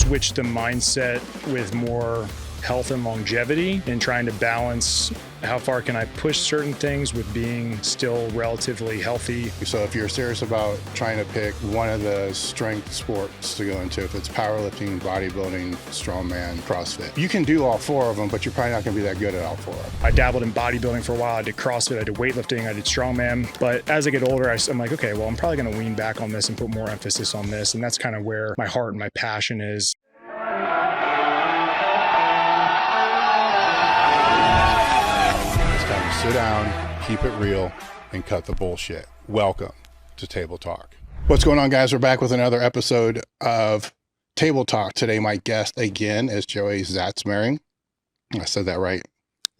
switch the mindset with more health and longevity and trying to balance how far can I push certain things with being still relatively healthy. So if you're serious about trying to pick one of the strength sports to go into, if it's powerlifting, bodybuilding, strongman, CrossFit, you can do all four of them, but you're probably not going to be that good at all four of them. I dabbled in bodybuilding for a while. I did CrossFit, I did weightlifting, I did Strongman. But as I get older, I'm like, okay, well, I'm probably going to lean back on this and put more emphasis on this. And that's kind of where my heart and my passion is. Sit down, keep it real, and cut the bullshit. Welcome to Table Talk. What's going on, guys? We're back with another episode of Table Talk. Today, my guest again is Joey Szatmary. I said that right.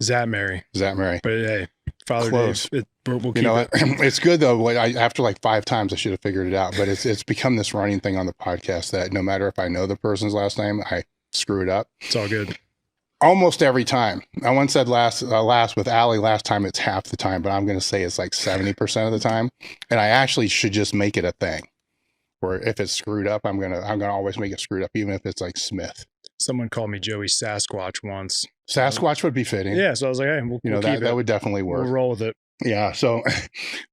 Szatmary. Szatmary. But hey, Father Close. Dave, we'll keep you know it. It's good though. After like 5 times, I should have figured it out. But it's become this running thing on the podcast that no matter if I know the person's last name, I screw it up. It's all good. Almost every time. I once said last with Allie last time it's half the time, but I'm going to say it's like 70% of the time. And I actually should just make it a thing where if it's screwed up, I'm going to always make it screwed up, even if it's like Smith. Someone called me Joey Sasquatch once. Sasquatch would be fitting. Yeah. So I was like, hey, we'll keep that would dedefinitely work. We'll roll with it. Yeah. So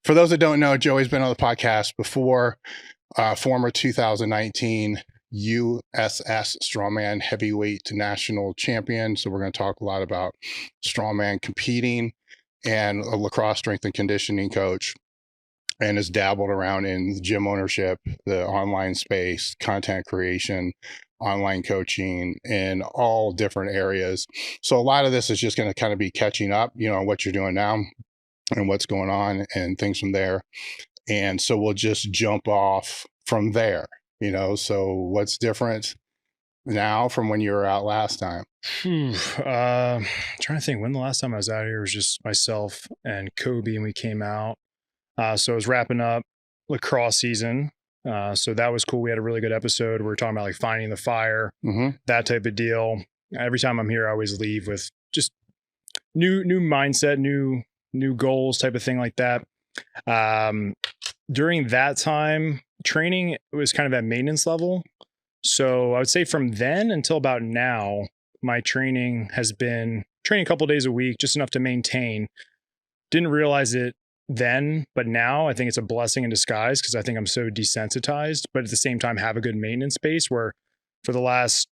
for those that don't know, Joey's been on the podcast before, former 2019 USS Strongman heavyweight national champion. So we're going to talk a lot about strongman competing, and a lacrosse strength and conditioning coach, and has dabbled around in gym ownership, the online space, content creation, online coaching, in all different areas. So a lot of this is just going to kind of be catching up, on what you're doing now and what's going on and things from there. And so we'll just jump off from there. So what's different now from when you were out last time? Trying to think when the last time I was out here was just myself and Kobe, and we came out. So I was wrapping up lacrosse season. So that was cool. We had a really good episode. We were talking about like finding the fire, that type of deal. Every time I'm here, I always leave with just new mindset, new goals type of thing like that. During that time, training was kind of at maintenance level. So I would say from then until about now, my training has been training a couple days a week, just enough to maintain. Didn't realize it then, but now I think it's a blessing in disguise because I think I'm so desensitized, but at the same time have a good maintenance base where for the last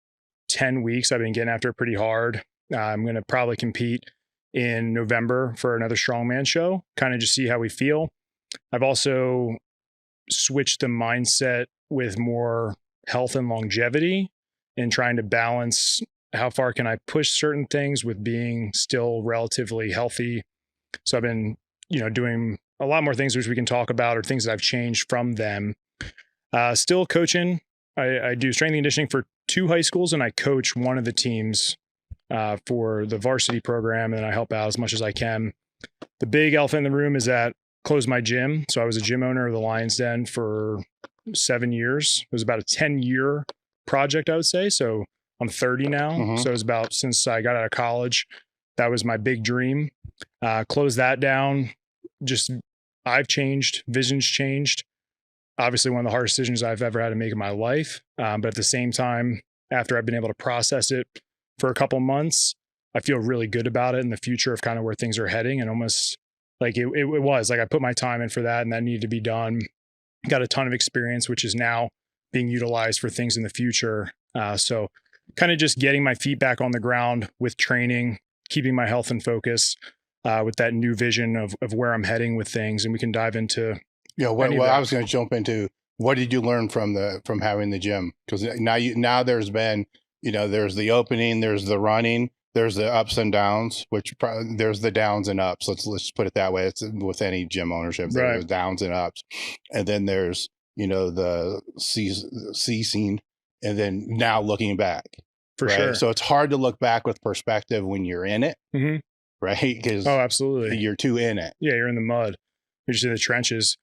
10 weeks, I've been getting after it pretty hard. I'm going to probably compete in November for another strongman show, kind of just see how we feel. I've also switched the mindset with more health and longevity and trying to balance how far can I push certain things with being still relatively healthy. So I've been, doing a lot more things which we can talk about, or things that I've changed from them. Still coaching. I do strength and conditioning for 2 high schools, and I coach one of the teams for the varsity program, and I help out as much as I can. The big elephant in the room is that closed my gym. So I was a gym owner of the Lion's Den for 7 years. It was about a 10-year project, I would say. So I'm 30 now. So it was about since I got out of college. That was my big dream. Closed that down. Just I've changed. Vision's changed. Obviously one of the hardest decisions I've ever had to make in my life. But at the same time, after I've been able to process it for a couple months, I feel really good about it in the future of kind of where things are heading, and almost like it was like I put my time in for that, and that needed to be done. Got a ton of experience, which is now being utilized for things in the future. So kind of just getting my feet back on the ground with training, keeping my health in focus with that new vision of where I'm heading with things. And we can dive into. What I was going to jump into, what did you learn from having the gym? Because now there's been, there's the opening, there's the running, there's the ups and downs, there's the downs and ups. Let's put it that way. It's with any gym ownership, there's downs and ups. And then there's, the ceasing, and then now looking back. For sure. So it's hard to look back with perspective when you're in it, right? Because absolutely. You're too in it. Yeah, you're in the mud. You're just in the trenches.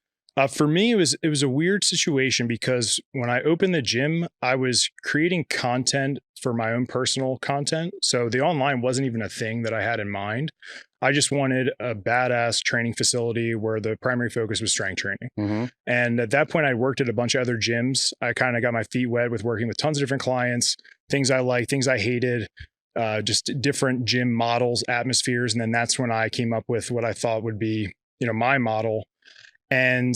For me, it was a weird situation because when I opened the gym, I was creating content for my own personal content. So the online wasn't even a thing that I had in mind. I just wanted a badass training facility where the primary focus was strength training. Mm-hmm. And at that point, I worked at a bunch of other gyms. I kind of got my feet wet with working with tons of different clients, things I liked, things I hated, just different gym models, atmospheres. And then that's when I came up with what I thought would be, my model. And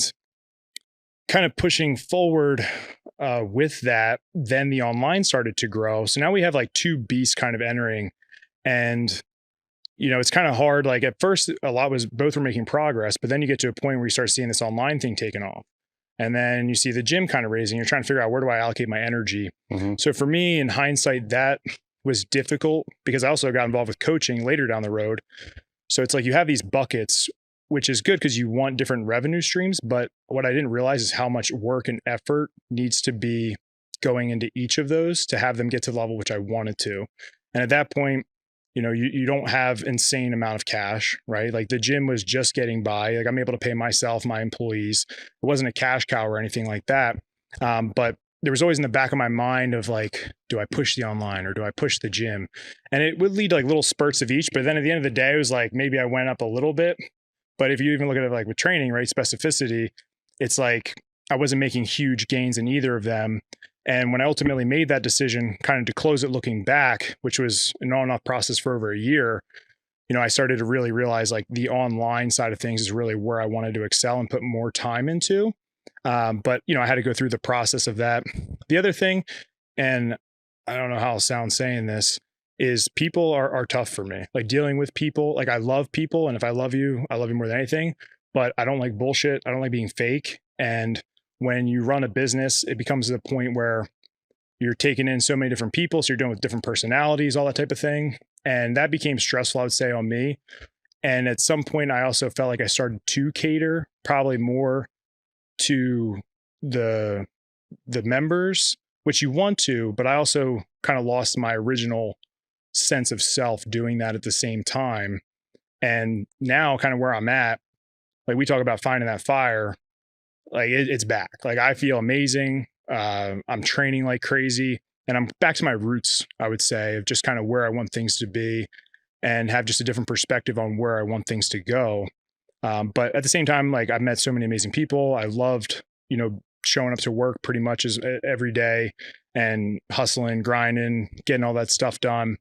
kind of pushing forward with that, then the online started to grow. So now we have like two beasts kind of entering. And, it's kind of hard. Like at first, both were making progress, but then you get to a point where you start seeing this online thing taking off. And then you see the gym kind of raising. You're trying to figure out, where do I allocate my energy? Mm-hmm. So for me, in hindsight, that was difficult because I also got involved with coaching later down the road. So it's like you have these buckets, which is good because you want different revenue streams. But what I didn't realize is how much work and effort needs to be going into each of those to have them get to the level which I wanted to. And at that point, you don't have insane amount of cash, right? Like the gym was just getting by. Like I'm able to pay myself, my employees. It wasn't a cash cow or anything like that. But there was always in the back of my mind of like, do I push the online or do I push the gym? And it would lead to like little spurts of each. But then at the end of the day, it was like, maybe I went up a little bit. But if you even look at it like with training, right, specificity, it's like I wasn't making huge gains in either of them. And when I ultimately made that decision kind of to close it looking back, which was an on and off process for over a year, I started to really realize like the online side of things is really where I wanted to excel and put more time into. But, I had to go through the process of that. The other thing, and I don't know how I'll sound saying this, is people are tough for me. Like dealing with people, like I love people. And if I love you more than anything, but I don't like bullshit. I don't like being fake. And when you run a business, it becomes to the point where you're taking in so many different people. So you're dealing with different personalities, all that type of thing. And that became stressful, I would say, on me. And at some point, I also felt like I started to cater probably more to the members, which you want to, but I also kind of lost my original sense of self doing that at the same time. And now kind of where I'm at, like we talk about finding that fire, like it's back. Like I feel amazing. I'm training like crazy and I'm back to my roots, I would say, of just kind of where I want things to be and have just a different perspective on where I want things to go. But at the same time, like I've met so many amazing people. I loved, showing up to work pretty much every day and hustling, grinding, getting all that stuff done.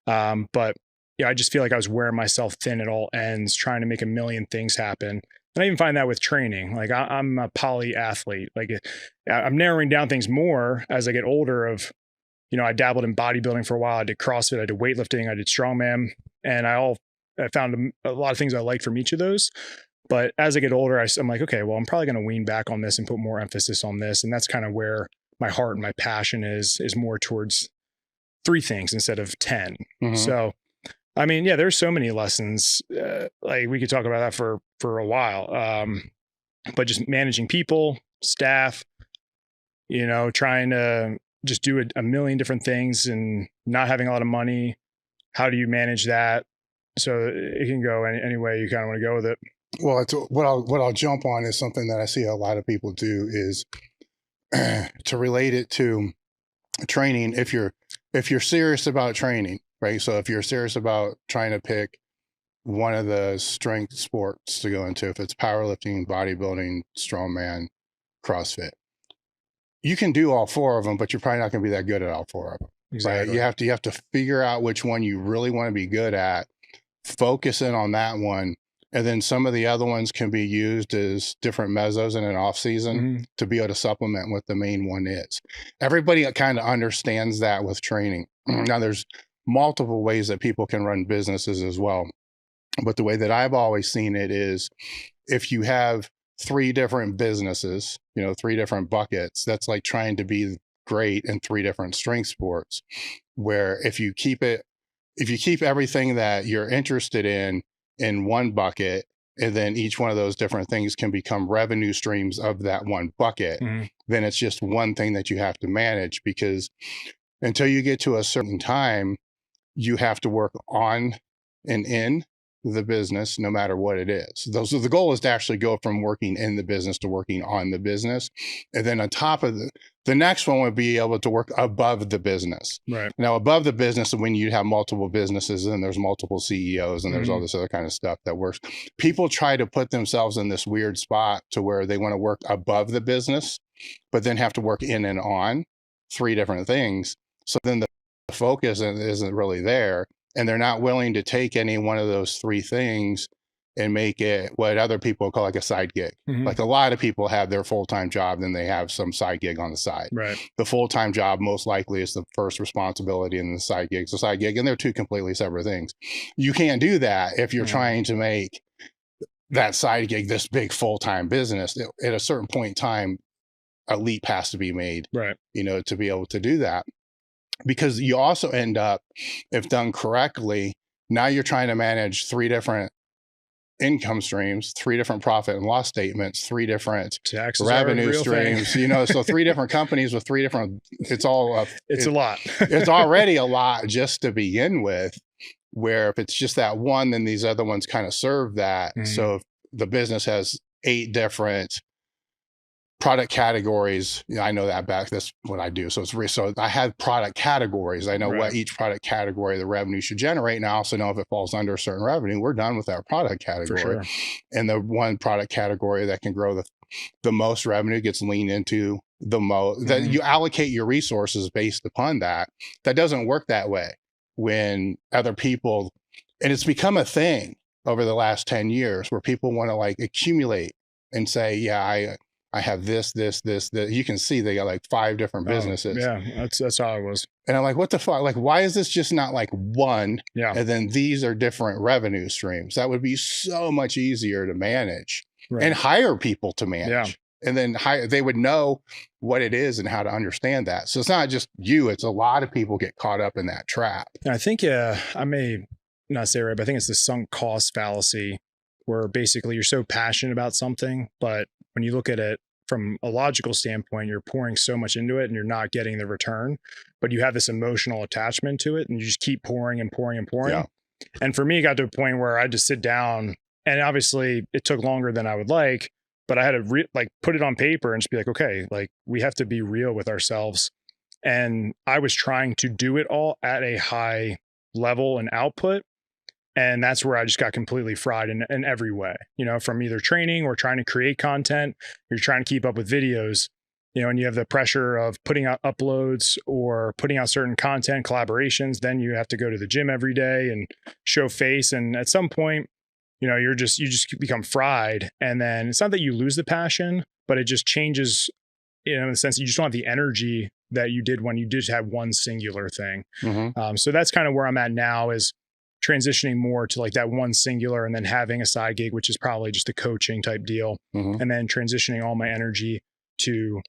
But I just feel like I was wearing myself thin at all ends, trying to make a million things happen. And I even find that with training. Like I'm a poly athlete. Like I'm narrowing down things more as I get older of, I dabbled in bodybuilding for a while. I did CrossFit, I did weightlifting, I did Strongman, and I found a lot of things I liked from each of those. But as I get older, I'm like, okay, well, I'm probably going to wean back on this and put more emphasis on this. And that's kind of where my heart and my passion is more towards 3 things instead of 10. Mm-hmm. So, I mean, yeah, there's so many lessons. Like we could talk about that for a while. But just managing people, staff, trying to just do a million different things and not having a lot of money. How do you manage that? So it can go any way you kind of want to go with it. Well, it's what I'll jump on is something that I see a lot of people do is to relate it to training. If you're serious about training, right? So if you're serious about trying to pick one of the strength sports to go into, if it's powerlifting, bodybuilding, strongman, CrossFit, you can do all 4 of them, but you're probably not going to be that good at all 4 of them. Exactly. Right? You have to figure out which one you really want to be good at, focus in on that one. And then some of the other ones can be used as different mesos in an off season to be able to supplement what the main one is. Everybody kind of understands that with training. Now there's multiple ways that people can run businesses as well. But the way that I've always seen it is if you have 3 different businesses, 3 different buckets, that's like trying to be great in 3 different strength sports, where if you keep everything that you're interested in one bucket, and then each one of those different things can become revenue streams of that one bucket, then it's just one thing that you have to manage, because until you get to a certain time, you have to work on and in the business, no matter what it is. So the goal is to actually go from working in the business to working on the business. And then on top of the next one would be able to work above the business. Right. Now, above the business, when you have multiple businesses and there's multiple CEOs and there's all this other kind of stuff that works, people try to put themselves in this weird spot to where they want to work above the business, but then have to work in and on 3 different things. So then the focus isn't really there. And they're not willing to take any one of those 3 things and make it what other people call like a side gig. Like a lot of people have their full-time job, then they have some side gig on the side. Right. The full-time job most likely is the first responsibility, and the side gig's a side gig, and they're 2 completely separate things. You can't do that if you're trying to make that side gig this big full-time business. At a certain point in time, a leap has to be made, right, to be able to do that. Because you also end up, if done correctly, now you're trying to manage 3 different income streams, 3 different profit and loss statements, 3 different taxes revenue streams, so 3 different companies with 3 different, it's all, it's a lot. It's already a lot just to begin with, where if it's just that one, then these other ones kind of serve that. So if the business has 8 different product categories, I know that back. That's what I do. So so I have product categories. I know what each product category the revenue should generate. And I also know if it falls under a certain revenue, we're done with our product category. For sure. And the one product category that can grow the most revenue gets leaned into the most. That you allocate your resources based upon that. That doesn't work that way when other people, and it's become a thing over the last 10 years where people want to like accumulate and say, yeah, I have this. You can see they got like 5 different businesses. Yeah, that's how it was. And I'm like, what the fuck? Like, why is this just not like one? Yeah. And then these are different revenue streams. That would be so much easier to manage and hire people to manage. Yeah. And then they would know what it is and how to understand that. So it's not just you, it's a lot of people get caught up in that trap. And I think, I may not say it right, but I think it's the sunk cost fallacy, where basically you're so passionate about something, but when you look at it from a logical standpoint, you're pouring so much into it and you're not getting the return, but you have this emotional attachment to it and you just keep pouring and pouring and pouring. Yeah. And for me, it got to a point where I just sit down, and obviously it took longer than I would like, but I had to put it on paper and just be like, okay, like we have to be real with ourselves. And I was trying to do it all at a high level and output. And that's where I just got completely fried in every way, from either training or trying to create content. You're trying to keep up with videos, and you have the pressure of putting out uploads or putting out certain content collaborations. Then you have to go to the gym every day and show face. And at some point, you just become fried. And then it's not that you lose the passion, but it just changes, in the sense that you just don't have the energy that you did when you did have one singular thing. So that's kind of where I'm at now, is transitioning more to like that one singular, and then having a side gig, which is probably just a coaching type deal. And then transitioning all my energy to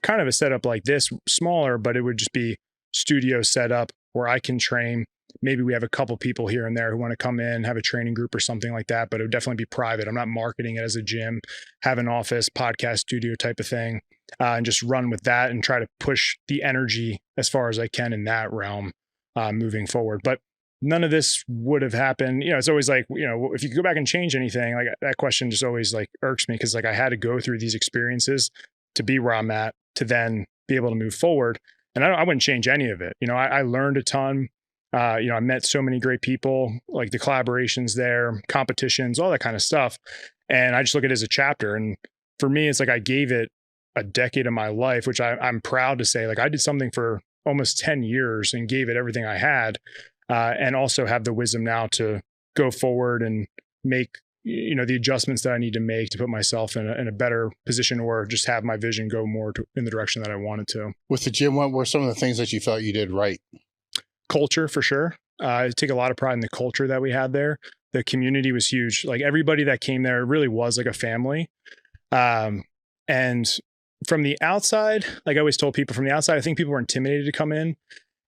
kind of a setup like this, smaller, but it would just be studio setup where I can train. Maybe we have a couple people here and there who want to come in, have a training group or something like that, but it would definitely be private. I'm not marketing it as a gym, have an office, podcast studio type of thing, and just run with that and try to push the energy as far as I can in that realm moving forward. But none of this would have happened. It's always like, if you could go back and change anything, like that question just always like irks me, because like I had to go through these experiences to be where I'm at, to then be able to move forward. And I wouldn't change any of it. I learned a ton. I met so many great people, like the collaborations there, competitions, all that kind of stuff. And I just look at it as a chapter. And for me, it's like I gave it a decade of my life, which I'm proud to say, like I did something for almost 10 years and gave it everything I had. And also have the wisdom now to go forward and make, the adjustments that I need to make to put myself in a better position, or just have my vision go more in the direction that I wanted to. With the gym, what were some of the things that you felt you did right? Culture, for sure. I take a lot of pride in the culture that we had there. The community was huge. Like everybody that came there really was like a family. And from the outside, like I always told people from the outside, I think people were intimidated to come in.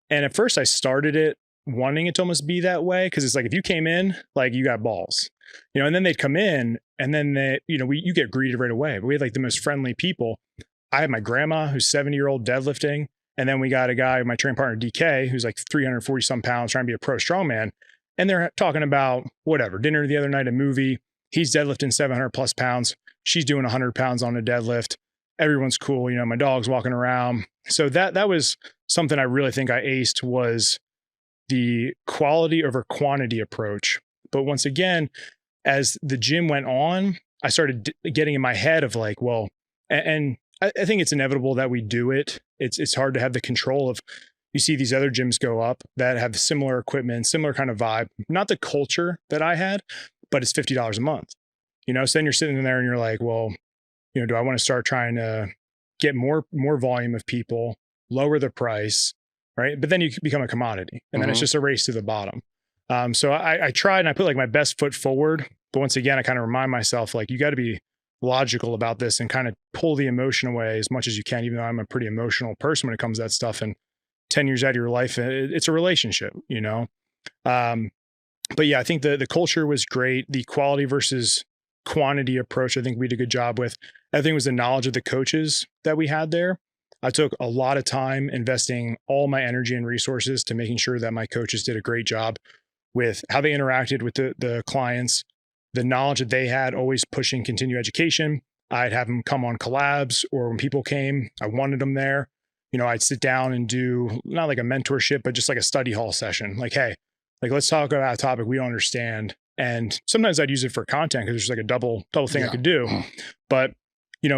And at first I started it wanting it to almost be that way, because it's like if you came in, like you got balls, and then they'd come in and then you get greeted right away. But we had like the most friendly people. I had my grandma who's 70-year-old deadlifting, and then we got a guy, my training partner DK, who's like 340 some pounds, trying to be a pro strongman. and they're talking about whatever, dinner the other night, a movie. He's deadlifting 700 plus pounds. She's doing 100 pounds on a deadlift. Everyone's cool. My dog's walking around. So that was something I really think I aced, was the quality over quantity approach. But once again, as the gym went on, I started getting in my head of like, well, and I think it's inevitable that we do it. It's hard to have the control of, you see these other gyms go up that have similar equipment, similar kind of vibe, not the culture that I had, but it's $50 a month. So then you're sitting there and you're like, well, do I want to start trying to get more volume of people, lower the price, right? But then you become a commodity, and then it's just a race to the bottom. So I tried and I put like my best foot forward, but once again, I kind of remind myself, like, you got to be logical about this and kind of pull the emotion away as much as you can, even though I'm a pretty emotional person when it comes to that stuff. And 10 years out of your life, it's a relationship, But yeah, I think the culture was great. The quality versus quantity approach, I think we did a good job with. I think it was the knowledge of the coaches that we had there. I took a lot of time investing all my energy and resources to making sure that my coaches did a great job with how they interacted with the clients, the knowledge that they had, always pushing continued education. I'd have them come on collabs, or when people came, I wanted them there. I'd sit down and do not like a mentorship, but just like a study hall session. Like, hey, like, let's talk about a topic we don't understand. And sometimes I'd use it for content because there's like a double thing I could do. But,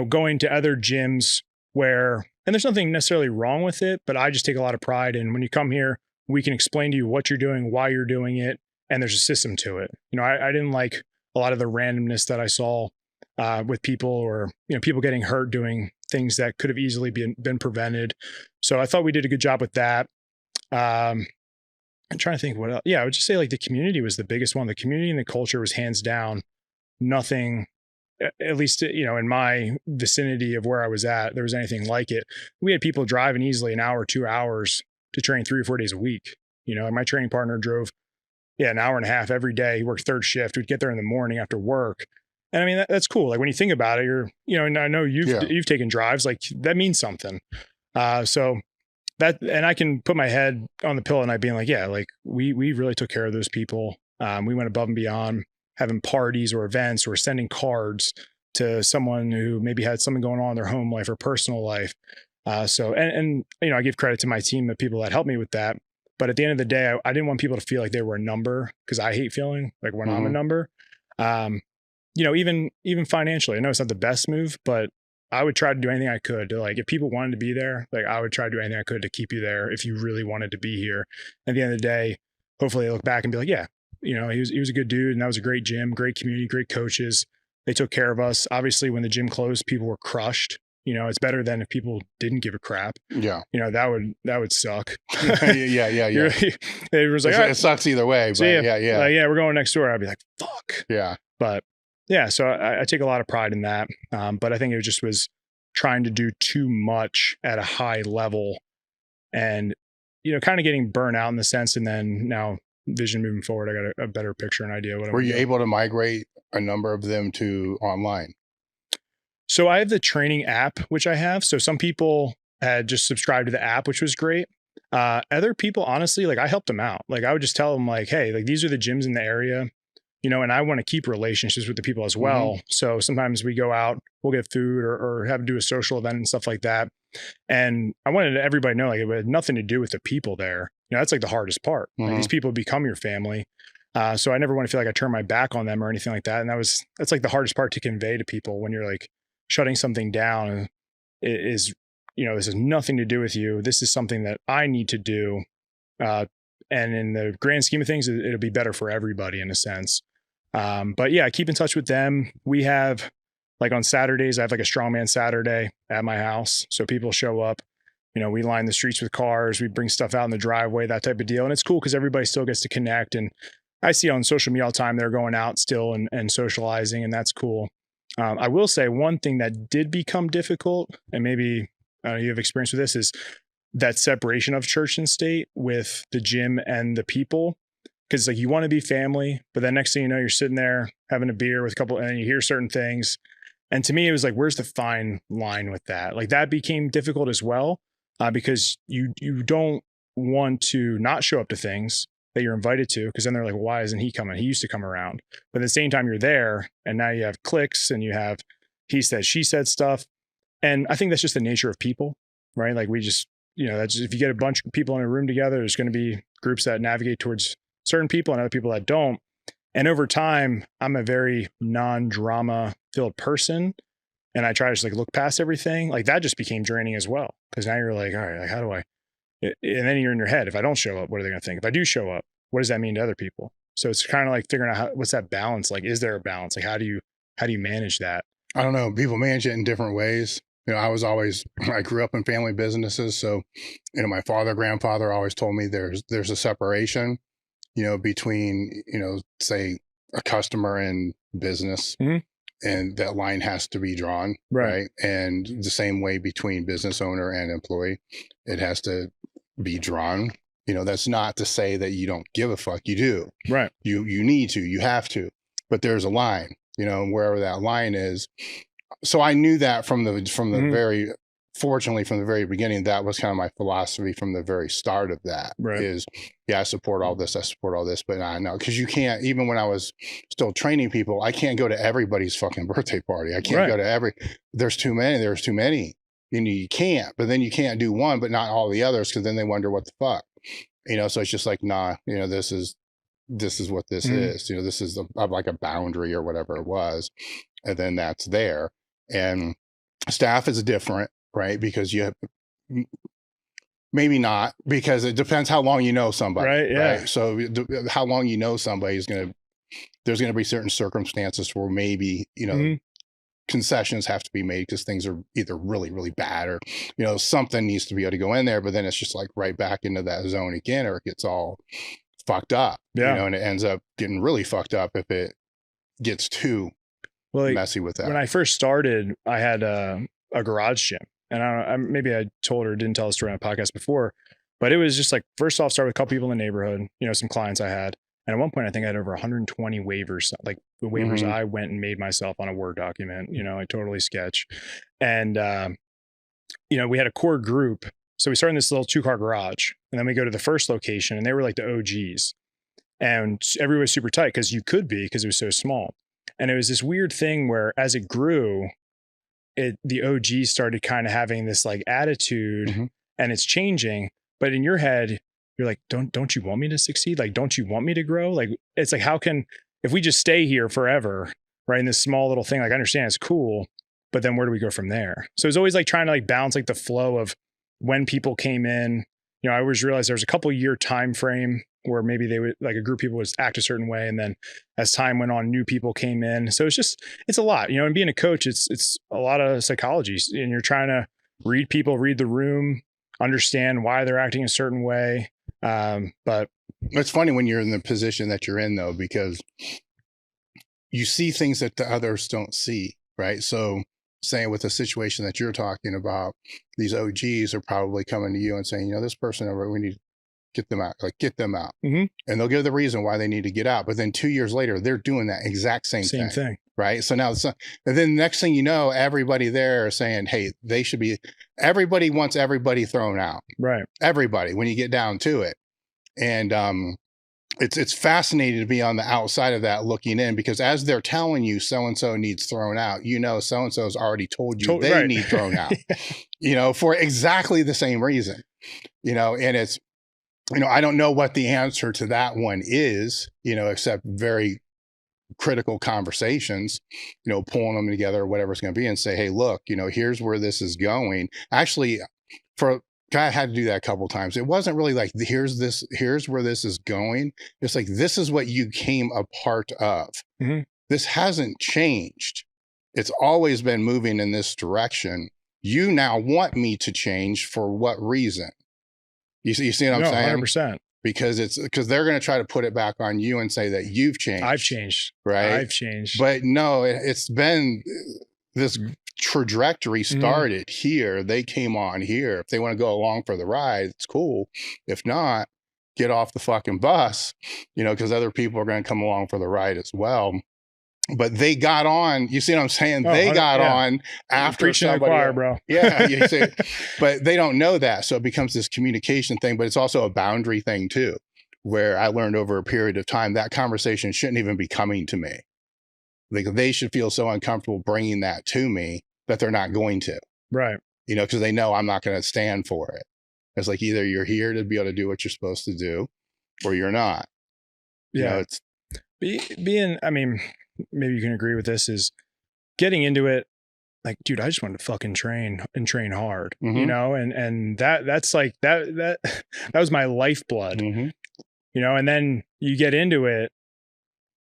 going to other gyms where, and there's nothing necessarily wrong with it, but I just take a lot of pride in, when you come here, we can explain to you what you're doing, why you're doing it, and there's a system to it. I didn't like a lot of the randomness that I saw with people, or, people getting hurt doing things that could have easily been prevented. So I thought we did a good job with that. I'm trying to think what else. Yeah, I would just say like the community was the biggest one. The community and the culture was hands down nothing, at least, in my vicinity of where I was at, there was anything like it. We had people driving easily an hour, 2 hours to train 3 or 4 days a week. And my training partner drove, an hour and a half every day. He worked third shift. We'd get there in the morning after work. And I mean, that's cool. Like, when you think about it, and I know you've taken drives, like, that means something. So that, and I can put my head on the pillow and I'd being like, yeah, like we really took care of those people. We went above and beyond, having parties or events or sending cards to someone who maybe had something going on in their home life or personal life. So I give credit to my team, the people that helped me with that. But at the end of the day, I didn't want people to feel like they were a number, because I hate feeling like when I'm a number. Even financially, I know it's not the best move, but I would try to do anything I could to, like, if people wanted to be there, like, I would try to do anything I could to keep you there if you really wanted to be here. At the end of the day, hopefully they look back and be like, yeah, he was a good dude, and that was a great gym, great community, great coaches. They took care of us. Obviously, when the gym closed, people were crushed. It's better than if people didn't give a crap. Yeah. That would suck. Yeah. It was like, it sucks either way, but so yeah, we're going next door. I'd be like, fuck. Yeah. But yeah, so I take a lot of pride in that. But I think it just was trying to do too much at a high level and, kind of getting burnt out in the sense. And then now vision moving forward, I got a better picture and idea. Were you able to migrate a number of them to online? So I have the training app, which I have. So some people had just subscribed to the app, which was great. Other people, honestly, like, I helped them out. Like, I would just tell them, like, hey, like, these are the gyms in the area, and I want to keep relationships with the people as well. So sometimes we go out, we'll get food or do a social event and stuff like that. And I wanted everybody to know, like, it had nothing to do with the people there. That's like the hardest part. Like, these people become your family. So I never want to feel like I turn my back on them or anything like that. And that's like the hardest part to convey to people when you're like shutting something down. Is, this has nothing to do with you. This is something that I need to do. And in the grand scheme of things, it'll be better for everybody in a sense. But yeah, I keep in touch with them. We have, like, on Saturdays, I have like a Strongman Saturday at my house. So people show up, we line the streets with cars, we bring stuff out in the driveway, that type of deal. And it's cool because everybody still gets to connect. And I see on social media all the time, they're going out still and socializing, and that's cool. I will say one thing that did become difficult, and maybe you have experience with this, is that separation of church and state with the gym and the people. Because, like, you want to be family, but then next thing you know, you're sitting there having a beer with a couple, and you hear certain things. And to me, it was like, where's the fine line with that? Like, that became difficult as well, because you don't want to not show up to things, that you're invited to, because then they're like, why isn't he coming? He used to come around. But at the same time, you're there, and now you have cliques and you have he said, she said stuff. And I think that's just the nature of people, right? Like we just, that's if you get a bunch of people in a room together, there's going to be groups that navigate towards certain people and other people that don't. And over time, I'm a very non-drama filled person. And I try to just like look past everything. Like that just became draining as well. Because now you're like, all right, like how do I? And then you're in your head. If I don't show up, what are they going to think? If I do show up, what does that mean to other people? So it's kind of like figuring out what's that balance? Like, is there a balance? Like, how do you manage that? I don't know. People manage it in different ways. I grew up in family businesses. So, my grandfather always told me there's a separation, between, say a customer and business. Mm-hmm. And that line has to be drawn. Right. And the same way between business owner and employee, it has to be drawn. That's not to say that you don't give a fuck. You do. Right. You need to, you have to, but there's a line, and wherever that line is. So I knew that from the mm-hmm. Fortunately, from the very beginning, that was kind of my philosophy from the very start of that. Right. Is, I support all this, but I know, because you can't, even when I was still training people, I can't go to everybody's fucking birthday party. I can't go to there's too many. You can't, but then you can't do one, but not all the others, because then they wonder what the fuck, so it's just like, nah, this is what this mm-hmm. is, this is like a boundary or whatever it was. And then that's there. And staff is different. Right. Because you have maybe not, because it depends how long you know somebody. Right. Yeah. Right? So how long you know somebody there's going to be certain circumstances where maybe, mm-hmm. concessions have to be made because things are either really, really bad or, something needs to be able to go in there. But then it's just like right back into that zone again, or it gets all fucked up. Yeah. And it ends up getting really fucked up if it gets too messy with that. When I first started, I had a garage gym. And maybe I told her, didn't tell the story on a podcast before, but it was just like, first off, start with a couple people in the neighborhood, some clients I had. And at one point, I think I had over 120 waivers, like the waivers mm-hmm. I went and made myself on a Word document, I totally sketch. And, we had a core group. So we started in this little 2-car garage, and then we go to the first location, and they were like the OGs. And everybody was super tight because it was so small. And it was this weird thing where as it grew, the OG started kind of having this like attitude mm-hmm. and it's changing, but in your head, you're like, don't you want me to succeed? Like, don't you want me to grow? Like, it's like, if we just stay here forever, right? In this small little thing, like I understand it's cool, but then where do we go from there? So it's always like trying to like balance like the flow of when people came in. I always realized there was a couple year time frame where maybe they would, like a group of people would act a certain way. And then as time went on, new people came in. So it's a lot, and being a coach, it's a lot of psychology, and you're trying to read people, read the room, understand why they're acting a certain way. But it's funny when you're in the position that you're in though, because you see things that the others don't see. Right. So saying with the situation that you're talking about, these OGs are probably coming to you and saying, this person over, we need to get them out, mm-hmm. and they'll give the reason why they need to get out. But then 2 years later, they're doing that exact same thing. Right. So now, and then next thing you know, everybody there is saying, hey, everybody wants everybody thrown out. Right. Everybody, when you get down to it. And, it's fascinating to be on the outside of that looking in, because as they're telling you so-and-so needs thrown out, so-and-so's already told you they need thrown out, yeah. For exactly the same reason, and it's, I don't know what the answer to that one is, except very critical conversations, pulling them together or whatever it's going to be and say, hey, look, here's where this is going. Actually, I had to do that a couple of times. It wasn't really like, here's where this is going. It's like, this is what you came a part of. Mm-hmm. This hasn't changed. It's always been moving in this direction. You now want me to change for what reason? You see what I'm saying? 100%. Because they're going to try to put it back on you and say that you've changed. I've changed. Right. I've changed. But no, it's been this trajectory started here. They came on here. If they want to go along for the ride, it's cool. If not, get off the fucking bus, because other people are going to come along for the ride as well. But they got on, you see what I'm saying? They got on after somebody. Choir, bro. Yeah, you see, but they don't know that. So it becomes this communication thing, but it's also a boundary thing too, where I learned over a period of time that conversation shouldn't even be coming to me. Like they should feel so uncomfortable bringing that to me that they're not going to. Right. You know, because they know I'm not going to stand for it. It's like either you're here to be able to do what you're supposed to do or you're not. Yeah. You know, it's being, I mean, maybe you can agree with this, is getting into it. Like, dude, I just wanted to fucking train and train hard, you know, and that's like that was my lifeblood, you know, and then you get into it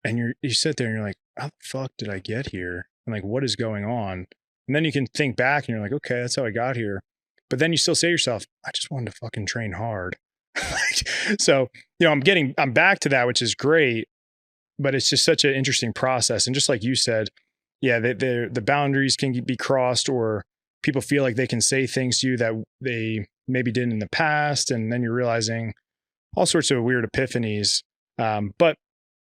and you sit there and you're like, how the fuck did I get here? And like, what is going on? And then you can think back and you're like, okay, that's how I got here. But then you still say to yourself, I just wanted to fucking train hard. So, you know, I'm back to that, which is great, but it's just such an interesting process. And just like you said, yeah, the boundaries can be crossed, or people feel like they can say things to you that they maybe didn't in the past. And then you're realizing all sorts of weird epiphanies. But,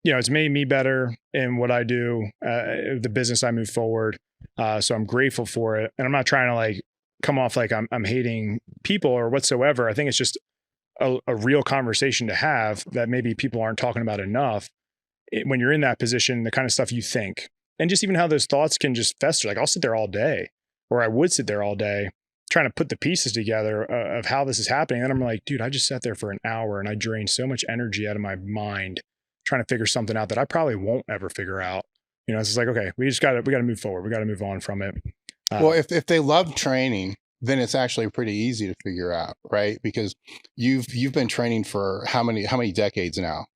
you know, it's made me better in what I do, the business I move forward. So I'm grateful for it. And I'm not trying to like come off like I'm hating people or whatsoever. I think it's just a real conversation to have that maybe people aren't talking about enough. When you're in that position, the kind of stuff you think. And just even how those thoughts can just fester. Like I'll sit there all day, or I would sit there all day trying to put the pieces together of how this is happening. And I'm like, dude, I just sat there for an hour and I drained so much energy out of my mind trying to figure something out that I probably won't ever figure out. You know, it's just like, okay, we got to move forward. We got to move on from it. Well, if they love training, then it's actually pretty easy to figure out, right? Because you've been training for how many decades now?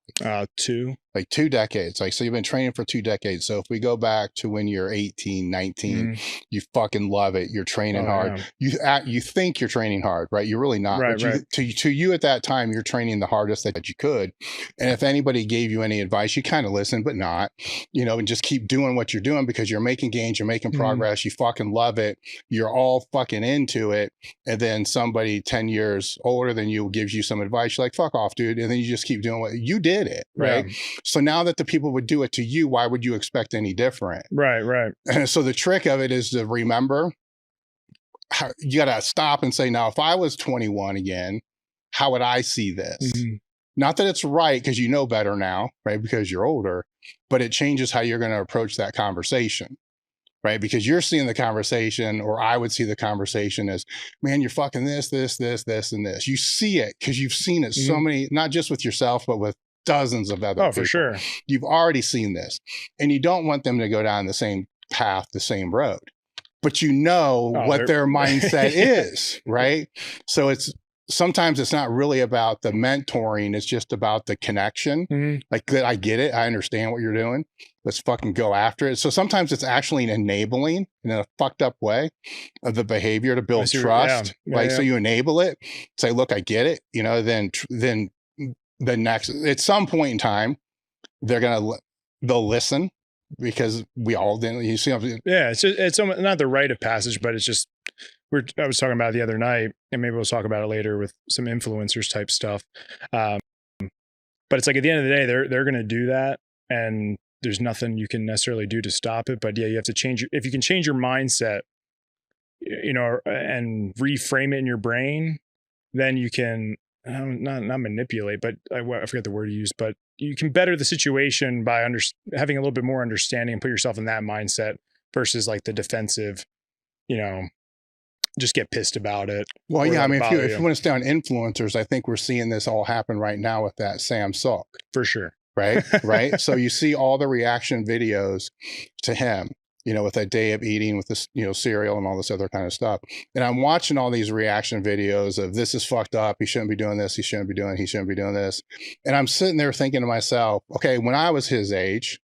2. Like 2 decades. Like, so you've been training for 2 decades. So if we go back to when you're 18, 19, you fucking love it. You're training hard. Yeah. You think you're training hard, right? You're really not. Right, right. To you at that time, you're training the hardest that you could. And if anybody gave you any advice, you kind of listen, but not, you know, and just keep doing what you're doing because you're making gains, you're making progress, you fucking love it. You're all fucking into it. And then somebody 10 years older than you gives you some advice. You're like, fuck off, dude. And then you just keep doing what you did it. Right. Yeah. So now that the people would do it to you, why would you expect any different? Right, right. And so the trick of it is to remember, you got to stop and say, now, if I was 21 again, how would I see this? Not that it's right because you know better now, right? Because you're older, but it changes how you're going to approach that conversation, right? Because you're seeing the conversation, or I would see the conversation as, man, you're fucking this, and this. You see it because you've seen it so many, not just with yourself, but with dozens of other people. For sure. You've already seen this, and you don't want them to go down the same path, the same road, but you know what their mindset is, right? So sometimes it's not really about the mentoring. It's just about the connection. Like, I get it. I understand what you're doing. Let's fucking go after it. So sometimes it's actually enabling in a fucked up way of the behavior to build trust. So you enable it, say, look, I get it. You know, then the next, at some point in time, they'll listen, because we all didn't. You see, it's not the rite of passage, but it's just I was talking about it the other night, and maybe we'll talk about it later with some influencers type stuff. But it's like at the end of the day, they're going to do that, and there's nothing you can necessarily do to stop it. But yeah, you have to change. If you can change your mindset, you know, and reframe it in your brain, then you can. Not manipulate, but I forget the word you used, but you can better the situation by having a little bit more understanding and put yourself in that mindset versus like the defensive, you know, just get pissed about it. Well, yeah, I mean, if you want to stay on influencers, I think we're seeing this all happen right now with that Sam Salk. For sure. Right. Right. So you see all the reaction videos to him, you know, with that day of eating with this, you know, cereal and all this other kind of stuff. And I'm watching all these reaction videos of, this is fucked up. He shouldn't be doing this. He shouldn't be doing this. And I'm sitting there thinking to myself, okay, when I was his age,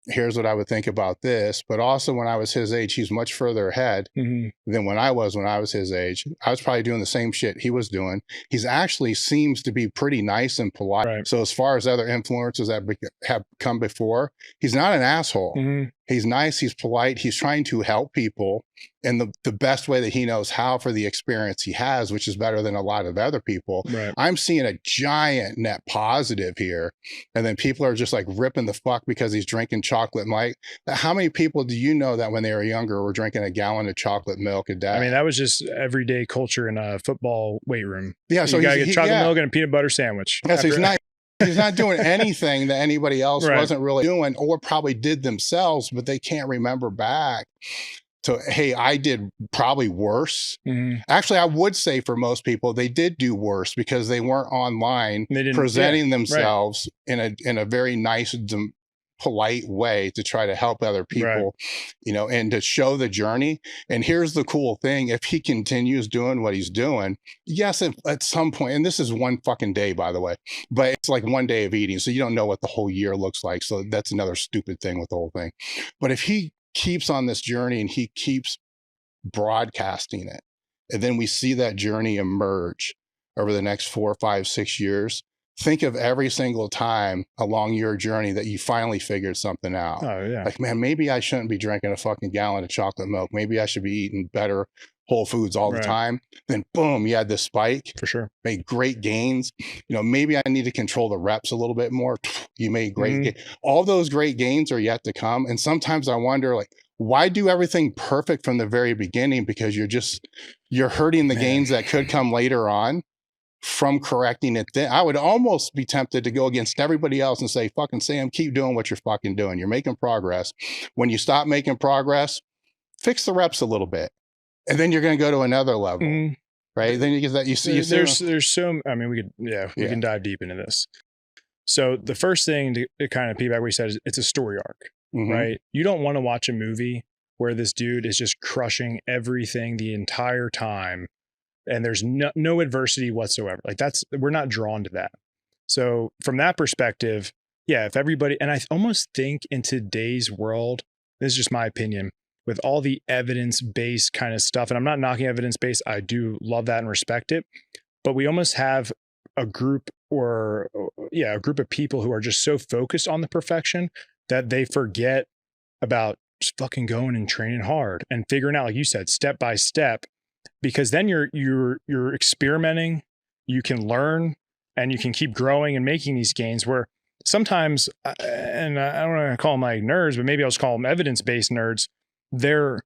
here's what I would think about this. But also when I was his age, he's much further ahead than when I was his age. I was probably doing the same shit he was doing. He's actually seems to be pretty nice and polite. Right. So as far as other influencers that have come before, he's not an asshole. He's nice. He's polite. He's trying to help people in the best way that he knows how for the experience he has, which is better than a lot of other people. Right. I'm seeing a giant net positive here. And then people are just like ripping the fuck because he's drinking chocolate milk. How many people do you know that when they were younger were drinking a gallon of chocolate milk a day? I mean, that was just everyday culture in a football weight room. Yeah. So you gotta get chocolate milk and a peanut butter sandwich. Yeah, so he's nice. He's not doing anything that anybody else Right. wasn't really doing or probably did themselves, but they can't remember back. So, hey, I did probably worse. Mhm. Actually, I would say for most people, they did do worse because they weren't online They didn't, presenting right. themselves in a very nice, polite way to try to help other Right. people, and to show the journey. And here's the cool thing. If he continues doing what he's doing, yes, at some point, and this is one fucking day, by the way, but it's like one day of eating. So you don't know what the whole year looks like. So that's another stupid thing with the whole thing. But if he keeps on this journey and he keeps broadcasting it, and then we see that journey emerge over the next 4, 5, 6 years, think of every single time along your journey that you finally figured something out. Oh yeah. Like, man, maybe I shouldn't be drinking a fucking gallon of chocolate milk. Maybe I should be eating better whole foods all the Right. time. Then boom, you had this spike. For sure. Made great gains. Maybe I need to control the reps a little bit more. You made great gains. All those great gains are yet to come. And sometimes I wonder, like, why do everything perfect from the very beginning? Because you're hurting the gains that could come later on from correcting it. Then I would almost be tempted to go against everybody else and say, fucking Sam, keep doing what you're fucking doing. You're making progress. When you stop making progress, fix the reps a little bit. And then you're going to go to another level, right? Then you get that. There's so. I mean, we can dive deep into this. So the first thing to kind of piggyback what you said is it's a story arc, right? You don't want to watch a movie where this dude is just crushing everything the entire time, and there's no adversity whatsoever. Like we're not drawn to that. So from that perspective, yeah, if everybody, and I almost think in today's world, this is just my opinion, with all the evidence-based kind of stuff, and I'm not knocking evidence-based, I do love that and respect it, but we almost have a group of people who are just so focused on the perfection that they forget about just fucking going and training hard and figuring out, like you said, step by step, because then you're experimenting, you can learn, and you can keep growing and making these gains where sometimes, and I don't want to call them like nerds, but maybe I'll just call them evidence-based nerds. They're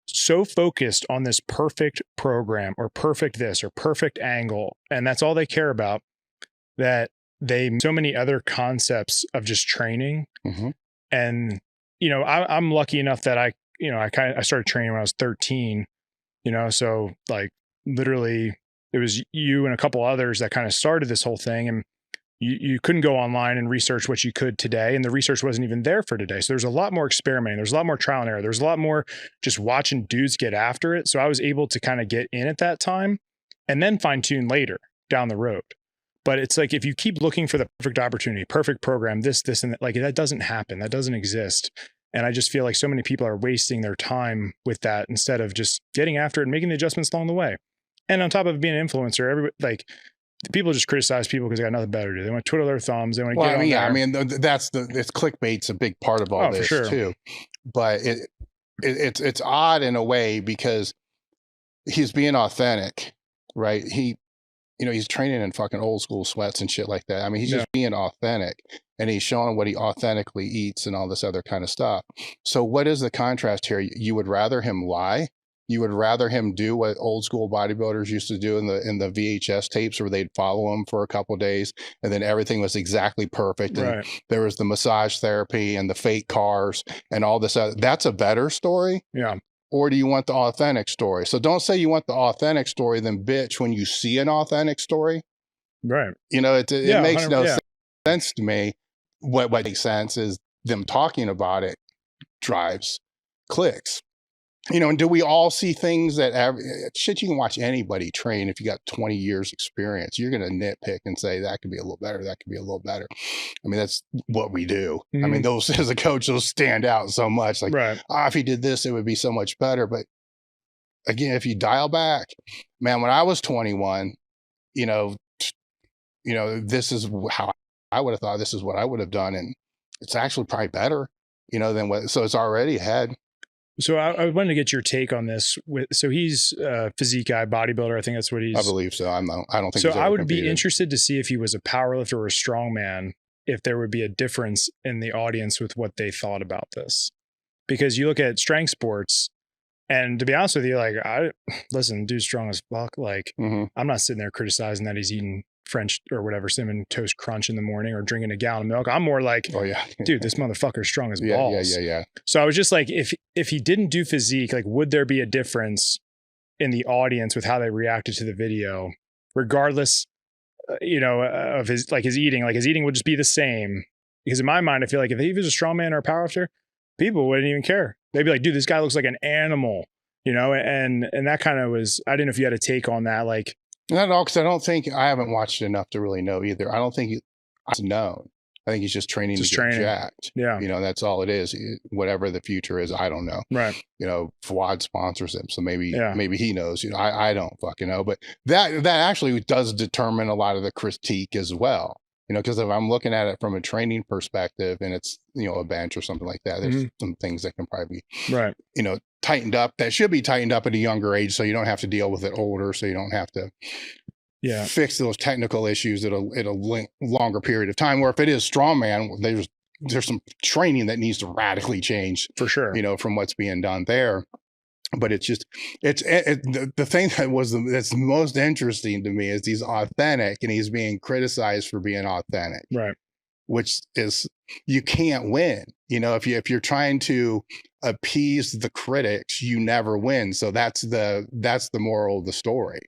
so focused on this perfect program or perfect this or perfect angle, and that's all they care about, that so many other concepts of just training. And I'm lucky enough that I started training when I was 13, so like literally it was you and a couple others that kind of started this whole thing, and you couldn't go online and research what you could today. And the research wasn't even there for today. So there's a lot more experimenting. There's a lot more trial and error. There's a lot more just watching dudes get after it. So I was able to kind of get in at that time and then fine tune later down the road. But it's like, if you keep looking for the perfect opportunity, perfect program, this, and that, like that doesn't happen. That doesn't exist. And I just feel like so many people are wasting their time with that instead of just getting after it and making the adjustments along the way. And on top of being an influencer, everybody, like, people just criticize people because they got nothing better to do. They want to twiddle their thumbs. They want to get on there. I mean, it's clickbait's a big part of all this too. But it's odd in a way because he's being authentic, right? He's training in fucking old school sweats and shit like that. I mean, he's just being authentic, and he's showing what he authentically eats and all this other kind of stuff. So what is the contrast here? You would rather him lie? You would rather him do what old school bodybuilders used to do in the VHS tapes, where they'd follow him for a couple of days and then everything was exactly perfect. And there was the massage therapy and the fake cars and all this other. That's a better story. Yeah. Or do you want the authentic story? So don't say you want the authentic story, then bitch when you see an authentic story. Right. It makes no sense to me. What makes sense is them talking about it drives clicks. And do we all see things that shit? You can watch anybody train. If you got 20 years experience, you're going to nitpick and say that could be a little better. That could be a little better. I mean, that's what we do. I mean, those as a coach, those stand out so much. Like, if he did this, it would be so much better. But again, if you dial back, man, when I was 21, this is how I would have thought. This is what I would have done, and it's actually probably better, than what. So it's already ahead. So I wanted to get your take on this. So he's a physique guy, bodybuilder. I think that's what he's. I believe so. I don't think. So I would be interested to see if he was a powerlifter or a strongman, if there would be a difference in the audience with what they thought about this. Because you look at strength sports, and to be honest with you, like, listen, dude's strong as fuck. Like, I'm not sitting there criticizing that he's eating French or whatever cinnamon toast crunch in the morning or drinking a gallon of milk. I'm more like, Oh yeah. dude, this motherfucker's strong as Yeah, balls. yeah. So I was just like, if he didn't do physique, like, would there be a difference in the audience with how they reacted to the video, regardless, of his eating? Like, his eating would just be the same. Because in my mind, I feel like if he was a strongman or a powerlifter, people wouldn't even care. They'd be like, dude, this guy looks like an animal, and that kind of was, I didn't know if you had a take on that. Like, not at all, because I haven't watched enough to really know either. I don't think it's known. I think he's just training to get jacked. Yeah. That's all it is. Whatever the future is, I don't know. Right. Fwad sponsors him, so maybe he knows. I don't fucking know. But that actually does determine a lot of the critique as well. Because if I'm looking at it from a training perspective and it's, a bench or something like that, there's some things that can probably be, right, tightened up, that should be tightened up at a younger age, so you don't have to deal with it older, so you don't have to fix those technical issues at a longer period of time. Where if it is strongman, there's some training that needs to radically change for sure, from what's being done there. But it's just, the thing that's most interesting to me is he's authentic and he's being criticized for being authentic. Right. Which is, you can't win. If you're trying to appease the critics, you never win. So that's the moral of the story.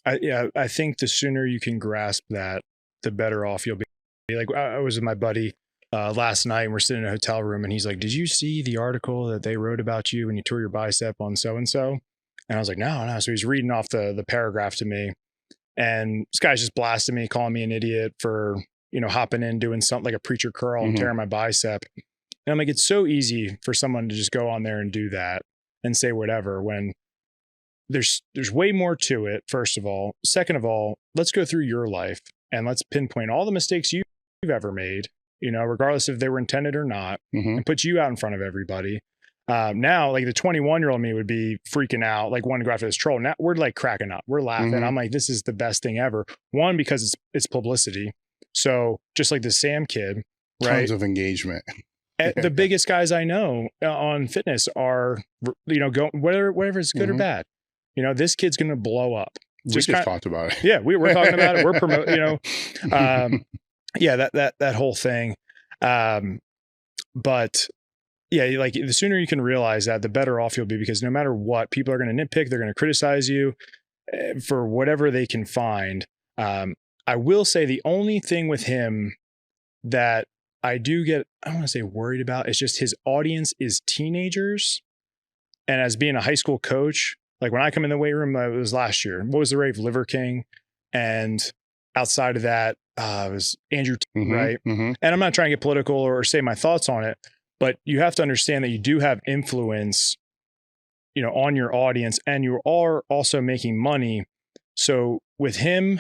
I think the sooner you can grasp that, the better off you'll be. Like, I was with my buddy last night and we're sitting in a hotel room and he's like, did you see the article that they wrote about you when you tore your bicep on so-and-so? And I was like, no. So he's reading off the paragraph to me. And this guy's just blasting me, calling me an idiot for, hopping in, doing something like a preacher curl and tearing my bicep. And I'm like, it's so easy for someone to just go on there and do that and say whatever, when there's way more to it, first of all. Second of all, let's go through your life and let's pinpoint all the mistakes you've ever made, regardless if they were intended or not, and put you out in front of everybody. Now, like, the 21-year-old me would be freaking out, like, wanting to go after this troll. Now we're like cracking up. We're laughing. I'm like, this is the best thing ever. One, because it's publicity. So just like the Sam kid, right? Tons of engagement. The biggest guys I know on fitness are, go whatever is good or bad. This kid's going to blow up. We just talked about it. Yeah, we're talking about it. We're promoting, that whole thing. But yeah, like, the sooner you can realize that, the better off you'll be, because no matter what, people are going to nitpick. They're going to criticize you for whatever they can find. I will say the only thing with him that I do get, I don't want to say worried about, is just his audience is teenagers. And as being a high school coach, like, when I come in the weight room, it was last year. What was the rave? Liver King. And outside of that, it was Andrew, right? And I'm not trying to get political or say my thoughts on it, but you have to understand that you do have influence, on your audience, and you are also making money. So with him,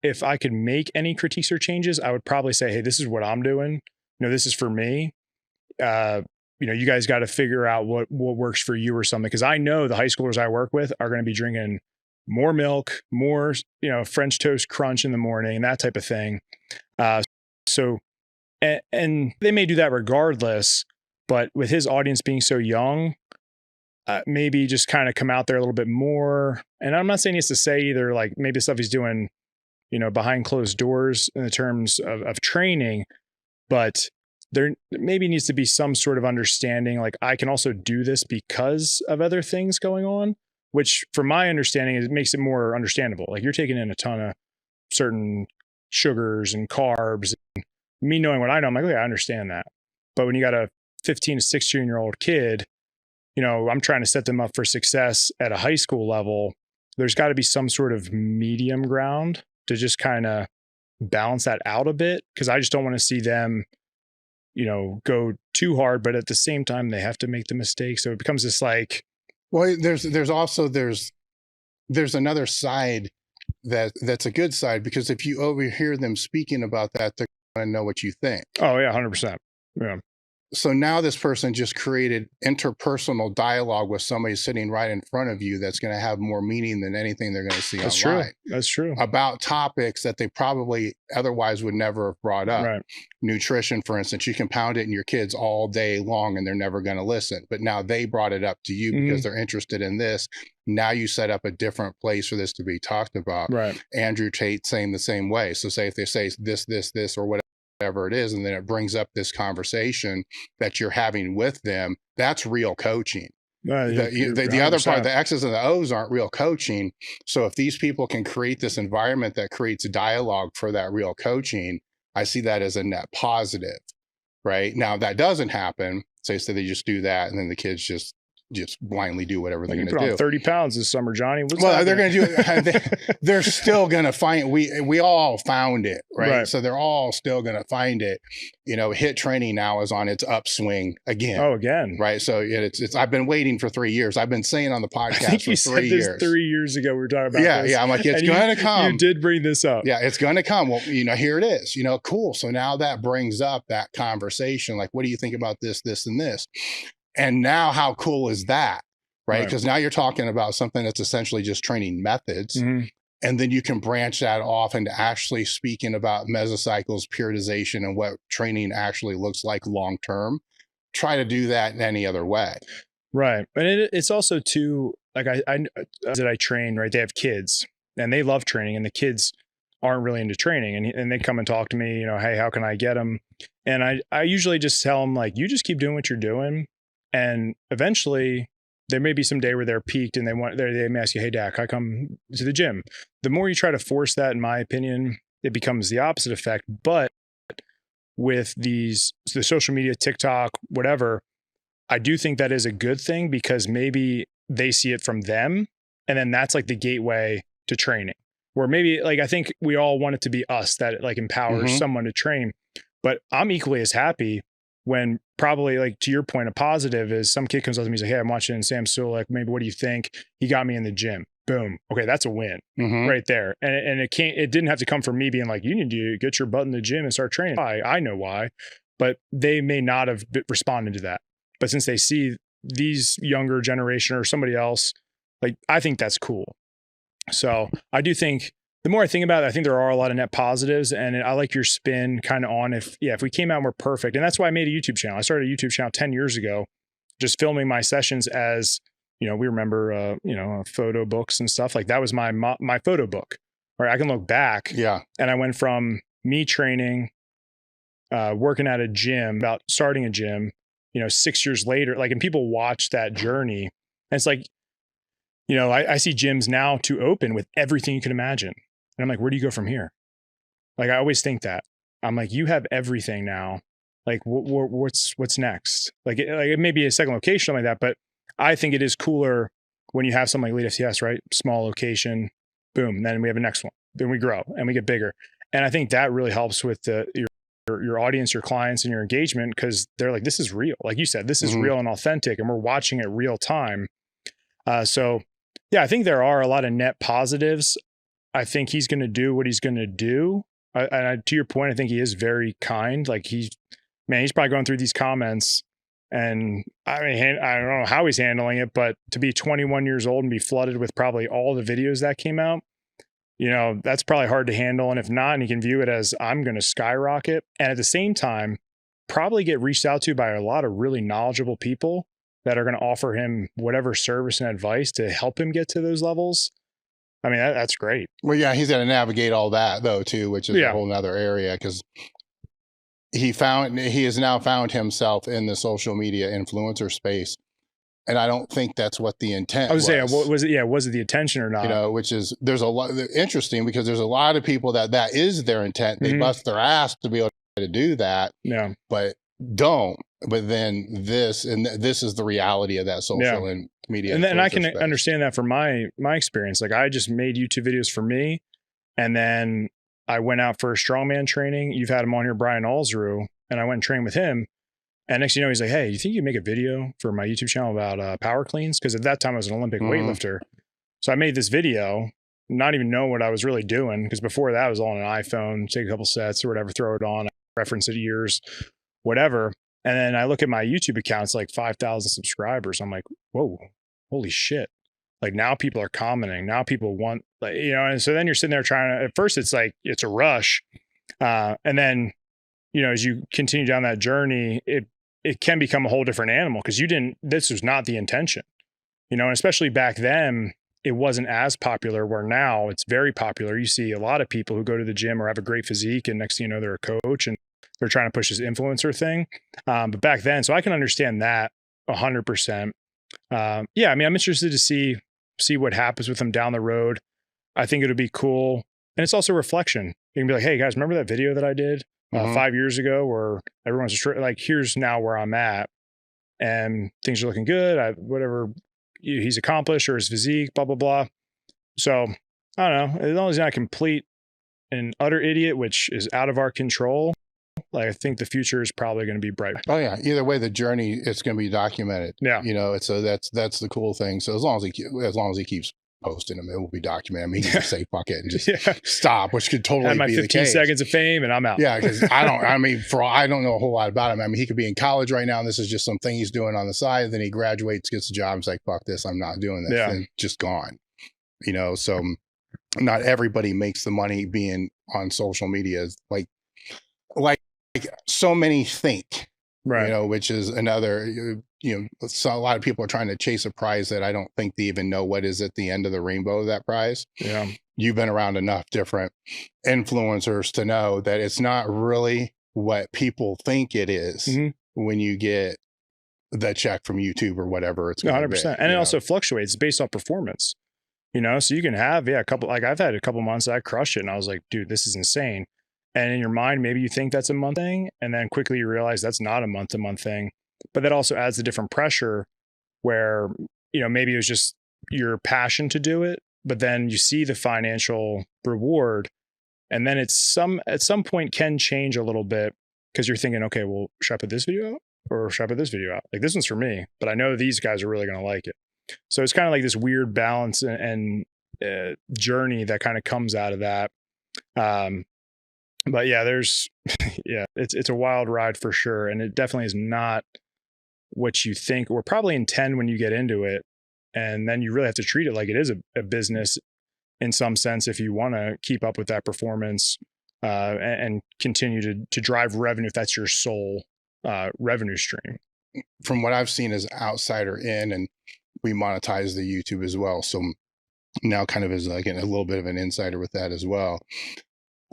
if I could make any critiques or changes, I would probably say, hey, this is what I'm doing. This is for me. You guys got to figure out what works for you or something. Because I know the high schoolers I work with are going to be drinking more milk, more, French toast crunch in the morning, that type of thing. So they may do that regardless, but with his audience being so young, maybe just kind of come out there a little bit more. And I'm not saying he has to say either, like, maybe the stuff he's doing, behind closed doors in the terms of training, but there maybe needs to be some sort of understanding. Like, I can also do this because of other things going on, which from my understanding, it makes it more understandable. Like, you're taking in a ton of certain sugars and carbs, and me knowing what I know, I'm like, okay, I understand that. But when you got a 15 to 16-year-old kid, I'm trying to set them up for success at a high school level. There's got to be some sort of medium ground to just kind of balance that out a bit. Cause I just don't want to see them, go too hard, but at the same time, they have to make the mistake. So it becomes this like, well, there's another side that's a good side, because if you overhear them speaking about that, they're going to know what you think. Oh yeah. 100%. Yeah. So now this person just created interpersonal dialogue with somebody sitting right in front of you that's going to have more meaning than anything they're going to see That's online. true. That's true. About topics that they probably otherwise would never have brought up. Right. Nutrition, for instance, you can pound it in your kids all day long and they're never going to listen. But now they brought it up to you because they're interested in this. Now you set up a different place for this to be talked about. Right. Andrew Tate saying the same way. So say if they say this, or whatever it is, and then it brings up this conversation that you're having with them, that's real coaching. The other part, the X's and the O's aren't real coaching. So if these people can create this environment that creates dialogue for that real coaching, I see that as a net positive, right? Now, if that doesn't happen, say they just do that, and then the kids just blindly do whatever they're going to do. Put on 30 pounds this summer, Johnny. Well, they're going to do it. They're still going to find, we all found it, right? So they're all still going to find it. You know, HIIT training now is on its upswing again. Oh, again. Right. So it's I've been waiting for 3 years. I've been saying on the podcast I think for you 3 said years. this 3 years ago. We were talking about this. Yeah. I'm like, it's going to come. You did bring this up. Yeah, it's going to come. Well, you know, here it is. You know, cool. So now that brings up that conversation. Like, what do you think about this, this, and this? And now how cool is that? Right. Because now you're talking about something that's essentially just training methods. And then you can branch that off into actually speaking about mesocycles, periodization, and what training actually looks like long term. Try to do that in any other way. Right. And it's also too, like I train, right? They have kids and they love training, and the kids aren't really into training, and they come and talk to me, you know, hey, how can I get them? And I usually just tell them, like, you just keep doing what you're doing, and eventually there may be some day where they're peaked and they may ask you, hey, Dak, I come to the gym. The more you try to force that, in my opinion, it becomes the opposite effect. But with the social media, TikTok, whatever, I do think that is a good thing, because maybe they see it from them, and then that's like the gateway to training. Or maybe, like, I think we all want it to be us that like empowers someone to train. But I'm equally as happy when, probably, like, to your point, a positive is some kid comes up to me and says, hey, I'm watching Sam Sulek. Maybe, what do you think? He got me in the gym. Boom. Okay, that's a win right there. And it didn't have to come from me being like, you need to get your butt in the gym and start training. I know why, but they may not have responded to that. But since they see these younger generation or somebody else, like, I think that's cool. So I do think, the more I think about it, I think there are a lot of net positives, and I like your spin kind of on if we came out and we're perfect. And that's why I made a YouTube channel. I started a YouTube channel 10 years ago, just filming my sessions as, you know, we remember, photo books and stuff. Like, that was my photo book, right? I can look back. Yeah. And I went from me training, working at a gym, about starting a gym, 6 years later, like, and people watch that journey. And it's like, I see gyms now to open with everything you can imagine. And I'm like, where do you go from here? Like, I always think that. I'm like, you have everything now. Like, what's next? Like it may be a second location like that, but I think it is cooler when you have something like elitefts, right? Small location, boom. Then we have a next one. Then we grow and we get bigger. And I think that really helps with your audience, your clients, and your engagement, because they're like, this is real. Like you said, this is real and authentic, and we're watching it real time. So yeah, I think there are a lot of net positives. I think he's going to do what he's going to do. To your point, I think he is very kind. Like, he's probably going through these comments, and I mean, I don't know how he's handling it, but to be 21 years old and be flooded with probably all the videos that came out, that's probably hard to handle. And if not, and he can view it as, I'm going to skyrocket. And at the same time, probably get reached out to by a lot of really knowledgeable people that are going to offer him whatever service and advice to help him get to those levels. I mean, that's great. Well, yeah, he's got to navigate all that though too, which is a whole nother area, because he has now found himself in the social media influencer space. And I don't think that's what the intent was. I was saying, was it? Yeah, was it the intention or not? Which is, there's a lot interesting, because there's a lot of people that is their intent. They bust their ass to be able to do that. Yeah, but don't. But then this is the reality of that social and media. And I can understand that from my experience. Like, I just made YouTube videos for me, and then I went out for a strongman training. You've had him on here, Brian Alsrew, and I went and trained with him. And next thing you know, he's like, hey, you think you make a video for my YouTube channel about power cleans? Because at that time I was an Olympic weightlifter. So I made this video, not even know what I was really doing, because before that I was all on an iPhone, take a couple sets or whatever, throw it on, reference it years, whatever. And then I look at my YouTube account, it's like 5,000 subscribers. I'm like, whoa, holy shit. Like now people are commenting. Now people want, like, you know, and so then you're sitting there trying to, at first it's like, it's a rush. And then, you know, as you continue down that journey, it can become a whole different animal because this was not the intention, you know, and especially back then, it wasn't as popular where now it's very popular. You see a lot of people who go to the gym or have a great physique and next thing you know, they're a coach and they're trying to push this influencer thing. But back then, so I can understand that 100%. Yeah, I mean, I'm interested to see what happens with them down the road. I think it'll be cool. And it's also reflection. You can be like, hey guys, remember that video that I did 5 years ago where everyone's like, here's now where I'm at and things are looking good. Whatever he's accomplished or his physique, blah, blah, blah. So I don't know, as long as he's not complete and utter idiot, which is out of our control, like I think the future is probably going to be bright. Oh yeah. Either way, the journey, it's going to be documented. Yeah. You know, that's the cool thing. So as long as he keeps posting them, it will be documented. I mean, he can just say fuck it and just stop, which could totally my be 15 the case. seconds of fame and I'm out. Yeah, because I don't know a whole lot about him. I mean, he could be in college right now and this is just something he's doing on the side. Then he graduates, gets a job, and is like, fuck this, I'm not doing this. Yeah. And just gone. You know, so not everybody makes the money being on social media like so many think. Right. You know, which is another, you know, so a lot of people are trying to chase a prize that I don't think they even know what is at the end of the rainbow of that prize. Yeah. You've been around enough different influencers to know that it's not really what people think it is when you get the check from YouTube or whatever it's 100%. And it also fluctuates based on performance, you know, so you can have, a couple, like I've had a couple months that I crushed it and I was like, dude, this is insane. And in your mind, maybe you think that's a month thing. And then quickly you realize that's not a month to month thing. But that also adds a different pressure where, you know, maybe it was just your passion to do it, but then you see the financial reward. And then at some point can change a little bit because you're thinking, okay, well, should I put this video out or should I put this video out? Like this one's for me, but I know these guys are really going to like it. So it's kind of like this weird balance and journey that kind of comes out of that. But yeah, it's a wild ride for sure. And it definitely is not what you think or probably intend when you get into it. And then you really have to treat it like it is a business in some sense if you want to keep up with that performance and continue to drive revenue if that's your sole revenue stream. From what I've seen as outsider in, and we monetize the YouTube as well. So now kind of as like a little bit of an insider with that as well.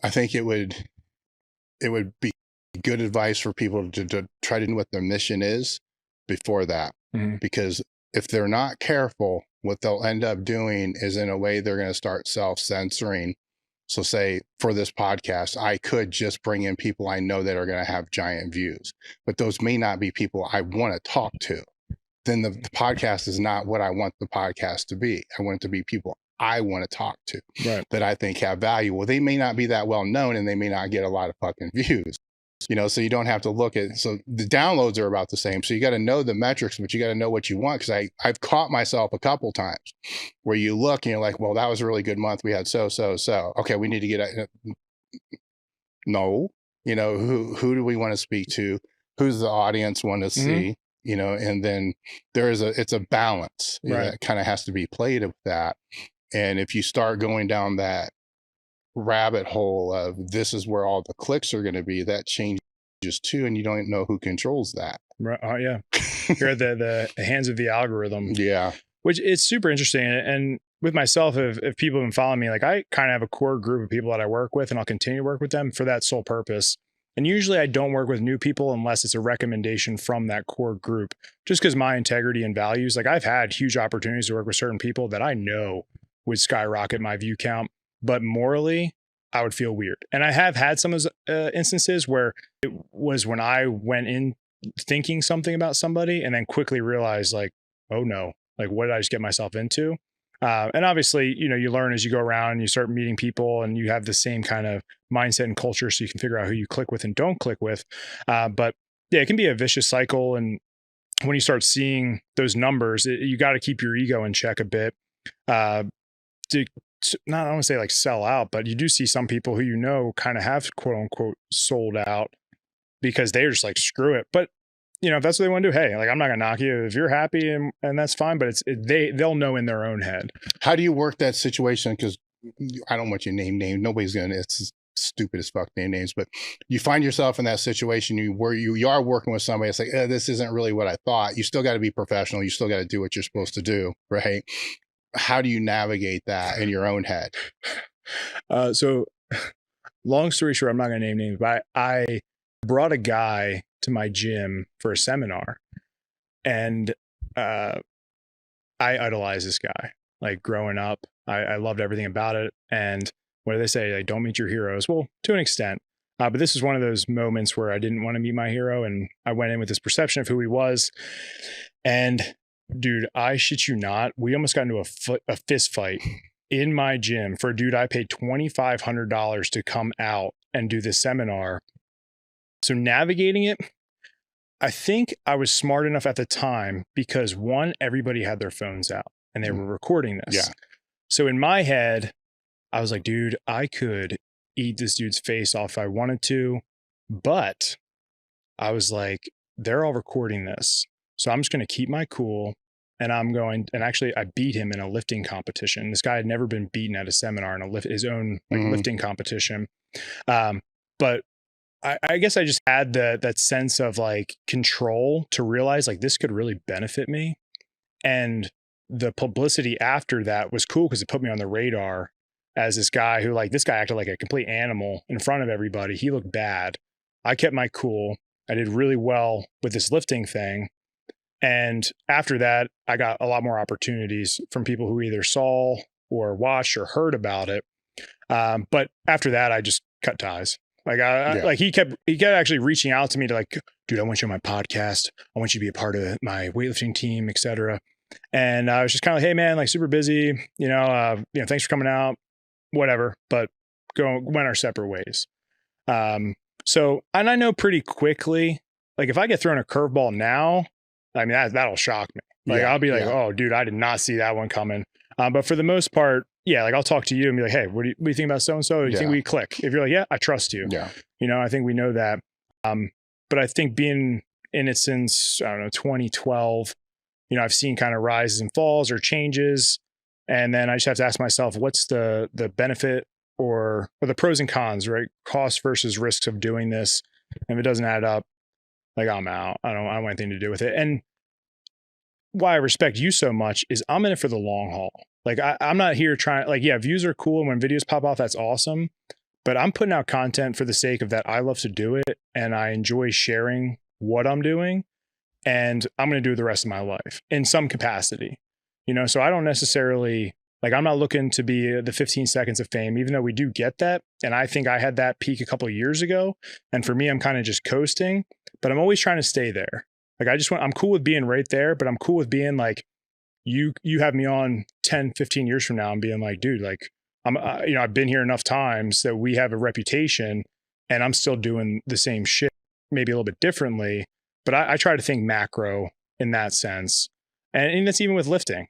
I think it would be good advice for people to try to know what their mission is before that, because if they're not careful, what they'll end up doing is in a way they're going to start self-censoring. So say for this podcast, I could just bring in people I know that are going to have giant views, but those may not be people I want to talk to. Then the podcast is not what I want the podcast to be. I want it to be people I want to talk to that I think have value. Well, they may not be that well known and they may not get a lot of fucking views, you know, so you don't have to look at, so the downloads are about the same. So you got to know the metrics, but you got to know what you want. Cause I've caught myself a couple times where you look and you're like, well, that was a really good month. We had so. Okay. We need to get no, you know, who do we want to speak to? Who's the audience want to see? You know, and then it's a balance that kind of has to be played with that. And if you start going down that rabbit hole of this is where all the clicks are going to be, that changes too. And you don't know who controls that. Right. Oh yeah. You're at the hands of the algorithm. Yeah. Which it's super interesting. And with myself, if people have been following me, like I kind of have a core group of people that I work with and I'll continue to work with them for that sole purpose. And usually I don't work with new people unless it's a recommendation from that core group, just because my integrity and values, like I've had huge opportunities to work with certain people that I know would skyrocket my view count, but morally I would feel weird. And I have had some of those instances where it was when I went in thinking something about somebody and then quickly realized like, oh no, like what did I just get myself into? And obviously, you know, you learn as you go around and you start meeting people and you have the same kind of mindset and culture so you can figure out who you click with and don't click with. But yeah, it can be a vicious cycle. And when you start seeing those numbers, you got to keep your ego in check a bit. To not, I don't want to say like sell out, but you do see some people who, you know, kind of have quote unquote sold out because they're just like, screw it. But if that's what they want to do, hey, like I'm not gonna knock you if you're happy and that's fine, but they'll know in their own head. How do you work that situation? Because I don't want you to name names. Nobody's gonna. It's stupid as fuck name names, but you find yourself in that situation where you are working with somebody. It's like, this isn't really what I thought. You still got to be professional. You still got to do what you're supposed to do, right? How do you navigate that in your own head? So long story short, I'm not going to name names, but I brought a guy to my gym for a seminar, and I idolized this guy. Like growing up, I loved everything about it. And what do they say? Like, don't meet your heroes. Well, to an extent. But this is one of those moments where I didn't want to meet my hero. And I went in with this perception of who he was. And dude, I shit you not, we almost got into a fist fight in my gym for a dude I paid $2,500 to come out and do this seminar. So navigating it, I think I was smart enough at the time because one, everybody had their phones out and they were recording this. Yeah. So in my head, I was like, dude, I could eat this dude's face off if I wanted to, but I was like, they're all recording this. So I'm just going to keep my cool, and actually I beat him in a lifting competition. This guy had never been beaten at a seminar in his own lifting competition. But I guess I just had that sense of like control to realize like this could really benefit me. And the publicity after that was cool because it put me on the radar as this guy who this guy acted like a complete animal in front of everybody. He looked bad. I kept my cool. I did really well with this lifting thing. And after that, I got a lot more opportunities from people who either saw or watched or heard about it. But after that, I just cut ties. He kept actually reaching out to me to like, dude, I want you on my podcast. I want you to be a part of my weightlifting team, et cetera. And I was just kind of like, hey man, like super busy, thanks for coming out, whatever, but went our separate ways. So, and I know pretty quickly, like if I get thrown a curveball now, I mean, that'll shock me. Like I'll be like, oh dude, I did not see that one coming. But for the most part, yeah, like I'll talk to you and be like, hey, what do you think about so-and-so? Do you think we click? If you're like, yeah, I trust you. Yeah. I think we know that. But I think being in it since, 2012, I've seen kind of rises and falls or changes. And then I just have to ask myself, what's the benefit or the pros and cons, right? Cost versus risks of doing this. And if it doesn't add up, like I'm out. I don't want anything to do with it. And why I respect you so much is I'm in it for the long haul. Like I'm not here trying, views are cool. And when videos pop off, that's awesome. But I'm putting out content for the sake of that. I love to do it. And I enjoy sharing what I'm doing. And I'm going to do it the rest of my life in some capacity, so I don't necessarily I'm not looking to be the 15 seconds of fame, even though we do get that. And I think I had that peak a couple of years ago. And for me, I'm kind of just coasting, but I'm always trying to stay there. I'm cool with being right there, but I'm cool with being like, you have me on 10, 15 years from now and being like, dude, like I've been here enough times that we have a reputation and I'm still doing the same shit, maybe a little bit differently. But I try to think macro in that sense. And that's even with lifting,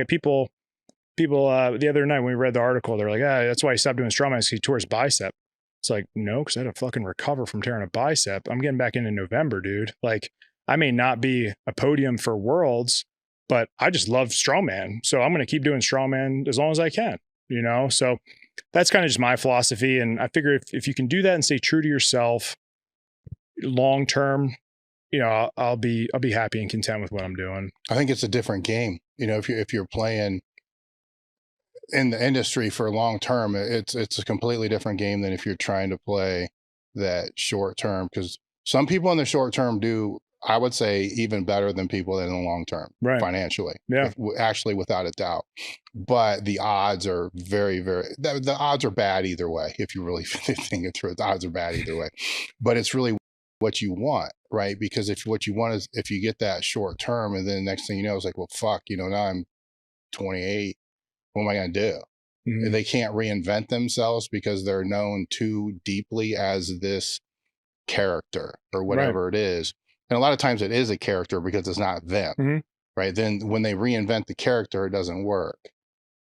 people the other night when we read the article, they're like, that's why he stopped doing strongman because he tore his bicep. It's like, no, because I had to fucking recover from tearing a bicep. I'm getting back in November, dude. Like I may not be a podium for worlds, but I just love strongman. So I'm going to keep doing strongman as long as I can, So that's kind of just my philosophy. And I figure if you can do that and stay true to yourself long-term, I'll be happy and content with what I'm doing. I think it's a different game. If you're playing in the industry for long term, it's a completely different game than if you're trying to play that short term. Because some people in the short term do, I would say, even better than people in the long term, right, financially. Yeah, actually, without a doubt. But the odds are very, very. The odds are bad either way. If you really think it through, the odds are bad either way. But it's really what you want, right? Because if what you want is if you get that short term, and then the next thing you know, it's like, well, fuck, now I'm 28. What am I going to do? Mm-hmm. They can't reinvent themselves because they're known too deeply as this character or whatever it is. And a lot of times it is a character because it's not them, right? Then when they reinvent the character, it doesn't work.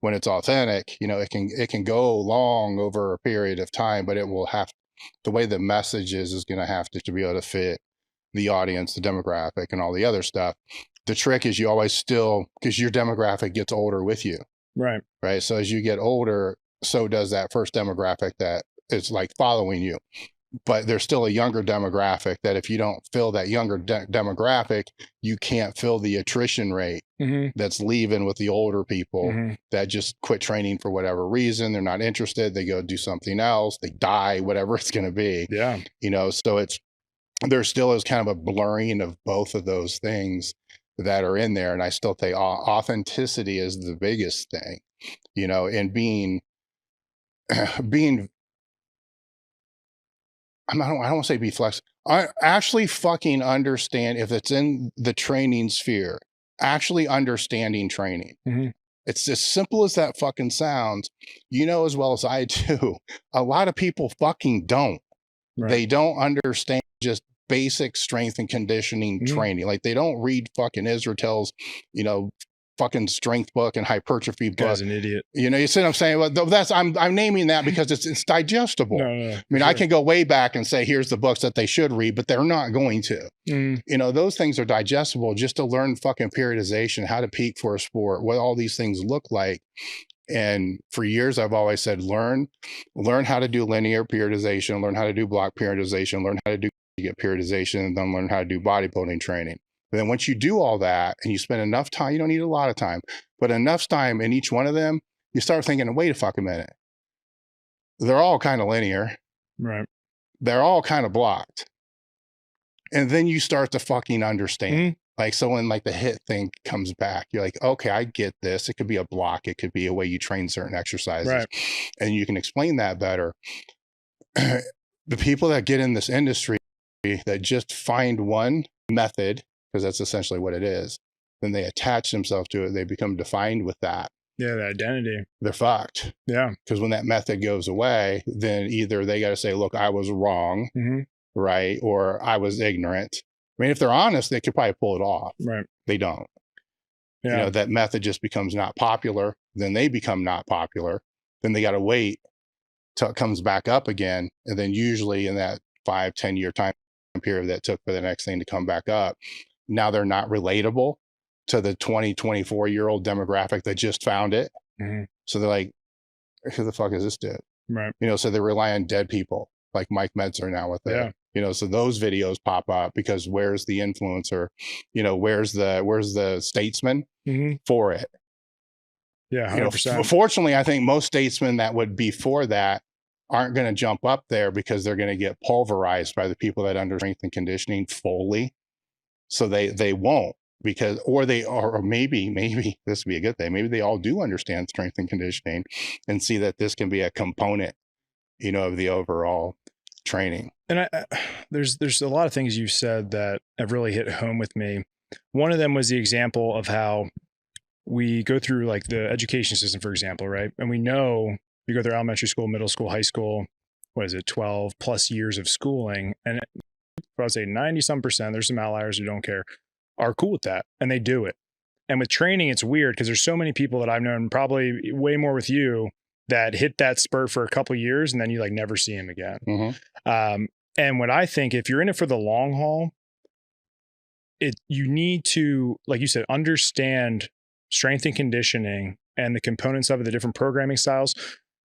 When it's authentic, it can go long over a period of time, but it will have, the way the message is going to have to be able to fit the audience, the demographic, and all the other stuff. The trick is you always still, because your demographic gets older with you. Right. Right. So as you get older, so does that first demographic that is like following you. But there's still a younger demographic that if you don't fill that younger demographic, you can't fill the attrition rate that's leaving with the older people that just quit training for whatever reason. They're not interested. They go do something else. They die, whatever it's going to be. Yeah. You know, so there still is kind of a blurring of both of those things that are in there. And I still think authenticity is the biggest thing, you know, and being I don't want to say be flexible. I actually fucking understand if it's in the training sphere, actually understanding training. It's as simple as that fucking sounds. You know, as well as I do, a lot of people fucking don't. Right. They don't understand just basic strength and conditioning training. Like they don't read fucking Israel's, you know, fucking strength book and hypertrophy book. Guy's an idiot. You know, you see what I'm saying? Well, that's I'm naming that because it's digestible. No, I mean, sure. I can go way back and say, here's the books that they should read, but they're not going to. You know, those things are digestible just to learn fucking periodization, how to peak for a sport, what all these things look like. And for years, I've always said, learn how to do linear periodization, learn how to do block periodization, learn how to do get periodization, and then learn how to do bodybuilding training. And then once you do all that and you spend enough time, you don't need a lot of time, but enough time in each one of them, you start thinking, wait a fucking minute. They're all kind of linear. Right. They're all kind of blocked. And then you start to fucking understand. Like, so when like the HIIT thing comes back, you're like, okay, I get this. It could be a block. It could be a way you train certain exercises. Right. And you can explain that better. The people that get in this industry that just find one method, because that's essentially what it is, then they attach themselves to it. They become defined with that. Yeah, the identity. They're fucked. Yeah. Because when that method goes away, then either they got to say, look, I was wrong, right? Or I was ignorant. I mean, if they're honest, they could probably pull it off. Right. They don't. Yeah. You know, that method just becomes not popular. Then they become not popular. Then they got to wait till it comes back up again. And then usually in that 5-10 year time period that took for the next thing to come back up, now they're not relatable to the 20-24-year-old demographic that just found it. So they're like, who the fuck is this dude? Right. You know, so they rely on dead people like Mike Metzer now with it. You know, so those videos pop up because where's the influencer? You know, where's the statesman for it? Yeah, 100%. You know, fortunately, I think most statesmen that would be for that aren't going to jump up there because they're going to get pulverized by the people that understand strength and conditioning fully. So they won't, because, or maybe this would be a good thing. Maybe they all do understand strength and conditioning and see that this can be a component, you know, of the overall training. And there's a lot of things you said that have really hit home with me. One of them was the example of how we go through like the education system, for example, right? And we know you go through elementary school, middle school, high school, 12 plus years of schooling. And I would say 90% there's some outliers who don't care, are cool with that. And they do it. And with training, it's weird because there's so many people that I've known, probably way more with you, that hit that spurt for a couple of years and then you like never see them again. And what I think, if you're in it for the long haul, you need to, like you said, understand strength and conditioning and the components of it, the different programming styles,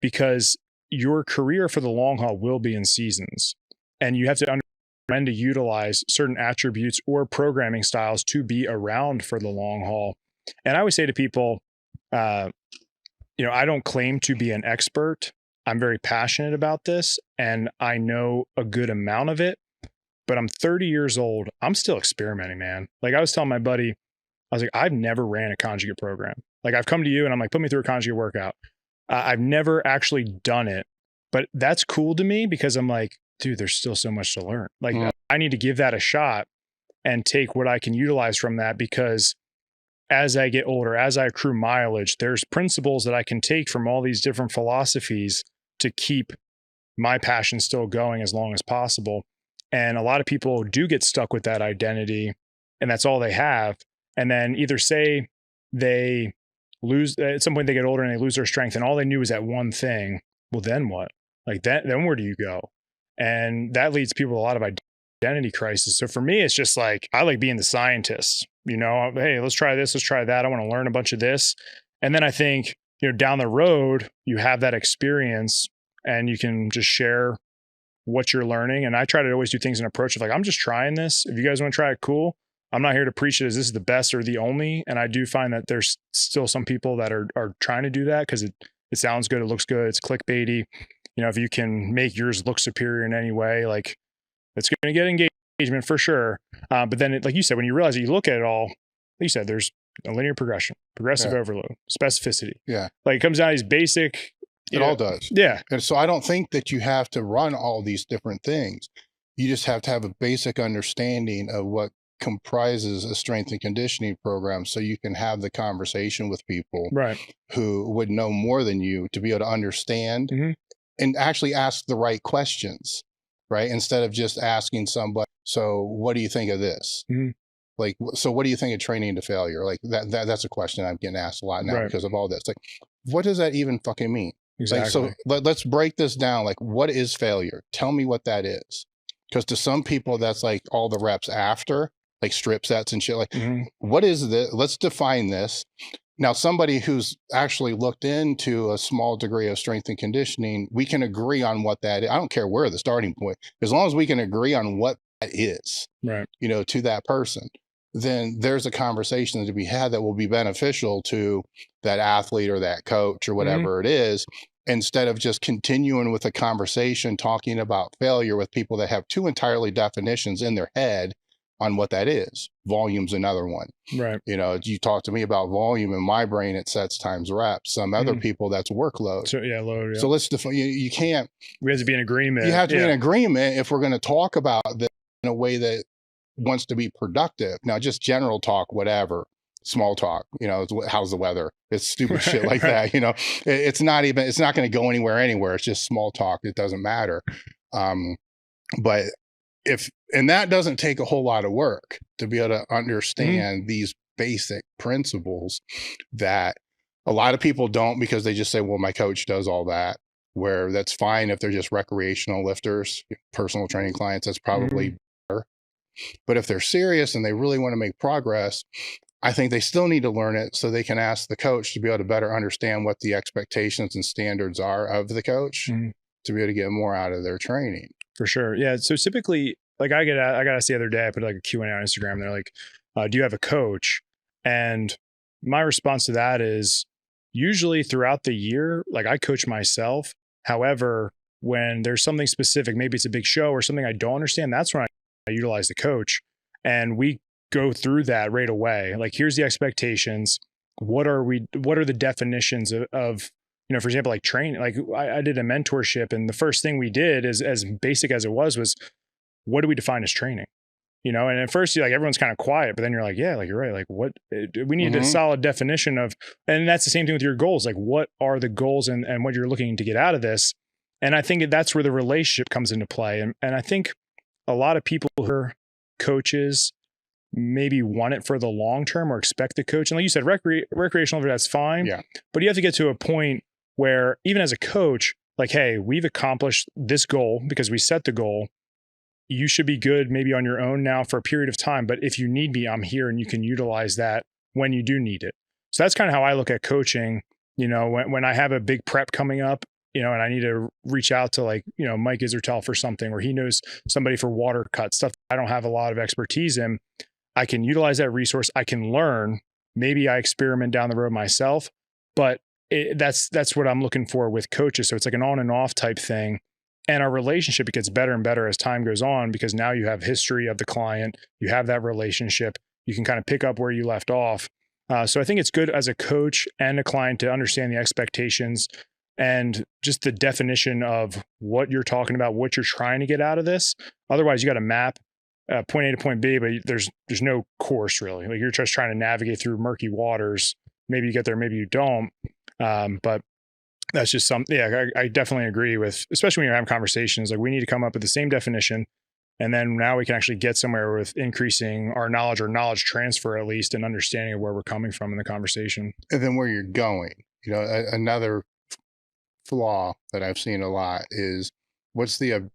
because your career for the long haul will be in seasons. And you have to understand when to utilize certain attributes or programming styles to be around for the long haul. And I always say to people, you know, I don't claim to be an expert. I'm very passionate about this and I know a good amount of it, but I'm 30 years old. I'm still experimenting, man. Like I was telling my buddy, I was like, I've never ran a conjugate program. Like I've come to you and I'm like, put me through a conjugate workout. I've never actually done it, but that's cool to me because I'm like, dude, there's still so much to learn. Like I need to give that a shot and take what I can utilize from that, because as I get older, as I accrue mileage, there's principles that I can take from all these different philosophies to keep my passion still going as long as possible. And a lot of people do get stuck with that identity and that's all they have. And then either say they lose, at some point they get older and they lose their strength and all they knew was that one thing. Well, then what? Like that, then where do you go? And that leads people to a lot of identity crisis. So for me, it's just like, I like being the scientist, hey, let's try this, let's try that. I want to learn a bunch of this. And then I think, down the road, you have that experience and you can just share what you're learning. And I try to always do things in an approach of like, I'm just trying this. If you guys want to try it, cool. I'm not here to preach it as this is the best or the only. And I do find that there's still some people that are trying to do that because it sounds good, it looks good, it's clickbaity. If you can make yours look superior in any way, like it's going to get engagement for sure. But then, like you said, when you realize that you look at it all, like you said, there's a linear progression, progressive overload, specificity. Yeah. Like it comes down to these basic. It all does. Yeah. And so I don't think that you have to run all these different things. You just have to have a basic understanding of what comprises a strength and conditioning program so you can have the conversation with people who would know more than you to be able to understand and actually ask the right questions, right? Instead of just asking somebody, so what do you think of this? Like, so what do you think of training to failure? Like that's a question I'm getting asked a lot now because of all this. Like, what does that even fucking mean? Exactly. Like, so let's break this down. Like, what is failure? Tell me what that is. Because to some people, that's like all the reps after, like strip sets and shit. Like, what is this? Let's define this. Now, somebody who's actually looked into a small degree of strength and conditioning, we can agree on what that is. I don't care where the starting point, as long as we can agree on what that is, to that person, then there's a conversation to be had that will be beneficial to that athlete or that coach or whatever it is, instead of just continuing with a conversation talking about failure with people that have two entirely definitions in their head on what that is. Volume's another one. Right. You talk to me about volume, in my brain, it sets times reps. Some other people, that's workload. So load. Yeah. So let's define, you can't. We have to be in agreement. You have to be in agreement if we're going to talk about this in a way that wants to be productive. Now, just general talk, whatever, small talk, how's the weather? It's stupid shit like that. It's not going to go anywhere. It's just small talk. It doesn't matter. But and that doesn't take a whole lot of work to be able to understand these basic principles that a lot of people don't, because they just say, well, my coach does all that, where that's fine if they're just recreational lifters, personal training clients, that's probably better. But if they're serious and they really want to make progress, I think they still need to learn it so they can ask the coach to be able to better understand what the expectations and standards are of the coach to be able to get more out of their training. For sure. Yeah. So typically, like I got asked the other day, I put like a Q&A on Instagram. They're like, do you have a coach? And my response to that is usually throughout the year, like I coach myself. However, when there's something specific, maybe it's a big show or something I don't understand, that's when I utilize the coach. And we go through that right away. Like, here's the expectations. What are the definitions of for example, like training? Like I did a mentorship, and the first thing we did is, as basic as it was what do we define as training? And at first you're like, everyone's kind of quiet, but then you're like, yeah, like you're right. Like we need a solid definition of, and that's the same thing with your goals. Like, what are the goals and what you're looking to get out of this? And I think that's where the relationship comes into play. And I think a lot of people who are coaches maybe want it for the long term or expect the coach. And like you said, recreational, that's fine. Yeah. But you have to get to a point where even as a coach, like, hey, we've accomplished this goal because we set the goal. You should be good maybe on your own now for a period of time. But if you need me, I'm here and you can utilize that when you do need it. So that's kind of how I look at coaching. When I have a big prep coming up, and I need to reach out to like, Mike Isertel for something, or he knows somebody for water cut stuff I don't have a lot of expertise in, I can utilize that resource. I can learn. Maybe I experiment down the road myself, but that's what I'm looking for with coaches. So it's like an on and off type thing. And our relationship, it gets better and better as time goes on, because now you have history of the client, you have that relationship, you can kind of pick up where you left off. So I think it's good as a coach and a client to understand the expectations and just the definition of what you're talking about, what you're trying to get out of this. Otherwise, you got to map point A to point B, but there's no course really. Like, you're just trying to navigate through murky waters. Maybe you get there, maybe you don't. But that's just something. Yeah, I definitely agree with, especially when you're having conversations. Like, we need to come up with the same definition, and then now we can actually get somewhere with increasing our knowledge or knowledge transfer, at least, and understanding of where we're coming from in the conversation. And then where you're going. Another flaw that I've seen a lot is what's the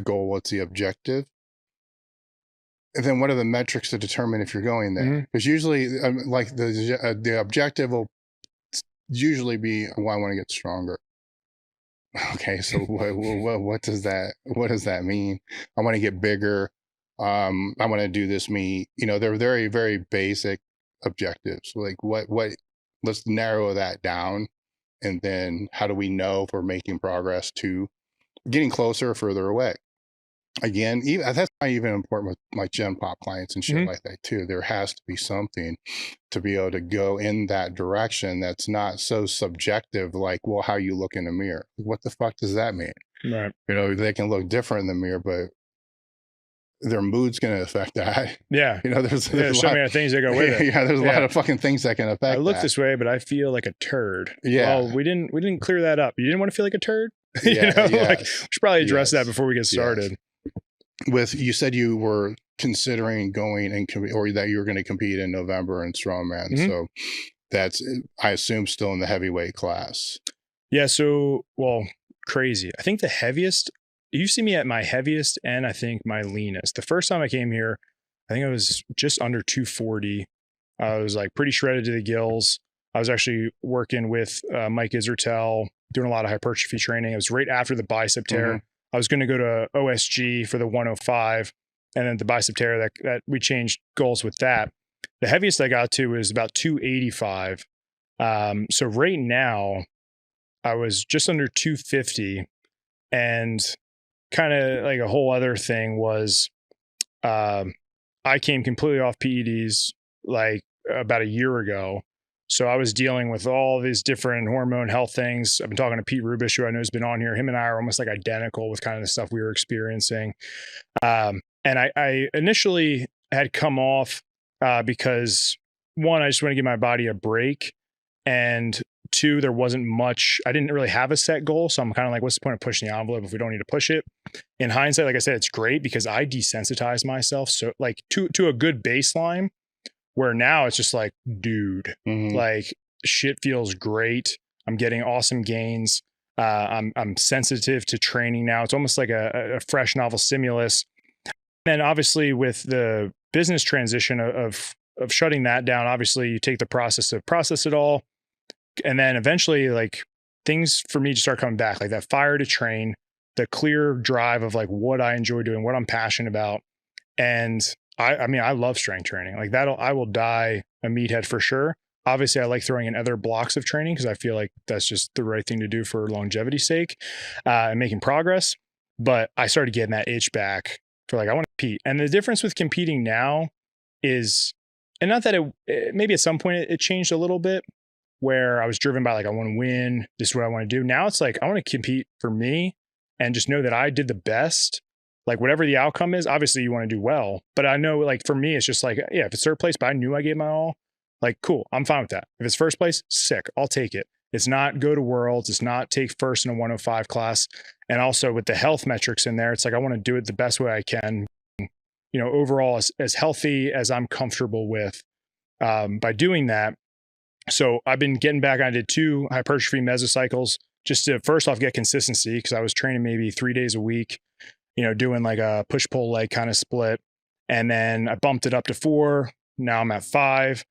goal? What's the objective? then what are the metrics to determine if you're going there? Because usually like the objective will usually be, well, I want to get stronger. Okay, so what does that mean? I want to get bigger. I want to do this meet. They're very, very basic objectives. Like what let's narrow that down, and then how do we know if we're making progress to getting closer or further away? Again, that's not even important with my Gen Pop clients and shit like that too. There has to be something to be able to go in that direction that's not so subjective, like, well, how you look in the mirror. What the fuck does that mean? Right. They can look different in the mirror, but their mood's going to affect that. Yeah. There's so many things that go with it. Yeah, there's a lot of fucking things that can affect I look this way, but I feel like a turd. Yeah. Well, we didn't clear that up. You didn't want to feel like a turd? Yeah, Like, we should probably address that before we get started. You said you were considering going or that you were going to compete in November in Strongman. So that's, I assume, still in the heavyweight class. Yeah. So, well, crazy. I think the heaviest, you see me at my heaviest and I think my leanest. The first time I came here, I think I was just under 240. I was like pretty shredded to the gills. I was actually working with Mike Isertel, doing a lot of hypertrophy training. It was right after the bicep tear. I was going to go to OSG for the 105, and then the bicep tear that we changed goals with that. The heaviest I got to was about 285. So right now I was just under 250, and kind of like a whole other thing was, I came completely off PEDs like about a year ago. So I was dealing with all these different hormone health things. I've been talking to Pete Rubish, who I know has been on here. Him and I are almost like identical with kind of the stuff we were experiencing. And I initially had come off because, one, I just want to give my body a break. And two, there wasn't much, I didn't really have a set goal. So I'm kind of like, what's the point of pushing the envelope if we don't need to push it? In hindsight, like I said, it's great because I desensitized myself. So like to a good baseline, where now it's just like, dude, like shit feels great. I'm getting awesome gains. I'm sensitive to training now. It's almost like a fresh novel stimulus. And obviously with the business transition of shutting that down, obviously you take the process to process it all. And then eventually like things for me just start coming back, like that fire to train, the clear drive of like what I enjoy doing, what I'm passionate about. And I mean, I love strength training. Like I will die a meathead for sure. Obviously, I like throwing in other blocks of training because I feel like that's just the right thing to do for longevity's sake and making progress. But I started getting that itch back for like, I want to compete. And the difference with competing now is, and not that it maybe at some point it changed a little bit where I was driven by like, I want to win. This is what I want to do. Now it's like, I want to compete for me and just know that I did the best. Like whatever the outcome is, obviously you want to do well, but I know like for me, it's just like, yeah, if it's third place, but I knew I gave my all, like, cool, I'm fine with that. If it's first place, sick, I'll take it. It's not go to worlds. It's not take first in a 105 class. And also with the health metrics in there, it's like, I want to do it the best way I can, overall as healthy as I'm comfortable with by doing that. So I've been getting back. I did 2 hypertrophy mesocycles just to first off get consistency because I was training maybe 3 days a week, doing like a push-pull leg kind of split. And then I bumped it up to 4. Now I'm at 5.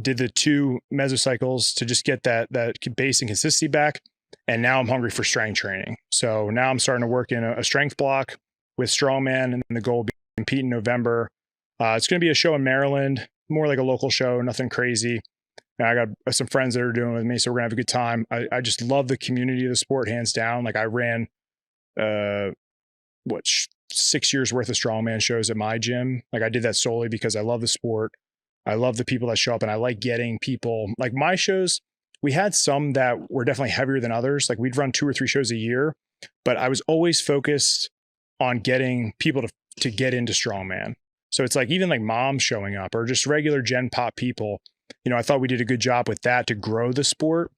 Did the 2 mesocycles to just get that base and consistency back. And now I'm hungry for strength training. So now I'm starting to work in a strength block with Strongman, and the goal will be to compete in November. It's going to be a show in Maryland, more like a local show, nothing crazy. And I got some friends that are doing it with me, so we're going to have a good time. I just love the community of the sport, hands down. Like I ran 6 years worth of Strongman shows at my gym. Like I did that solely because I love the sport. I love the people that show up, and I like getting people. Like my shows, we had some that were definitely heavier than others. Like we'd run 2 or 3 shows a year, but I was always focused on getting people to get into Strongman. So it's like even like moms showing up or just regular Gen Pop people. I thought we did a good job with that to grow the sport.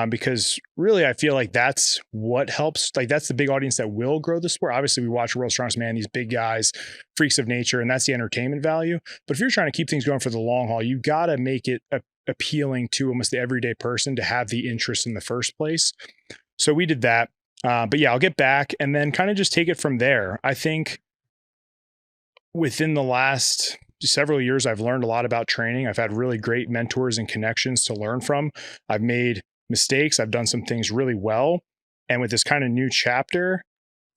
Because really, I feel like that's what helps. Like that's the big audience that will grow the sport. Obviously, we watch World's Strongest Man, these big guys, freaks of nature, and that's the entertainment value. But if you're trying to keep things going for the long haul, you got to make it appealing to almost the everyday person to have the interest in the first place. So we did that. But yeah, I'll get back and then kind of just take it from there. I think within the last several years, I've learned a lot about training. I've had really great mentors and connections to learn from. I've made mistakes. I've done some things really well. And with this kind of new chapter,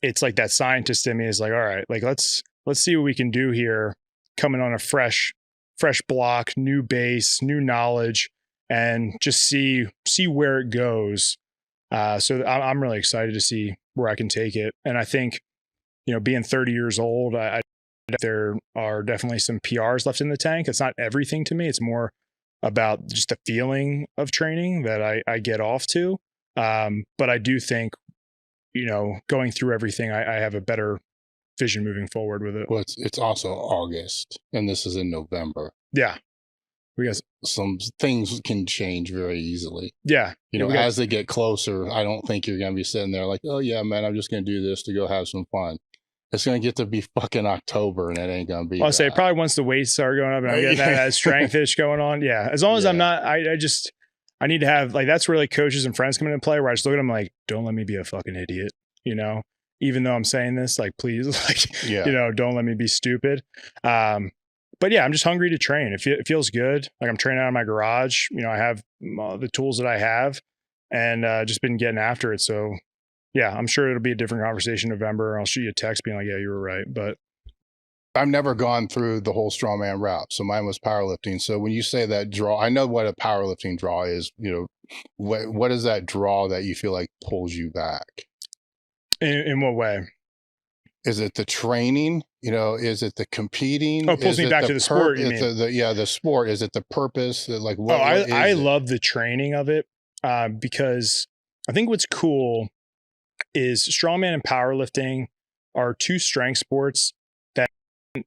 it's like that scientist in me is like, all right, like let's see what we can do here, coming on a fresh block, new base, new knowledge, and just see where it goes. So I'm really excited to see where I can take it. And I think, being 30 years old, there are definitely some PRs left in the tank. It's not everything to me. It's more about just the feeling of training that I get off to. But I do think, going through everything, I have a better vision moving forward with it. Well, it's also August, and this is in November. Yeah. We got some things can change very easily. Yeah. As they get closer, I don't think you're going to be sitting there like, oh yeah, man, I'm just going to do this to go have some fun. It's going to get to be fucking October, and it ain't going to be. I'll say probably once the weights start going up and I'm getting that strength ish going on. Yeah. As long as I'm not, I need to have, like, that's where like coaches and friends come into play, where I just look at them like, don't let me be a fucking idiot, even though I'm saying this, like, please, like, don't let me be stupid. But yeah, I'm just hungry to train. It feels good. Like I'm training out of my garage. I have the tools that I have, and just been getting after it. So yeah, I'm sure it'll be a different conversation in November. I'll shoot you a text being like, yeah, you were right. But I've never gone through the whole strongman route. So mine was powerlifting. So when you say that draw, I know what a powerlifting draw is. What is that draw that you feel like pulls you back? In what way? Is it the training? Is it the competing? Oh, it pulls me back to the sport. You mean? The sport. Is it the purpose? Like what? I love the training of it, because I think what's cool is strongman and powerlifting are two strength sports that, I'm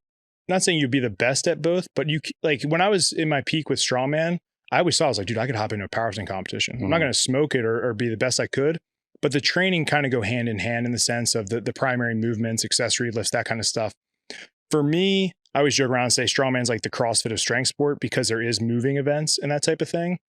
not saying you'd be the best at both, but like when I was in my peak with strongman, I always saw, I was like, dude, I could hop into a powerlifting competition. I'm not going to smoke it or be the best I could. But the training kind of go hand in hand in the sense of the primary movements, accessory lifts, that kind of stuff. For me, I always joke around and say strongman's like the CrossFit of strength sport, because there is moving events and that type of thing.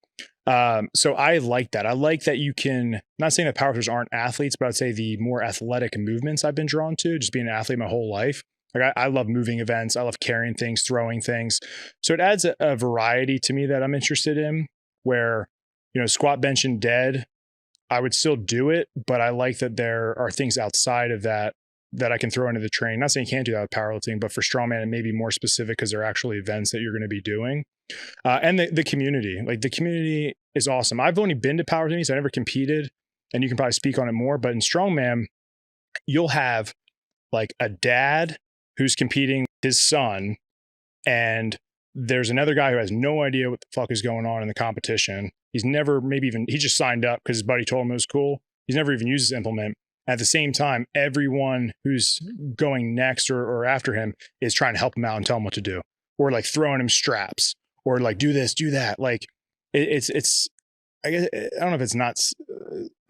So I like that. I like that you can, not saying that powerlifters aren't athletes, but I'd say the more athletic movements I've been drawn to, just being an athlete my whole life. Like I love moving events. I love carrying things, throwing things. So it adds a variety to me that I'm interested in, where, squat, bench, and dead, I would still do it, but I like that there are things outside of that I can throw into the train. Not saying you can't do that with powerlifting, but for strongman, it may be more specific because they're actually events that you're going to be doing. And the community, like the community is awesome. I've only been to powerlifting, so I never competed, and you can probably speak on it more, but in strongman, you'll have like a dad who's competing with his son, and there's another guy who has no idea what the fuck is going on in the competition. He's never he just signed up because his buddy told him it was cool. He's never even used this implement. At the same time, everyone who's going next or after him is trying to help him out and tell him what to do, or like throwing him straps, or like, do this, do that. Like it's, I guess, I don't know if it's not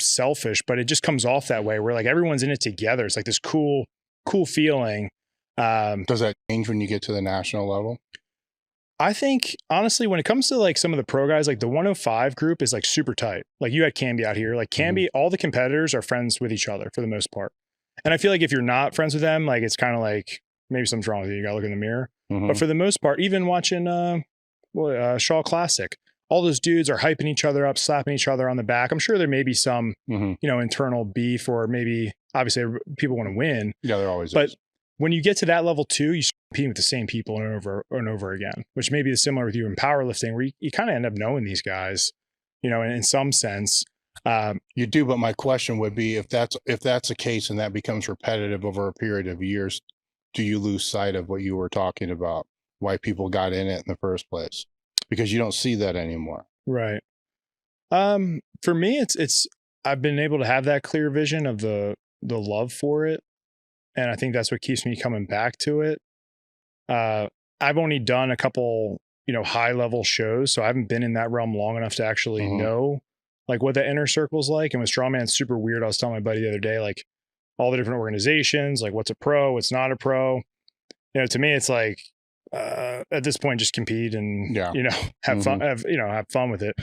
selfish, but it just comes off that way, where like everyone's in it together. It's like this cool feeling. Does that change when you get to the national level? I think honestly, when it comes to like some of the pro guys, like the 105 group is like super tight. Like you had Camby out here, like Camby, all the competitors are friends with each other for the most part. And I feel like if you're not friends with them, like it's kind of like maybe something's wrong with you. You got to look in the mirror. But for the most part, even watching Shaw Classic, all those dudes are hyping each other up, slapping each other on the back. I'm sure there may be some, internal beef, or maybe obviously people want to win. Yeah, there always is. But when you get to that level too, you start competing with the same people and over again, which may be similar with you in powerlifting, where you kind of end up knowing these guys, in some sense. You do, but my question would be, if that's the case and that becomes repetitive over a period of years, do you lose sight of what you were talking about, why people got in it in the first place? Because you don't see that anymore. Right. For me, it's I've been able to have that clear vision of the love for it. And I think that's what keeps me coming back to it. I've only done a couple, high level shows, so I haven't been in that realm long enough to actually know like what the inner circle's like. And with strongman, it's super weird. I was telling my buddy the other day, like all the different organizations, like what's a pro, what's not a pro. To me, it's like at this point, just compete and have fun, have fun with it.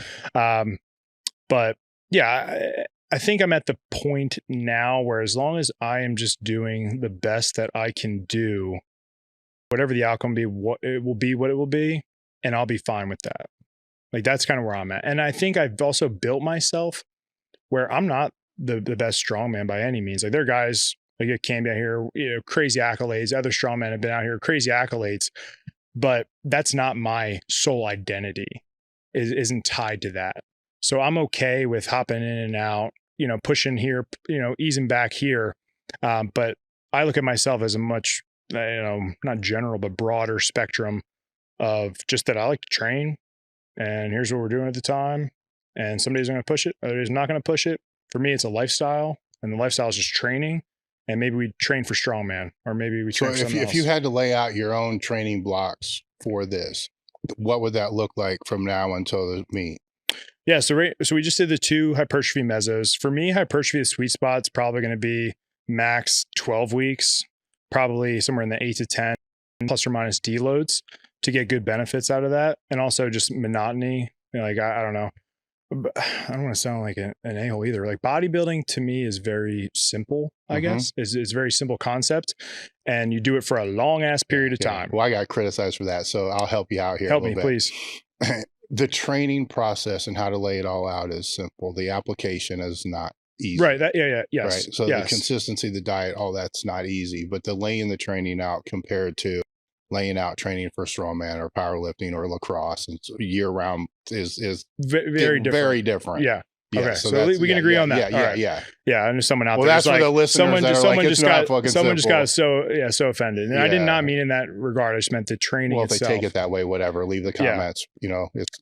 But yeah, I think I'm at the point now where as long as I am just doing the best that I can do, whatever the outcome be, what it will be, and I'll be fine with that. Like that's kind of where I'm at. And I think I've also built myself where I'm not the best strongman by any means. Like there are guys like at Camby out here, crazy accolades. Other strongmen have been out here, crazy accolades, but that's not my sole identity. Isn't tied to that. So I'm okay with hopping in and out, pushing here, easing back here. But I look at myself as a much, not general, but broader spectrum of just that I like to train, and here's what we're doing at the time. And some days I'm going to push it, other days I'm not going to push it. For me, it's a lifestyle, and the lifestyle is just training. And maybe we train for strongman, or maybe we train for something else. If you had to lay out your own training blocks for this, what would that look like from now until the meet? Yeah, so we just did the 2 hypertrophy mesos. For me, hypertrophy, the sweet spot's probably going to be max 12 weeks, probably somewhere in the 8 to 10 plus or minus deloads to get good benefits out of that. And also just monotony. Like, I don't know. I don't want to sound like an a-hole either. Like bodybuilding to me is very simple, I guess. It's a very simple concept. And you do it for a long ass period of time. Well, I got criticized for that. So I'll help you out here. Help me, please. The training process and how to lay it all out is simple. The application is not easy. Right. Yes. Right. So the consistency, the diet, all that's not easy. But the laying the training out compared to laying out training for strongman or powerlifting or lacrosse and year round is very different. Very different. Yeah. Yeah, okay, so we can agree on that. Yeah. I know someone out there. Well, that's for the listeners. Someone just got so offended, and I did not mean in that regard. I just meant the training. Well, itself. If they take it that way, whatever. Leave the comments.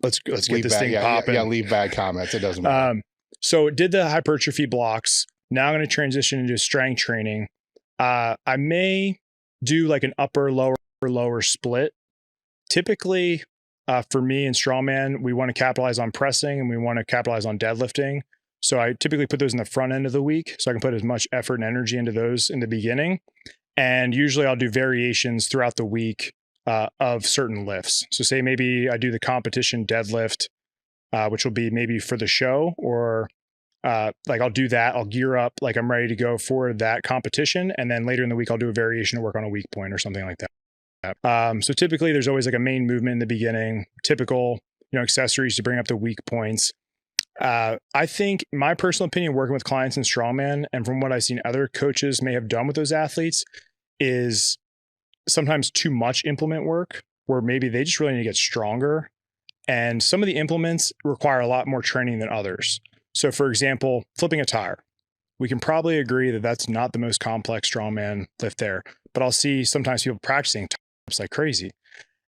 Let's get this thing popping. Yeah, leave bad comments. It doesn't matter. So did the hypertrophy blocks. Now I'm going to transition into strength training. I may do like an upper lower split. Typically, for me in strongman, we want to capitalize on pressing and we want to capitalize on deadlifting. So I typically put those in the front end of the week so I can put as much effort and energy into those in the beginning. And usually I'll do variations throughout the week of certain lifts. So say maybe I do the competition deadlift, which will be maybe for the show, or like I'll do that. I'll gear up like I'm ready to go for that competition. And then later in the week, I'll do a variation to work on a weak point or something like that. So typically there's always like a main movement in the beginning, typical, accessories to bring up the weak points. I think my personal opinion working with clients in strongman, and from what I've seen other coaches may have done with those athletes, is sometimes too much implement work where maybe they just really need to get stronger. And some of the implements require a lot more training than others. So for example, flipping a tire. We can probably agree that that's not the most complex strongman lift there, but I'll see sometimes people practicing like crazy.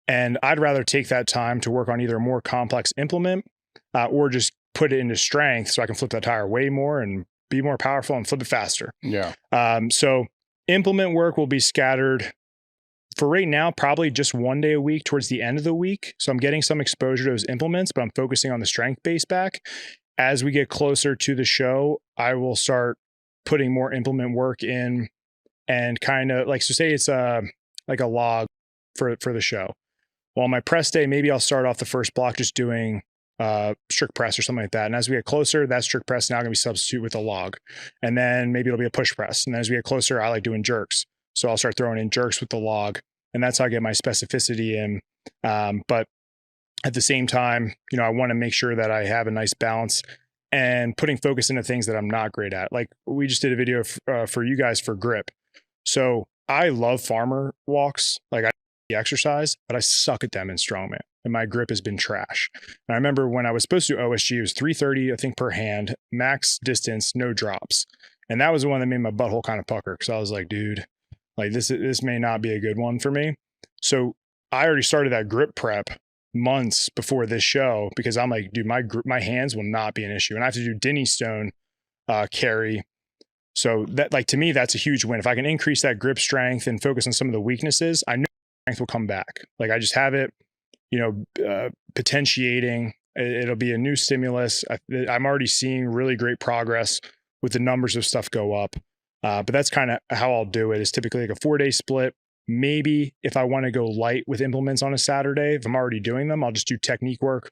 And I'd rather take that time to work on either a more complex implement or just put it into strength so I can flip that tire way more and be more powerful and flip it faster. Yeah. So implement work will be scattered for right now, probably just one day a week towards the end of the week. So I'm getting some exposure to those implements, but I'm focusing on the strength base back. As we get closer to the show, I will start putting more implement work in and kind of like, so say it's like a log for the show. Well, on my press day, maybe I'll start off the first block just doing strict press or something like that. And as we get closer, that strict press now going to be substitute with a log. And then maybe it'll be a push press. And then as we get closer, I like doing jerks. So I'll start throwing in jerks with the log. And that's how I get my specificity in. But at the same time, I want to make sure that I have a nice balance and putting focus into things that I'm not great at. Like we just did a video for you guys for grip. So I love farmer walks. Like I exercise, but I suck at them in strongman. And my grip has been trash. And I remember when I was supposed to do OSG, it was 330, I think, per hand, max distance, no drops. And that was the one that made my butthole kind of pucker. Cause I was like, dude, like this may not be a good one for me. So I already started that grip prep months before this show because I'm like, dude, my hands will not be an issue. And I have to do Denny Stone carry. So that, like, to me, that's a huge win. If I can increase that grip strength and focus on some of the weaknesses, I know strength will come back. Like I just have it, potentiating. It'll be a new stimulus. I'm already seeing really great progress with the numbers of stuff go up. But that's kind of how I'll do it, is typically like a 4-day split. Maybe if I want to go light with implements on a Saturday, if I'm already doing them, I'll just do technique work,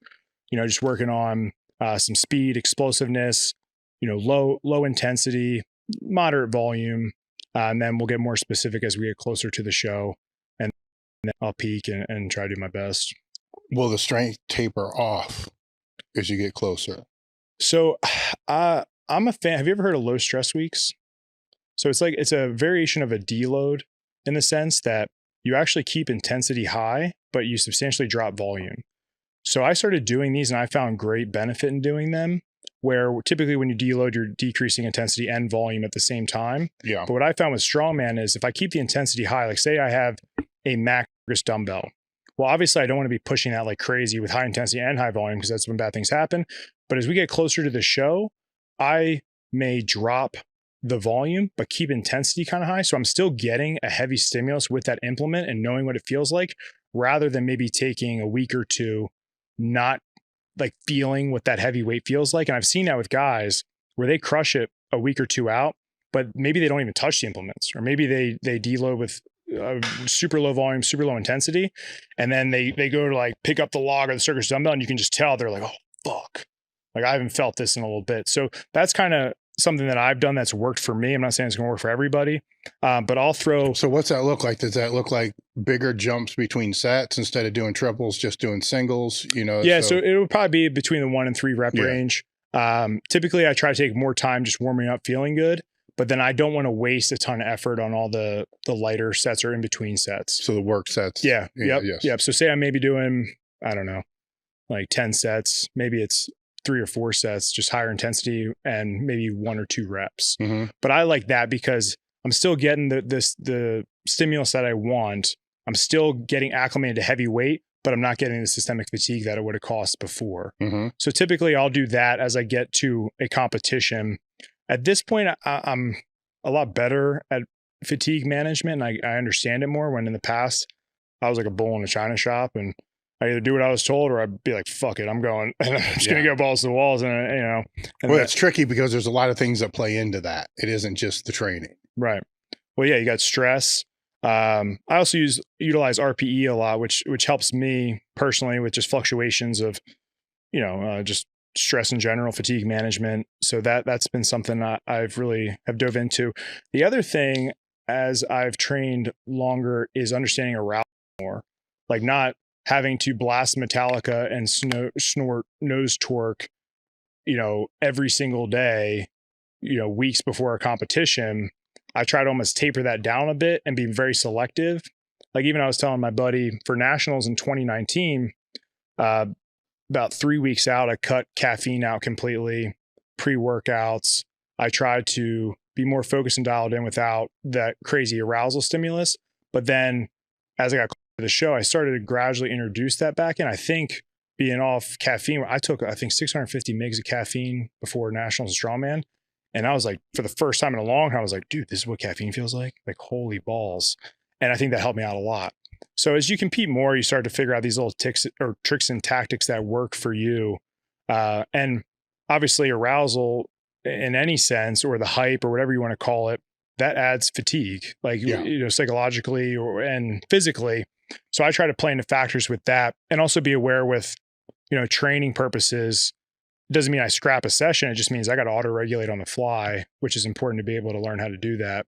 just working on some speed, explosiveness, low intensity, moderate volume. And then we'll get more specific as we get closer to the show. And then I'll peak and try to do my best. Will the strength taper off as you get closer? So I'm a fan. Have you ever heard of low stress weeks? So it's a variation of a deload in the sense that you actually keep intensity high, but you substantially drop volume. So I started doing these and I found great benefit in doing them, where typically when you deload, you're decreasing intensity and volume at the same time. Yeah. But what I found with Strongman is if I keep the intensity high, like say I have a max dumbbell. Well, obviously I don't want to be pushing that like crazy with high intensity and high volume because that's when bad things happen. But as we get closer to the show, I may drop the volume, but keep intensity kind of high. So I'm still getting a heavy stimulus with that implement and knowing what it feels like, rather than maybe taking a week or two, not like feeling what that heavy weight feels like. And I've seen that with guys where they crush it a week or two out, but maybe they don't even touch the implements, or maybe they deload with super low volume, super low intensity. And then they go to like pick up the log or the circus dumbbell and you can just tell they're like, oh, fuck. Like I haven't felt this in a little bit. So that's kind of something that I've done that's worked for me. I'm not saying it's going to work for everybody, but I'll throw. So what's that look like? Does that look like bigger jumps between sets instead of doing triples, just doing singles? Yeah. So it would probably be between the 1 and 3 rep range. Typically I try to take more time just warming up, feeling good, but then I don't want to waste a ton of effort on all the lighter sets or in between sets. So the work sets. Yeah. Yep. So say I'm maybe doing, I don't know, like 10 sets, maybe it's 3 or 4 sets, just higher intensity and maybe 1 or 2 reps. Mm-hmm. But I like that because I'm still getting the stimulus that I want. I'm still getting acclimated to heavy weight, but I'm not getting the systemic fatigue that it would have cost before. Mm-hmm. So typically I'll do that as I get to a competition. At this point, I'm a lot better at fatigue management. And I understand it more, when in the past I was like a bull in a china shop and I either do what I was told or I'd be like, fuck it, I'm going. And I'm just going to go balls to the walls. And, well, it's tricky because there's a lot of things that play into that. It isn't just the training. Right. Well, yeah, you got stress. I also utilize RPE a lot, which helps me personally with just fluctuations of, just stress in general, fatigue management. So that's been something I've really have dove into. The other thing, as I've trained longer, is understanding arousal more, like not having to blast Metallica and snort nose torque, every single day, weeks before a competition. I try to almost taper that down a bit and be very selective. Like even I was telling my buddy for nationals in 2019, about 3 weeks out, I cut caffeine out completely, pre-workouts. I tried to be more focused and dialed in without that crazy arousal stimulus. But then as I got closer to the show, I started to gradually introduce that back in. I think being off caffeine, I took, 650 mgs of caffeine before nationals and strongman. And I was like, for the first time in a long time, I was like, dude, this is what caffeine feels like holy balls. And I think that helped me out a lot. So as you compete more, you start to figure out these little tricks and tactics that work for you. And obviously arousal in any sense, or the hype or whatever you want to call it, that adds fatigue, psychologically and physically. So I try to play into factors with that, and also be aware with, training purposes. It doesn't mean I scrap a session. It just means I got to auto-regulate on the fly, which is important to be able to learn how to do that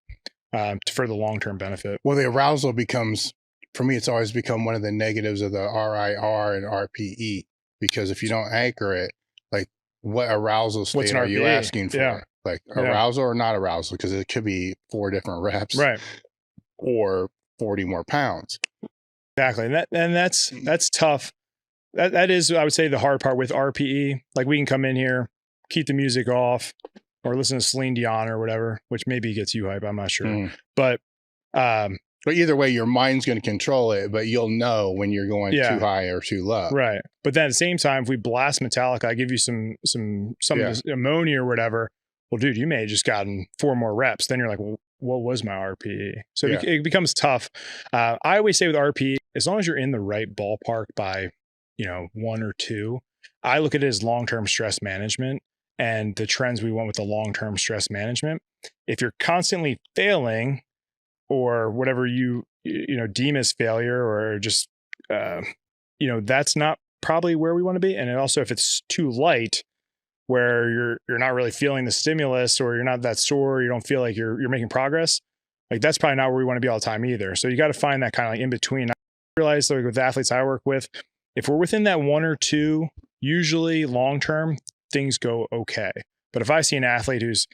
for the long-term benefit. Well, the arousal becomes, for me, it's always become one of the negatives of the RIR and RPE, because if you don't anchor it, like what arousal state are you asking for? Yeah. Like arousal or not arousal? Because it could be 4 different reps, right, or 40 more pounds. Exactly. And that's tough. That is, I would say, the hard part with RPE. Like we can come in here, keep the music off, or listen to Celine Dion or whatever, which maybe gets you hype. I'm not sure. But either way, your mind's going to control it, but you'll know when you're going too high or too low. Right. But then at the same time, if we blast Metallica, I give you some of this ammonia or whatever. Well, dude, you may have just gotten 4 more reps. Then you're like, well, what was my RPE? So it becomes tough. I always say with RPE, as long as you're in the right ballpark by 1 or 2, I look at it as long-term stress management and the trends we want with the long-term stress management. If you're constantly failing, or whatever you deem as failure, or just that's not probably where we want to be. And also, if it's too light, where you're not really feeling the stimulus, or you're not that sore, you don't feel like you're making progress, like that's probably not where we want to be all the time either. So you got to find that kind of like in between. realize, like with the athletes I work with, if we're within that 1 or 2, usually long term, things go okay. But if I see an athlete who's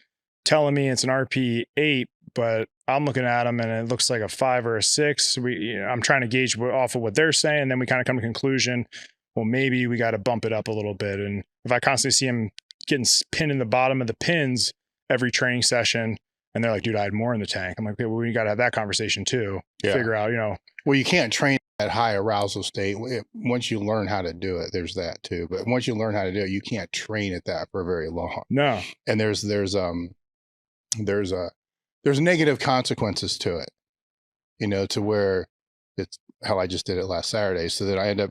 telling me it's an RP 8, but I'm looking at them and it looks like a 5 or a 6, I'm trying to gauge off of what they're saying. And then we kind of come to a conclusion, well, maybe we got to bump it up a little bit. And if I constantly see them getting pinned in the bottom of the pins every training session, and they're like, dude, I had more in the tank. I'm like, okay, well, we got to have that conversation too. Yeah. Figure out, Well, you can't train at high arousal state. Once you learn how to do it, there's that too. But once you learn how to do it, you can't train at that for very long. No. And there's negative consequences to it, to where it's how I just did it last Saturday. So that I end up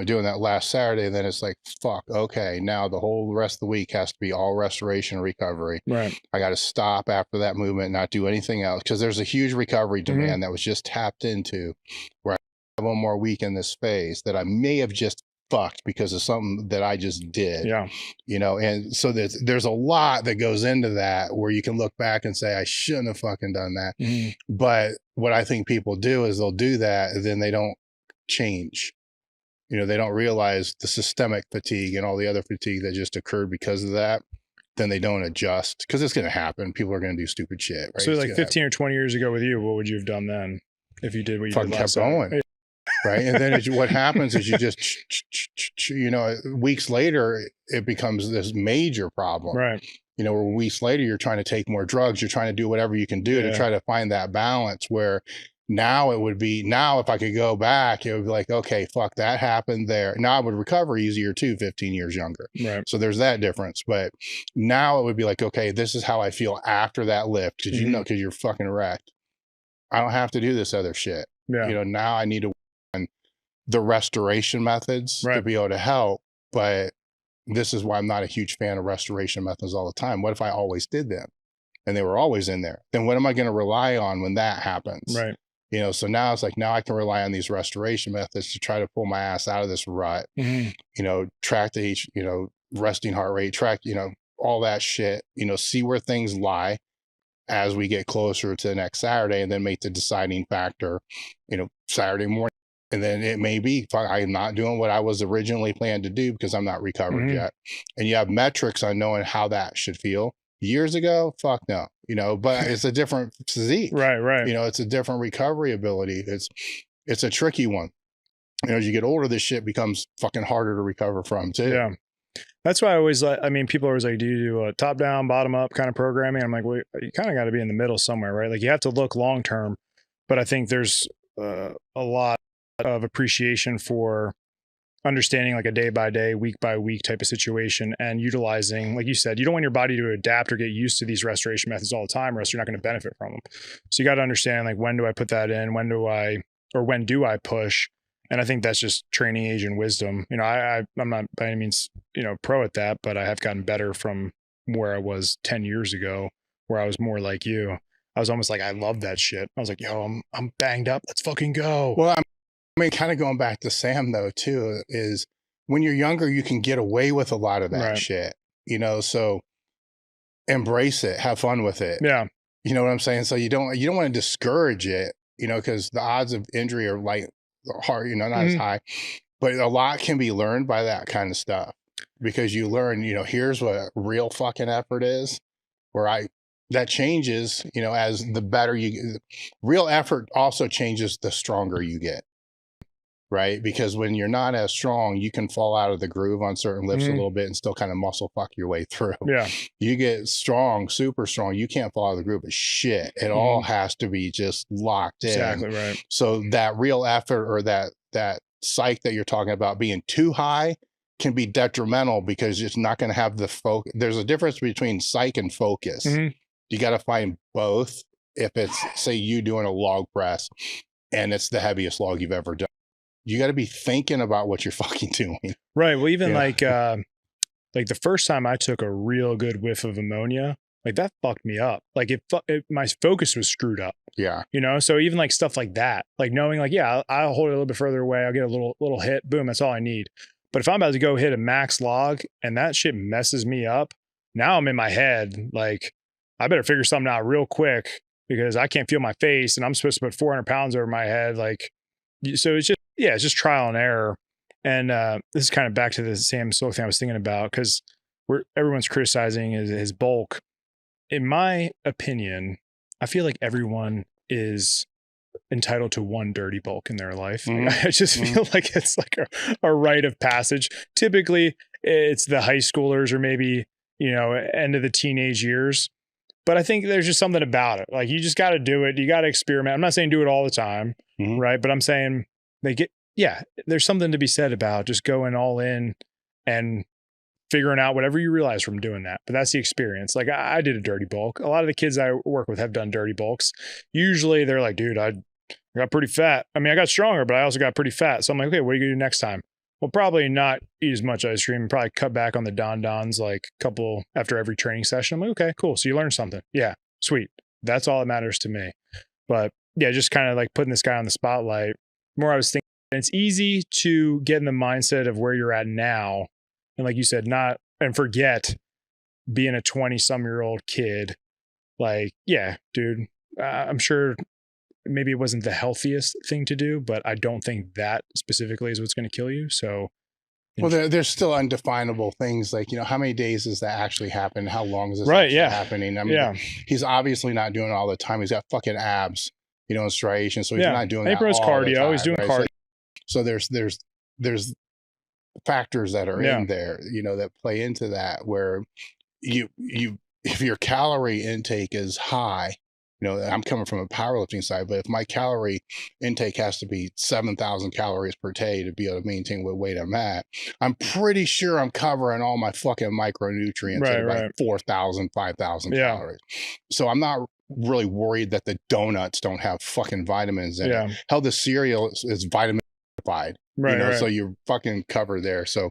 doing that last Saturday. And then it's like, fuck, okay, now the whole rest of the week has to be all restoration and recovery. Right. I got to stop after that movement, not do anything else. Cause there's a huge recovery demand that was just tapped into, where I have one more week in this phase that I may have just fucked because of something that I just did. Yeah. And so there's a lot that goes into that where you can look back and say, I shouldn't have fucking done that. But what I think people do is they'll do that and then they don't change. They don't realize the systemic fatigue and all the other fatigue that just occurred because of that. Then they don't adjust, because it's going to happen. People are going to do stupid shit. Right? So like 15 or 20 years ago with you, what would you have done then if you did what you fucking did kept going? Right. And then what happens is you just, weeks later, it becomes this major problem. Right. Where weeks later, you're trying to take more drugs. You're trying to do whatever you can do to try to find that balance, where now if I could go back, it would be like, okay, fuck, that happened there. Now I would recover easier too, 15 years younger. Right. So there's that difference. But now it would be like, okay, this is how I feel after that lift. Cause cause you're fucking wrecked. I don't have to do this other shit. Yeah. Now I need to the restoration methods to be able to help. But this is why I'm not a huge fan of restoration methods all the time. What if I always did them and they were always in there? Then what am I going to rely on when that happens? Right. So now it's like, now I can rely on these restoration methods to try to pull my ass out of this rut, track the, resting heart rate, track, all that shit, see where things lie as we get closer to the next Saturday, and then make the deciding factor, Saturday morning. And then it may be, I'm not doing what I was originally planned to do because I'm not recovered yet. And you have metrics on knowing how that should feel. Years ago, fuck no, but it's a different physique. Right. It's a different recovery ability. It's a tricky one. As you get older, this shit becomes fucking harder to recover from too. Yeah. That's why I always people are always like, do you do a top down, bottom up kind of programming? I'm like, well, you kind of got to be in the middle somewhere, right? Like you have to look long term, but I think there's a lot of appreciation for understanding like a day by day, week by week type of situation, and utilizing, like you said, you don't want your body to adapt or get used to these restoration methods all the time, or else you're not going to benefit from them. So you got to understand, like, when do I put that in? When do I push? And I think that's just training age and wisdom. I'm not by any means, pro at that, but I have gotten better from where I was 10 years ago, where I was more like you. I was almost like, I love that shit. I was like, yo, I'm banged up. Let's fucking go. Well, kind of going back to Sam though, too, is when you're younger, you can get away with a lot of that shit, so embrace it, have fun with it. Yeah. You know what I'm saying? So you don't want to discourage it, because the odds of injury are like hard, not as high, but a lot can be learned by that kind of stuff, because you learn, here's what real fucking effort is, that changes, as the better real effort also changes the stronger you get. Right. Because when you're not as strong, you can fall out of the groove on certain lifts a little bit and still kind of muscle fuck your way through. Yeah. You get strong, super strong. You can't fall out of the groove of shit. It all has to be just locked in. Exactly right. So that real effort, or that psych that you're talking about being too high, can be detrimental, because it's not going to have the focus. There's a difference between psych and focus. You got to find both. If it's, say, you doing a log press and it's the heaviest log you've ever done, you got to be thinking about what you're fucking doing. Right. Well, even like the first time I took a real good whiff of ammonia, like that fucked me up. Like my focus was screwed up. Yeah. So even like stuff like that, like knowing like, yeah, I'll hold it a little bit further away. I'll get a little hit. Boom. That's all I need. But if I'm about to go hit a max log and that shit messes me up, now I'm in my head, like I better figure something out real quick, because I can't feel my face and I'm supposed to put 400 pounds over my head. Like, So it's just trial and error. And this is kind of back to the Sam Silk thing I was thinking about, because everyone's criticizing his bulk. In my opinion, I feel like everyone is entitled to one dirty bulk in their life. I just feel like it's like a rite of passage. Typically, it's the high schoolers or maybe, end of the teenage years. But I think there's just something about it. Like, you just got to do it. You got to experiment. I'm not saying do it all the time, right? But I'm saying there's something to be said about just going all in and figuring out whatever you realize from doing that. But that's the experience. Like, I did a dirty bulk. A lot of the kids I work with have done dirty bulks. Usually they're like, dude, I got pretty fat. I mean, I got stronger, but I also got pretty fat. So I'm like, okay, what are you going to do next time? Well, probably not eat as much ice cream and probably cut back on the Don-Dons, like a couple after every training session. I'm like, okay, cool. So you learned something. Yeah, sweet. That's all that matters to me. But yeah, just kind of like putting this guy on the spotlight. More I was thinking, it's easy to get in the mindset of where you're at now. And like you said, forget being a 20-some-year-old kid. Like, yeah, dude, I'm sure maybe it wasn't the healthiest thing to do, but I don't think that specifically is what's going to kill you. So, well, there's still undefinable things like, how many days does that actually happen? How long is this actually happening? I mean, he's obviously not doing it all the time. He's got fucking abs, and striation. So he's not doing that all cardio. The time, he's doing cardio. So there's factors that are in there, that play into that, where if your calorie intake is high, I'm coming from a powerlifting side, but if my calorie intake has to be 7,000 calories per day to be able to maintain what weight I'm at, I'm pretty sure I'm covering all my fucking micronutrients at about 4,000, 5,000 calories. So I'm not really worried that the donuts don't have fucking vitamins in it. Hell, the cereal is vitamin certified. So you're fucking covered there. So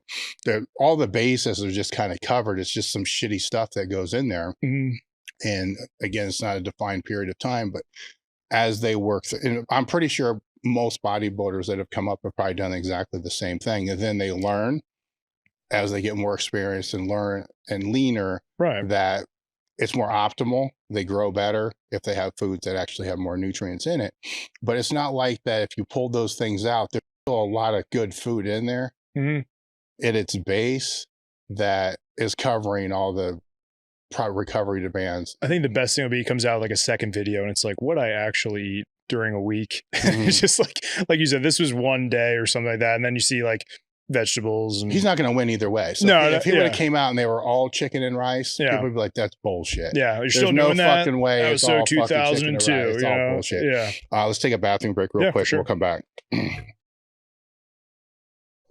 all the bases are just kind of covered. It's just some shitty stuff that goes in there. And again, it's not a defined period of time, but as they work, and I'm pretty sure most bodybuilders that have come up have probably done exactly the same thing. And then they learn as they get more experience and learn and leaner that it's more optimal. They grow better if they have foods that actually have more nutrients in it. But it's not like that. If you pull those things out, there's still a lot of good food in there at its base that is covering all the recovery demands. I think the best thing will be it comes out like a second video and it's like what I actually eat during a week. It's just like you said, this was one day or something like that. And then you see like vegetables. And he's not going to win either way. So if he would have came out and they were all chicken and rice, people would be like, that's bullshit. Yeah. There's still no fucking way. That was so 2002. It's all bullshit. Yeah. Let's take a bathroom break real quick. Sure. We'll come back.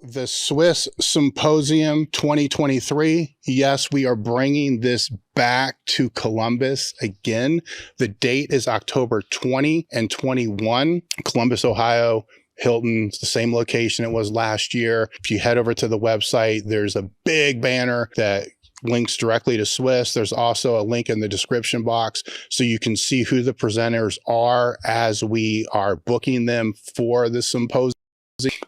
The Swiss Symposium 2023. Yes, we are bringing this back to Columbus again. The date is October 20 and 21. Columbus, Ohio. Hilton, it's the same location it was last year. If you head over to the website, there's a big banner that links directly to Swiss. There's also a link in the description box so you can see who the presenters are as we are booking them for the symposium.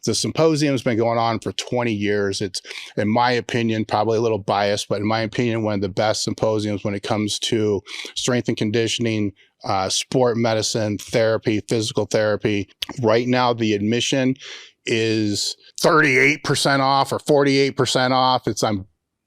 The symposium has been going on for 20 years. It's, in my opinion, probably a little biased, but in my opinion, one of the best symposiums when it comes to strength and conditioning, sport medicine, therapy, physical therapy. Right now, the admission is 38% off or 48% off.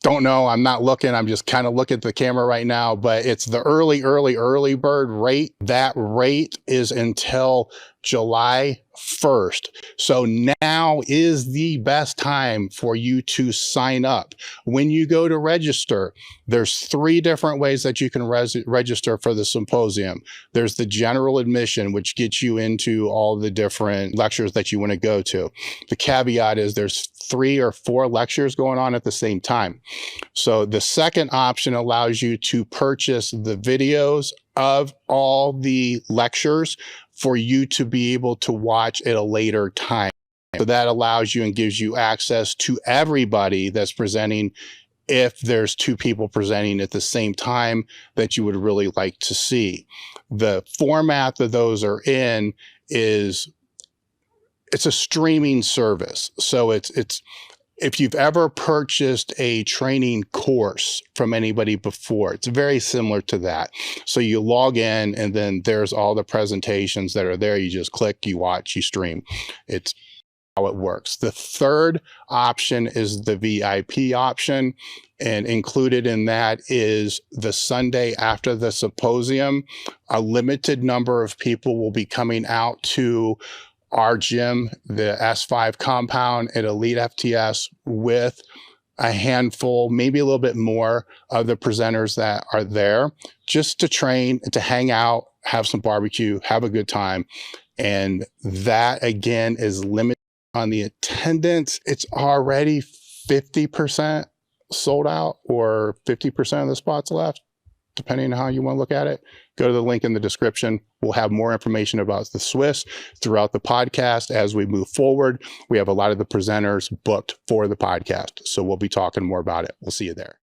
Don't know. I'm not looking. I'm just kind of looking at the camera right now, but it's the early bird rate. That rate is until July 1st. So now is the best time for you to sign up. When you go to register, there's 3 different ways that you can register for the symposium. There's the general admission, which gets you into all the different lectures that you want to go to. The caveat is there's 3 or 4 lectures going on at the same time. So the second option allows you to purchase the videos of all the lectures for you to be able to watch at a later time. So that allows you and gives you access to everybody that's presenting if there's 2 people presenting at the same time that you would really like to see. The format that those are in is, it's a streaming service. So it's if you've ever purchased a training course from anybody before, it's very similar to that. So you log in and then there's all the presentations that are there. You just click, you watch, you stream. It's how it works. The third option is the VIP option. And included in that is the Sunday after the symposium. A limited number of people will be coming out to our gym, the S5 compound at Elite FTS, with a handful, maybe a little bit more of the presenters that are there, just to train, to hang out, have some barbecue, have a good time. And that again is limited on the attendance. It's already 50% sold out, or 50% of the spots left, depending on how you want to look at it. Go to the link in the description. We'll have more information about the Swiss throughout the podcast as we move forward. We have a lot of the presenters booked for the podcast, so we'll be talking more about it. We'll see you there.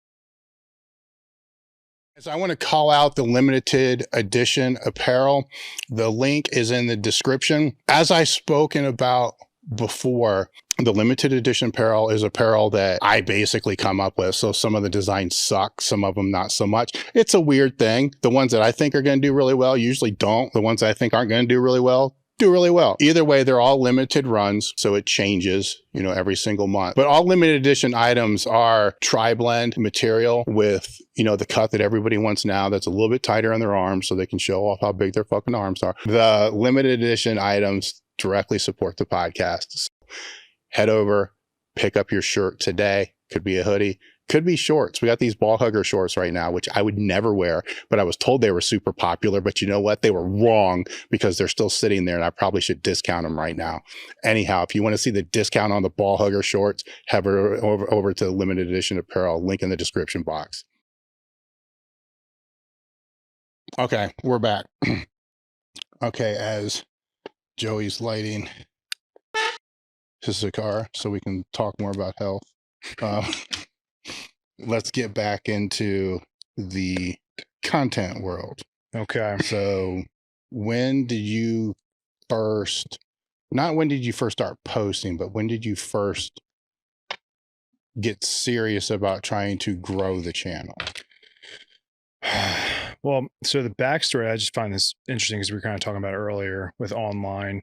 So I want to call out the limited edition apparel. The link is in the description. As I've spoken about before, the limited edition apparel is apparel that I basically come up with. So some of the designs suck, some of them not so much. It's a weird thing. The ones that I think are going to do really well usually don't. The ones that I think aren't going to do really well do really well. Either way, they're all limited runs, so it changes, you know, every single month. But all limited edition items are tri-blend material with, you know, the cut that everybody wants now that's a little bit tighter on their arms so they can show off how big their fucking arms are. The limited edition items directly support the podcast. So head over, pick up your shirt today. Could be a hoodie, could be shorts. We got these ball hugger shorts right now, which I would never wear, but I was told they were super popular. But you know what? They were wrong, because they're still sitting there and I probably should discount them right now. Anyhow, if you want to see the discount on the ball hugger shorts, head over to the limited edition apparel, link in the description box. Okay, we're back. Okay, as Joey's lighting his cigar so we can talk more about health. Let's get back into the content world. Okay. So when did you first, not when did you first start posting, but when did you first get serious about trying to grow the channel? Well, so the backstory, I just find this interesting because we were kind of talking about earlier with online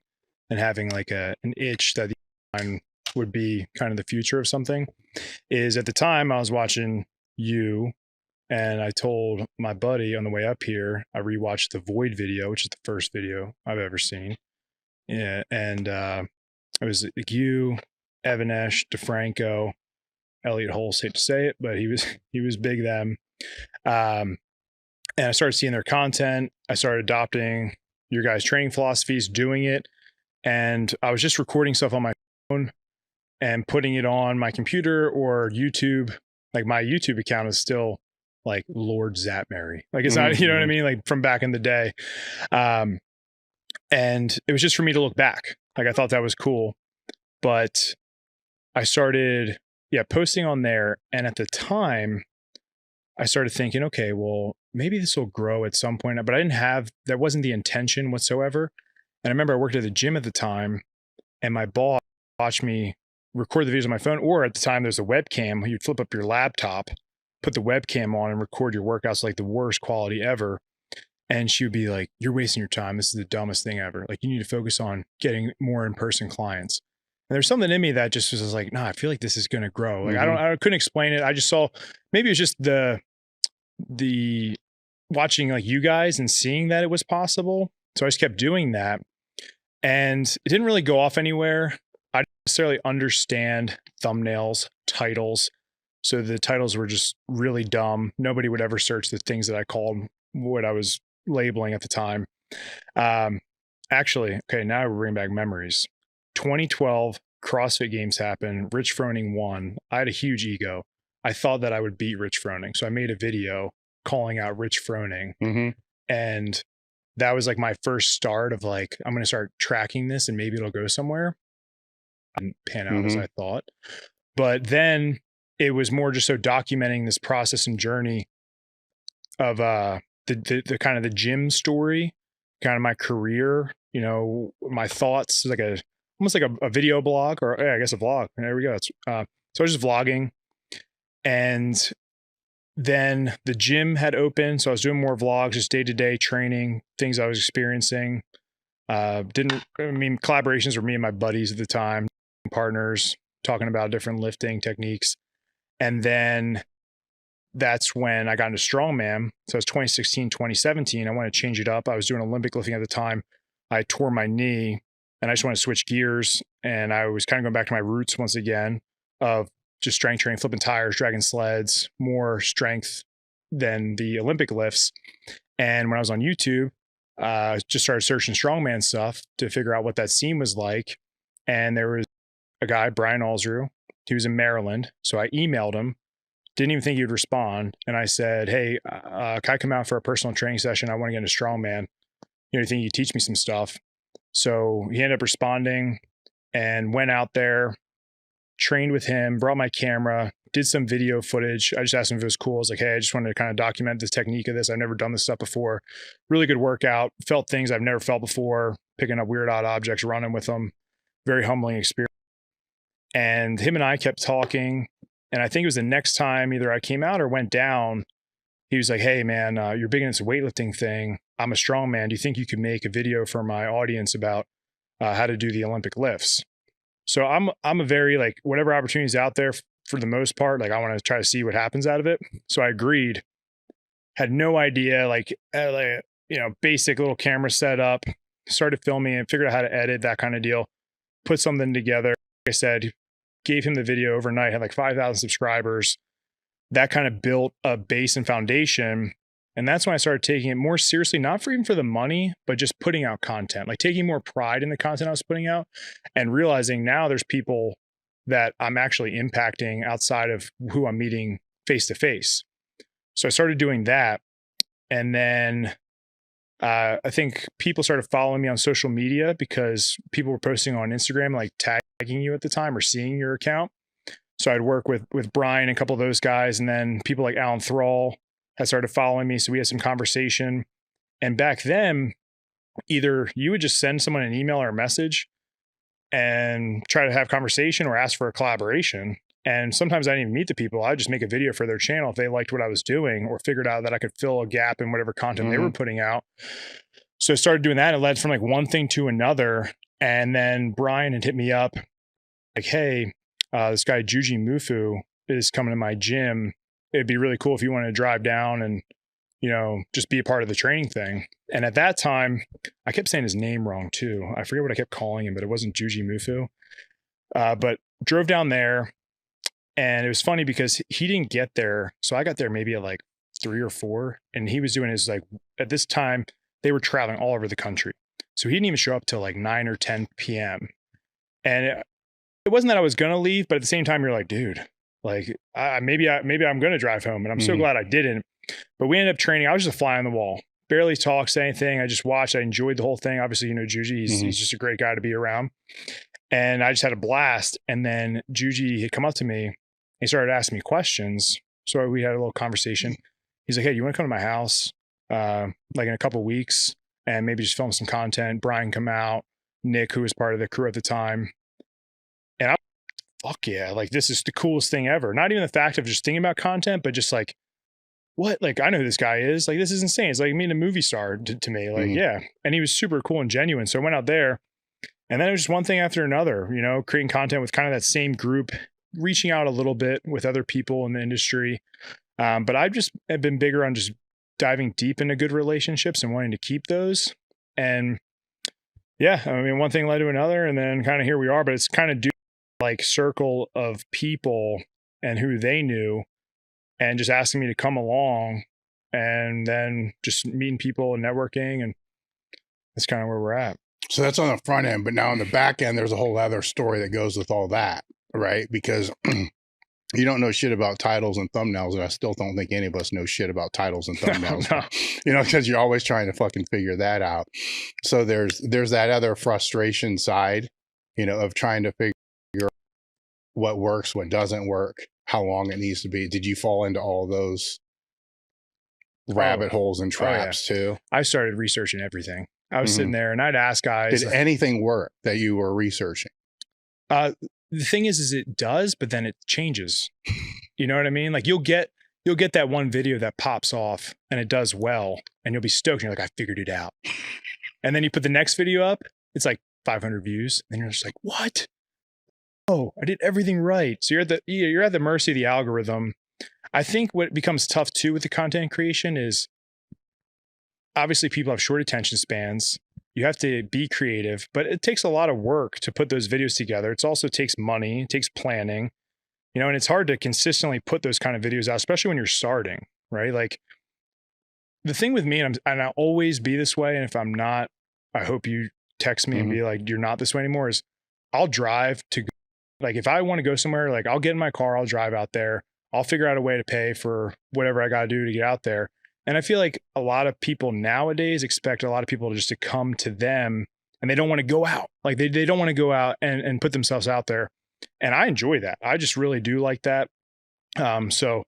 and having like an itch that the online would be kind of the future of something. Is at the time I was watching you, and I told my buddy on the way up here, I rewatched the Void video, which is the first video I've ever seen. Yeah, and it was like you, Evanesh, DeFranco, Elliot Hulse, hate to say it, but he was big then. And I started seeing their content. I started adopting your guys' training philosophies, doing it. And I was just recording stuff on my phone and putting it on my computer or YouTube. Like my YouTube account is still like Lord Szatmary. Like it's not, you know what I mean? Like from back in the day. And it was just for me to look back. Like I thought that was cool. But I started, posting on there. And at the time, I started thinking, okay, well, maybe this will grow at some point. But that wasn't the intention whatsoever. And I remember I worked at the gym at the time, and my boss watched me record the videos on my phone, or at the time there's a webcam. You'd flip up your laptop, put the webcam on, and record your workouts, like the worst quality ever. And she would be like, you're wasting your time. This is the dumbest thing ever. Like you need to focus on getting more in-person clients. And there's something in me that just was like, no, I feel like this is going to grow. Like I couldn't explain it. I just saw, maybe it was just the watching like you guys and seeing that it was possible. So I just kept doing that, and it didn't really go off anywhere. I didn't necessarily understand thumbnails, titles. So the titles were just really dumb. Nobody would ever search the things that I called what I was labeling at the time. Actually, okay, now we're bringing back memories. 2012 CrossFit Games happened. Rich Froning won. I had a huge ego. I thought that I would beat Rich Froning. So I made a video calling out Rich Froning. And that was like my first start of like, I'm going to start tracking this and maybe it'll go somewhere. Didn't pan out as I thought. But then it was more just so documenting this process and journey of the kind of the gym story, kind of my career, you know, my thoughts, like almost like a video blog, or I guess a vlog. And there we go. It's So I was just vlogging, and then the gym had opened. So I was doing more vlogs, just day-to-day training, things I was experiencing. Collaborations were me and my buddies at the time, partners, talking about different lifting techniques. And then that's when I got into Strongman. So it was 2016, 2017. I wanted to change it up. I was doing Olympic lifting at the time. I tore my knee and I just wanted to switch gears. And I was kind of going back to my roots once again of just strength training, flipping tires, dragging sleds, more strength than the Olympic lifts. And when I was on YouTube, just started searching Strongman stuff to figure out what that scene was like. And there was a guy, Brian Alsrew. He was in Maryland. So I emailed him, didn't even think he would respond. And I said, hey, can I come out for a personal training session? I want to get into Strongman. You think you teach me some stuff? So he ended up responding and went out there, trained with him, brought my camera, did some video footage. I just asked him if it was cool. I was like, hey, I just wanted to kind of document this technique of this. I've never done this stuff before. Really good workout. Felt things I've never felt before, picking up weird, odd objects, running with them. Very humbling experience. And him and I kept talking. And I think it was the next time either I came out or went down, he was like, hey, man, you're big into this weightlifting thing. I'm a strongman. Do you think you could make a video for my audience about how to do the Olympic lifts? So I'm a very like, whatever opportunity's out there for the most part, like I want to try to see what happens out of it. So I agreed, had no idea, basic little camera setup, started filming and figured out how to edit, that kind of deal, put something together. Like I said, gave him the video overnight, had like 5,000 subscribers. That kind of built a base and foundation. And that's when I started taking it more seriously, not even for the money, but just putting out content, like taking more pride in the content I was putting out and realizing now there's people that I'm actually impacting outside of who I'm meeting face to face. So I started doing that. And then I think people started following me on social media because people were posting on Instagram, like tagging you at the time or seeing your account. So I'd work with Brian and a couple of those guys. And then people like Alan Thrall had started following me. So we had some conversation. And back then, either you would just send someone an email or a message and try to have conversation or ask for a collaboration. And sometimes I didn't even meet the people. I'd just make a video for their channel if they liked what I was doing or figured out that I could fill a gap in whatever content they were putting out. So I started doing that. It led from like one thing to another. And then Brian had hit me up like, hey, this guy Juji Mufu is coming to my gym. It'd be really cool if you wanted to drive down and, just be a part of the training thing. And at that time, I kept saying his name wrong too. I forget what I kept calling him, but it wasn't Juji Mufu. But drove down there and it was funny because he didn't get there. So I got there maybe at like 3 or 4 and he was doing his like, at this time they were traveling all over the country. So he didn't even show up till like 9 or 10 PM. And it wasn't that I was going to leave, but at the same time, you're like, dude, like maybe I'm going to drive home. And I'm so glad I didn't. But we ended up training. I was just a fly on the wall, barely talked, say anything. I just watched. I enjoyed the whole thing. Obviously, Juji, he's just a great guy to be around. And I just had a blast. And then Juji had come up to me. He started asking me questions. So we had a little conversation. He's like, hey, you want to come to my house like in a couple of weeks and maybe just film some content? Brian come out, Nick, who was part of the crew at the time. And I fuck yeah, like this is the coolest thing ever. Not even the fact of just thinking about content, but just like, what? Like, I know who this guy is. Like, this is insane. It's like meeting a movie star to me. Like, yeah. And he was super cool and genuine. So I went out there and then it was just one thing after another, creating content with kind of that same group, reaching out a little bit with other people in the industry. But I've just have been bigger on just diving deep into good relationships and wanting to keep those. And yeah, one thing led to another and then kind of here we are, but it's kind of like circle of people and who they knew and just asking me to come along and then just meeting people and networking. And that's kind of where we're at. So that's on the front end, but now on the back end, there's a whole other story that goes with all that, right? Because you don't know shit about titles and thumbnails. And I still don't think any of us know shit about titles and thumbnails, No. Because you're always trying to fucking figure that out. So there's that other frustration side, of trying to figure what works, what doesn't work, how long it needs to be. Did you fall into all those rabbit holes and traps too? I started researching everything. I was sitting there and I'd ask guys. Did anything work that you were researching? The thing is it does, but then it changes. You know what I mean? Like you'll get that one video that pops off and it does well, and you'll be stoked. And you're like, I figured it out. And then you put the next video up, it's like 500 views. And you're just like, what? Oh, I did everything right. So you're at the mercy of the algorithm. I think what becomes tough too with the content creation is obviously people have short attention spans. You have to be creative, but it takes a lot of work to put those videos together. It also takes money, it takes planning, you know, and it's hard to consistently put those kind of videos out, especially when you're starting, right? Like the thing with me, and I'll always be this way. And if I'm not, I hope you text me and be like, you're not this way anymore, is I'll drive to, like, if I want to go somewhere, like I'll get in my car, I'll drive out there. I'll figure out a way to pay for whatever I got to do to get out there. And I feel like a lot of people nowadays expect a lot of people just to come to them, and they don't want to go out. Like they don't want to go out and put themselves out there. And I enjoy that. I just really do like that. So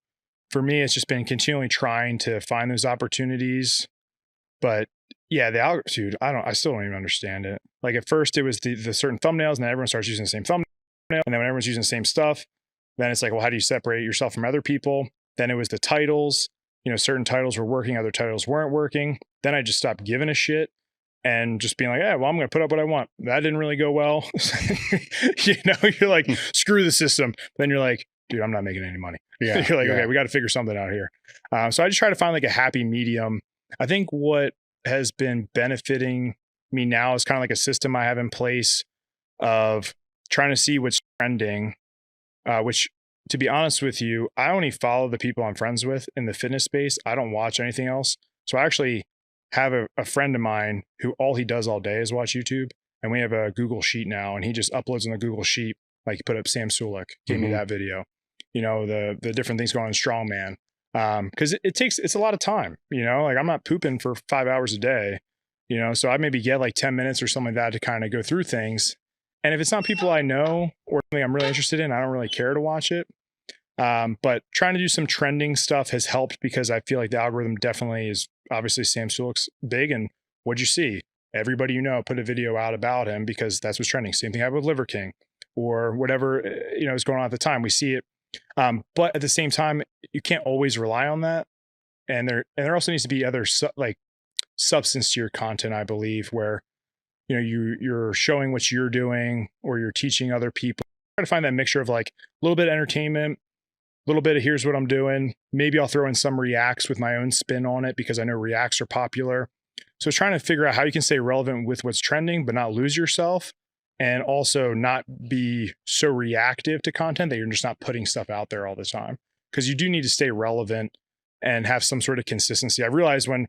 for me, it's just been continually trying to find those opportunities. But yeah, the algorithm, dude, I still don't even understand it. Like at first it was the certain thumbnails, and then everyone starts using the same thumbnail. And then when everyone's using the same stuff, then it's like, well, how do you separate yourself from other people? Then it was the titles. You know, certain titles were working, other titles weren't working. Then I just stopped giving a shit and just being like, yeah, well, I'm going to put up what I want. That didn't really go well. You know, you're like, screw the system. Then you're like, dude, I'm not making any money. Yeah, you're like, okay, we got to figure something out here. So I just try to find like a happy medium. I think what has been benefiting me now is kind of like a system I have in place of trying to see what's trending, which, to be honest with you, I only follow the people I'm friends with in the fitness space. I don't watch anything else. So I actually have a friend of mine who all he does all day is watch YouTube. And we have a Google Sheet now, and he just uploads on the Google Sheet. Like he put up Sam Sulek, gave me that video, you know, the different things going on in Strongman. Cause it's a lot of time, you know, like I'm not pooping for 5 hours a day, you know, so I maybe get like 10 minutes or something like that to kind of go through things. And if it's not people I know or something I'm really interested in, I don't really care to watch it. But trying to do some trending stuff has helped because I feel like the algorithm definitely is obviously Sam Sulek's big. And what'd you see? Everybody you know put a video out about him because that's what's trending. Same thing happened with Liver King or whatever, you know, is going on at the time. We see it. But at the same time, you can't always rely on that. And there also needs to be other like substance to your content, I believe, where, you know, you're showing what you're doing or you're teaching other people. Try to find that mixture of like a little bit of entertainment, a little bit of here's what I'm doing. Maybe I'll throw in some reacts with my own spin on it because I know reacts are popular. So it's trying to figure out how you can stay relevant with what's trending, but not lose yourself, and also not be so reactive to content that you're just not putting stuff out there all the time, because you do need to stay relevant and have some sort of consistency. I realized when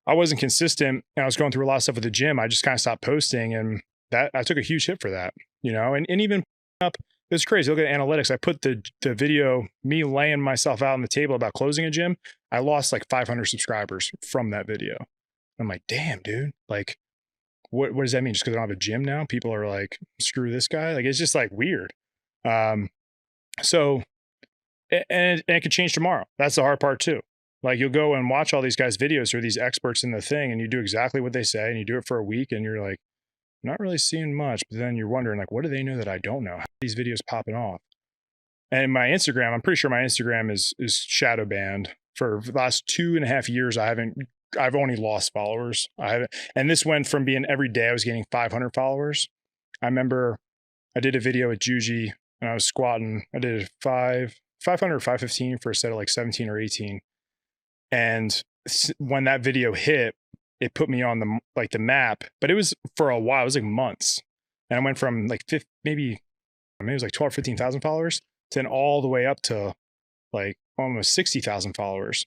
I wasn't consistent and I was going through a lot of stuff at the gym, I just kind of stopped posting, and that I took a huge hit for that, you know, and even up, it's crazy. Look at analytics. I put the video, me laying myself out on the table about closing a gym. I lost like 500 subscribers from that video. I'm like, damn, dude, like, what does that mean? Just because I don't have a gym now, people are like, screw this guy. Like, it's just like weird. So, and it could change tomorrow. That's the hard part too. Like you'll go and watch all these guys' videos or these experts in the thing, and you do exactly what they say, and you do it for a week, and you're like, not really seeing much. But then you're wondering, like, what do they know that I don't know? How are these videos popping off? And my Instagram, I'm pretty sure my Instagram is shadow banned for the last 2.5 years. I've only lost followers. And this went from being every day I was getting 500 followers. I remember I did a video with Juji and I was squatting. I did 500 or 515 for a set of like 17 or 18. And when that video hit, it put me on the map, but it was for a while. It was like months. And I went from like maybe it was like 12, 15,000 followers to then all the way up to like almost 60,000 followers.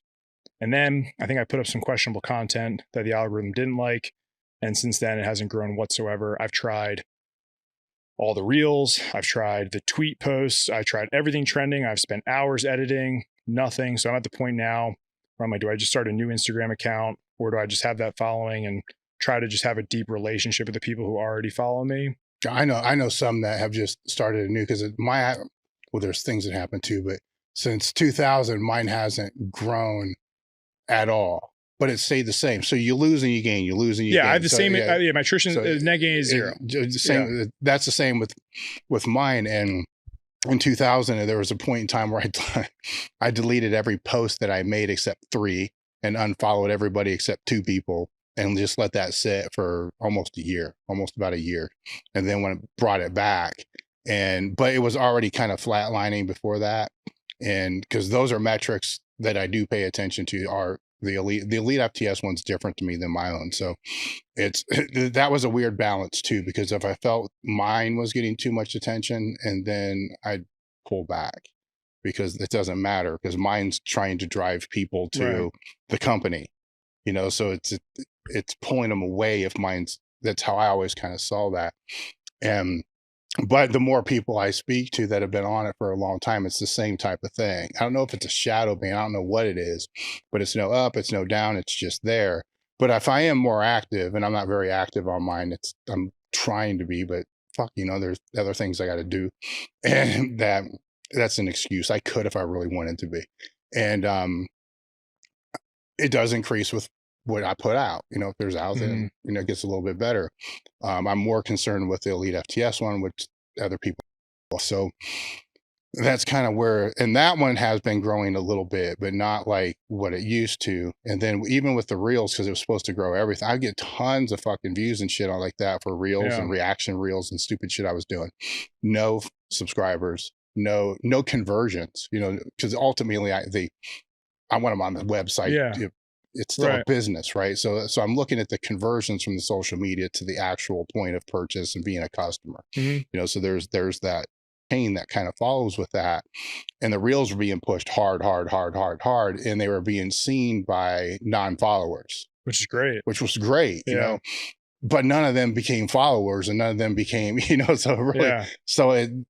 And then I think I put up some questionable content that the algorithm didn't like. And since then it hasn't grown whatsoever. I've tried all the reels. I've tried the tweet posts. I tried everything trending. I've spent hours editing, nothing. So I'm at the point now where I'm like, do I just start a new Instagram account, or do I just have that following and try to just have a deep relationship with the people who already follow me? I know some that have just started a new, because there's things that happen too, but since 2000, mine hasn't grown at all. but it stayed the same. So you lose and you gain, you lose and you gain. I have the so, same. My attrition net gain is 0. Same. That's the same with mine. And in 2000, there was a point in time where I deleted every post that I made except 3 and unfollowed everybody except 2 people and just let that sit for almost about a year. And then when I brought it back, but it was already kind of flatlining before that. And because those are metrics that I do pay attention to, are the elite FTS one's different to me than my own. So that was a weird balance too, because if I felt mine was getting too much attention, and then I'd pull back because it doesn't matter, because mine's trying to drive people to the company, so it's pulling them away if mine's, that's how I always kind of saw that. But the more people I speak to that have been on it for a long time, it's the same type of thing. I don't know if it's a shadow ban. I don't know what it is, but it's no up, it's no down. It's just there. But if I am more active, and I'm not very active on mine, I'm trying to be, but fuck, there's other things I got to do. And that's an excuse. I could if I really wanted to be. And it does increase with what I put out, if there's out there, it gets a little bit better. I'm more concerned with the Elite FTS one, which other people. So that's kind of where, and that one has been growing a little bit, but not like what it used to. And then even with the reels, because it was supposed to grow everything, I get tons of fucking views and shit on like that for reels and reaction reels and stupid shit I was doing. No subscribers, no conversions, because ultimately I want them on the website. Yeah. It's still a business, right? So I'm looking at the conversions from the social media to the actual point of purchase and being a customer. So there's that chain that kind of follows with that. And the reels were being pushed hard, and they were being seen by non-followers, which was great, you know. But none of them became followers, and none of them became, so really,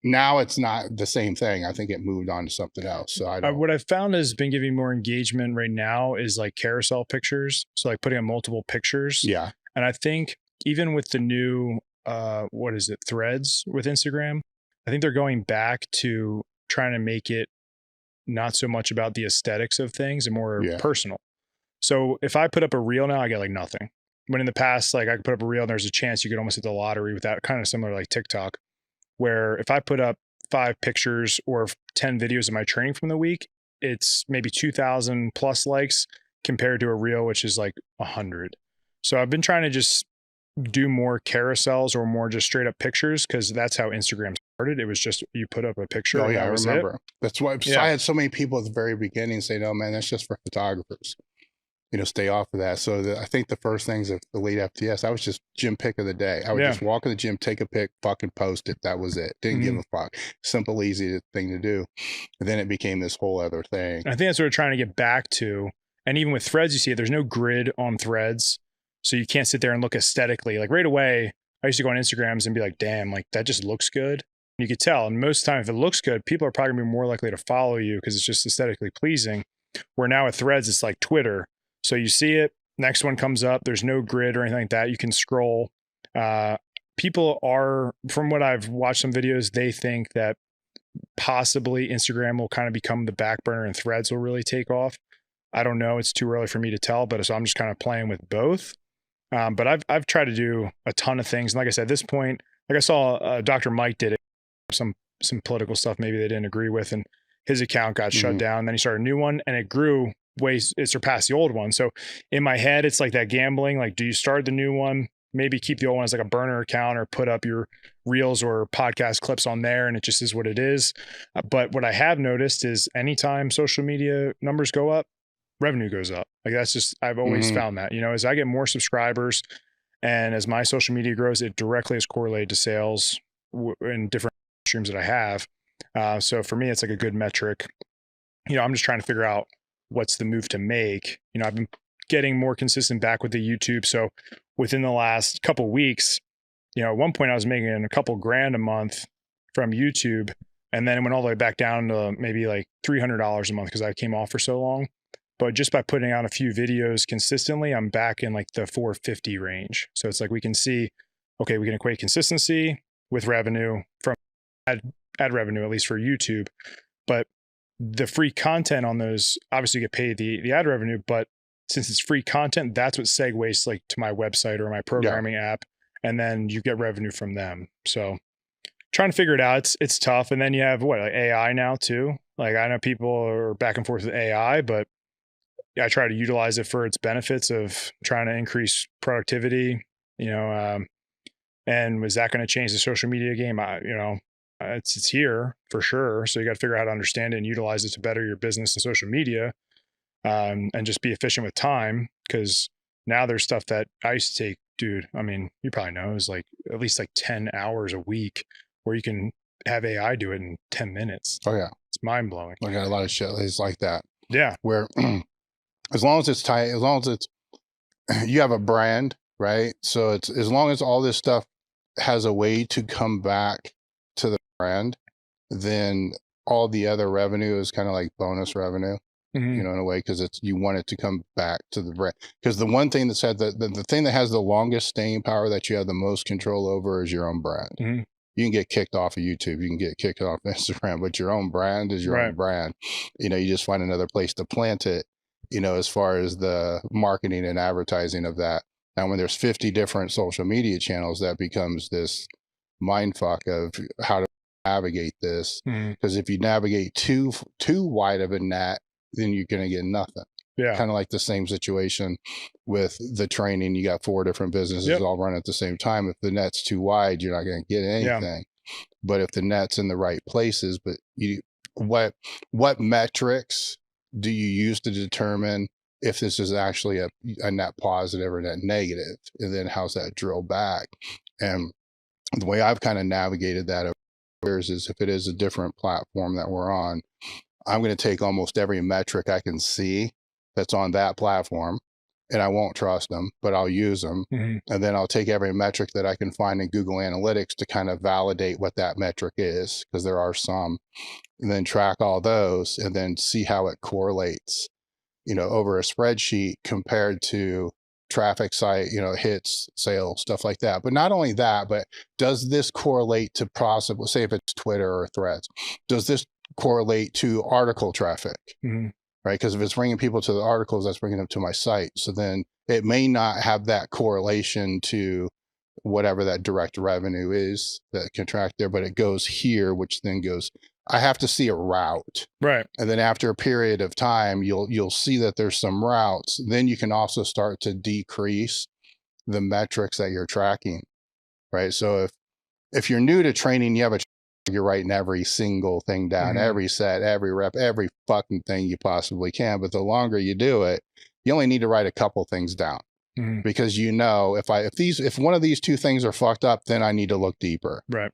now it's not the same thing. I think it moved on to something else. So what I've found has been giving more engagement right now is like carousel pictures. So like putting up multiple pictures. Yeah. And I think even with the new, threads with Instagram, I think they're going back to trying to make it not so much about the aesthetics of things and more personal. So if I put up a reel now, I get like nothing. When in the past, like I could put up a reel and there's a chance you could almost hit the lottery with that, kind of similar like TikTok, where if I put up 5 pictures or 10 videos of my training from the week, it's maybe 2,000 plus likes compared to a reel, which is like 100. So I've been trying to just do more carousels or more just straight up pictures, because that's how Instagram started. It was just, you put up a picture. Oh yeah, I remember. That's why I had so many people at the very beginning say, no, man, that's just for photographers. Stay off of that. So I think the first things of the Elite FTS, I was just gym pick of the day. I would just walk in the gym, take a pic, fucking post it. That was it. Didn't give a fuck. Simple, easy thing to do. And then it became this whole other thing. I think that's what we're trying to get back to. And even with threads, you see it, there's no grid on threads. So you can't sit there and look aesthetically. Like right away, I used to go on Instagrams and be like, damn, like that just looks good. And you could tell. And most of the time, if it looks good, people are probably gonna be more likely to follow you because it's just aesthetically pleasing. Where now with threads, it's like Twitter. So you see it, next one comes up, there's no grid or anything like that. You can scroll. People are, from what I've watched some videos, they think that possibly Instagram will kind of become the back burner and threads will really take off. I don't know. It's too early for me to tell, but so I'm just kind of playing with both. But I've tried to do a ton of things. And like I said, at this point, like I saw Dr. Mike did it, some political stuff maybe they didn't agree with, and his account got shut down. Then he started a new one and it grew it surpassed the old one. So in my head, it's like that gambling, like, do you start the new one, maybe keep the old one as like a burner account or put up your reels or podcast clips on there, and it just is what it is. But what I have noticed is anytime social media numbers go up, revenue goes up. Like that's just, I've always found that, as I get more subscribers and as my social media grows, it directly is correlated to sales in different streams that I have. So for me, it's like a good metric. I'm just trying to figure out what's the move to make. I've been getting more consistent back with the YouTube. So within the last couple of weeks, at one point I was making a couple grand a month from YouTube, and then it went all the way back down to maybe like $300 a month because I came off for so long. But just by putting out a few videos consistently, I'm back in like the 450 range. So it's like we can see, okay, we can equate consistency with revenue from ad revenue, at least for YouTube. But the free content on those, obviously you get paid the ad revenue, but since it's free content, that's what segues like to my website or my programming app. And then you get revenue from them. So trying to figure it out. It's tough. And then you have like AI now too. Like I know people are back and forth with AI, but I try to utilize it for its benefits of trying to increase productivity, and was that going to change the social media game? It's here for sure. So you got to figure out how to understand it and utilize it to better your business and social media, and just be efficient with time. Cause now there's stuff that I used to take, dude. I mean, you probably know, is like at least like 10 hours a week where you can have AI do it in 10 minutes. Oh yeah. It's mind blowing. I got a lot of shit is like that. Yeah. Where as long as it's tight, as long as it's, you have a brand, right? So it's, as long as all this stuff has a way to come back to the brand, then all the other revenue is kind of like bonus revenue, in a way, because it's, you want it to come back to the brand. Because the one thing that said that the thing that has the longest staying power that you have the most control over is your own brand. You can get kicked off of YouTube, you can get kicked off of Instagram, but your own brand is your own brand. You just find another place to plant it, as far as the marketing and advertising of that. Now, when there's 50 different social media channels, that becomes this mind fuck of how to navigate this. Because if you navigate too wide of a net, then you're going to get nothing. Yeah. Kind of like the same situation with the training. You got 4 different businesses all running at the same time. If the net's too wide, you're not going to get anything. But if the net's in the right places, but what metrics do you use to determine if this is actually a net positive or net negative? And then how's that drill back? And the way I've kind of navigated that over the years is, if it is a different platform that we're on, I'm going to take almost every metric I can see that's on that platform, and I won't trust them, but I'll use them. And then I'll take every metric that I can find in Google Analytics to kind of validate what that metric is, because there are some, and then track all those and then see how it correlates, over a spreadsheet compared to traffic site, hits, sales, stuff like that. But not only that, but does this correlate to possible, say if it's Twitter or Threads, does this correlate to article traffic? Right? Because if it's bringing people to the articles, that's bringing them to my site. So then it may not have that correlation to whatever that direct revenue is that can track there, but it goes here, which then goes, I have to see a route. Right. And then after a period of time, you'll see that there's some routes. Then you can also start to decrease the metrics that you're tracking. Right. So if you're new to training, you have you're writing every single thing down, every set, every rep, every fucking thing you possibly can. But the longer you do it, you only need to write a couple things down, because if one of these 2 things are fucked up, then I need to look deeper. Right.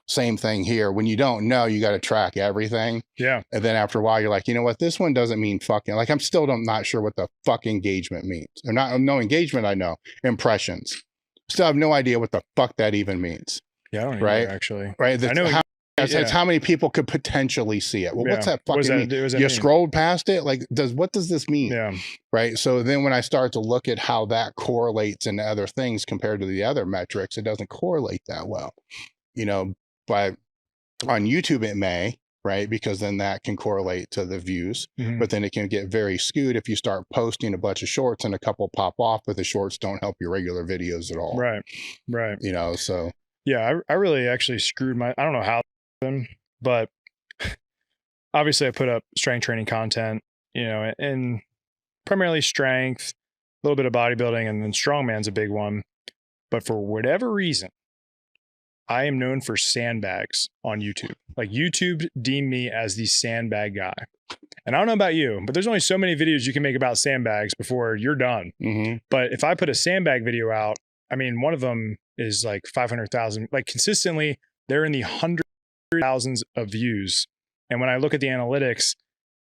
Same thing here. When you don't know, you got to track everything. Yeah. And then after a while, you're like, you know what? This one doesn't mean fucking, like, I'm still not sure what the fuck engagement means. Or no engagement, I know. Impressions. Still have no idea what the fuck that even means. Yeah, I don't either, actually. Right. I know. It's how many people could potentially see it. Well, what's that fucking mean? You scrolled past it? Like, what does this mean? Yeah. Right. So then when I start to look at how that correlates into other things compared to the other metrics, it doesn't correlate that well. But on YouTube it may, right? Because then that can correlate to the views, but then it can get very skewed if you start posting a bunch of shorts and a couple pop off, but the shorts don't help your regular videos at all. Right. Right. So. Yeah, I really actually screwed I don't know how, but obviously I put up strength training content, and primarily strength, a little bit of bodybuilding, and then strongman's a big one. But for whatever reason, I am known for sandbags on YouTube. Like, YouTube deemed me as the sandbag guy. And I don't know about you, but there's only so many videos you can make about sandbags before you're done. But if I put a sandbag video out, I mean, one of them is like 500,000, like consistently, they're in the hundreds of thousands of views. And when I look at the analytics,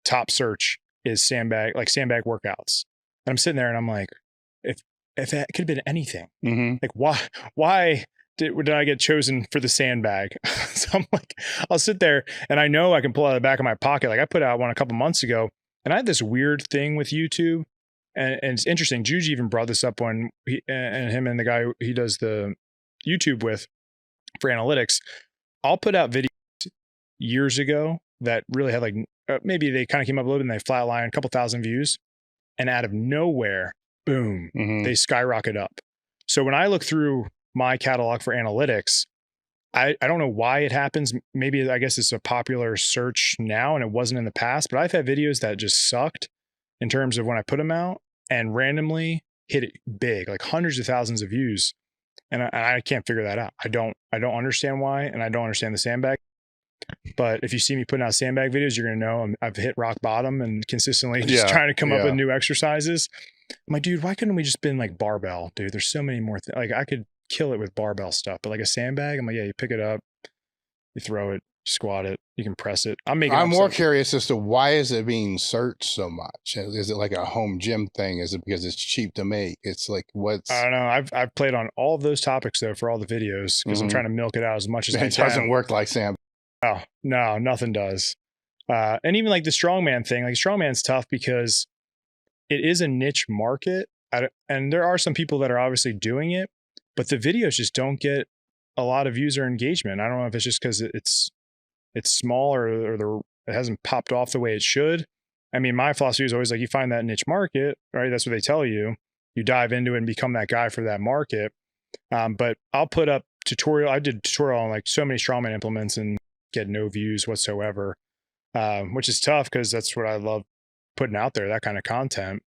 top search is sandbag workouts. And I'm sitting there and I'm like, if it could have been anything, like why did I get chosen for the sandbag? So I'm like, I'll sit there and I know I can pull out the back of my pocket. Like, I put out one a couple months ago, and I had this weird thing with YouTube. And it's interesting. Juju even brought this up when him and the guy he does the YouTube with for analytics. I'll put out videos years ago that really had maybe they kind of came up a little bit and they flatlined a couple thousand views. and out of nowhere, boom, Mhm. they skyrocket up. So when I look through my catalog for analytics, I don't know why it happens. Maybe I guess it's a popular search now and it wasn't in the past, but I've had videos that just sucked in terms of when I put them out and randomly hit it big, like hundreds of thousands of views. And I can't figure that out. I don't understand why, and I don't understand the sandbag. But if you see me putting out sandbag videos, you're gonna know I've hit rock bottom and consistently just trying to come up with new exercises. I'm like, dude, why couldn't we just been like barbell, dude? There's so many more like I could kill it with barbell stuff, but like a sandbag, I'm like, yeah, you pick it up, you throw it, you squat it, you can press it. I'm more curious as to why is it being searched so much? Is it like a home gym thing? Is it because it's cheap to make? It's like what's I don't know. I've played on all of those topics though for all the videos because I'm trying to milk it out as much as I can. It doesn't work like sandbag. No, nothing does. And even like the strongman thing, like strongman's tough because it is a niche market. And there are some people that are obviously doing it, but the videos just don't get a lot of user engagement. I don't know if it's just because it's small or it hasn't popped off the way it should. I mean, my philosophy is always like, you find that niche market, right? That's what they tell you. You dive into it and become that guy for that market. But I'll put up I did tutorial on like so many strongman implements and get no views whatsoever, which is tough because that's what I love putting out there, that kind of content,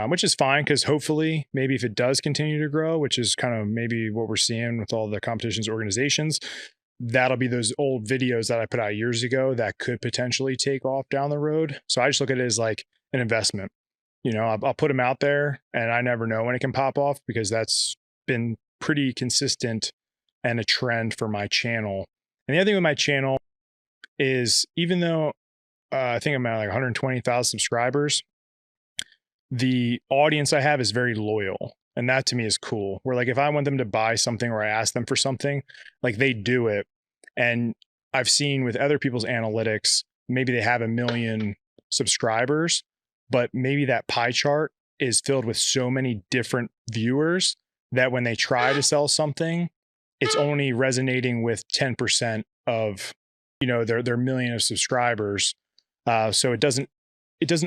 which is fine because hopefully maybe if it does continue to grow, which is kind of maybe what we're seeing with all the competitions organizations, that'll be those old videos that I put out years ago that could potentially take off down the road. So I just look at it as like an investment. You know, I'll put them out there and I never know when it can pop off because that's been pretty consistent and a trend for my channel. And the other thing with my channel is even though I think I'm at like 120,000 subscribers, the audience I have is very loyal. And that to me is cool. Where like if I want them to buy something or I ask them for something, like they do it. And I've seen with other people's analytics, maybe they have 1 million subscribers, but maybe that pie chart is filled with so many different viewers that when they try to sell something, it's only resonating with 10% of, you know, their million of subscribers. So it doesn't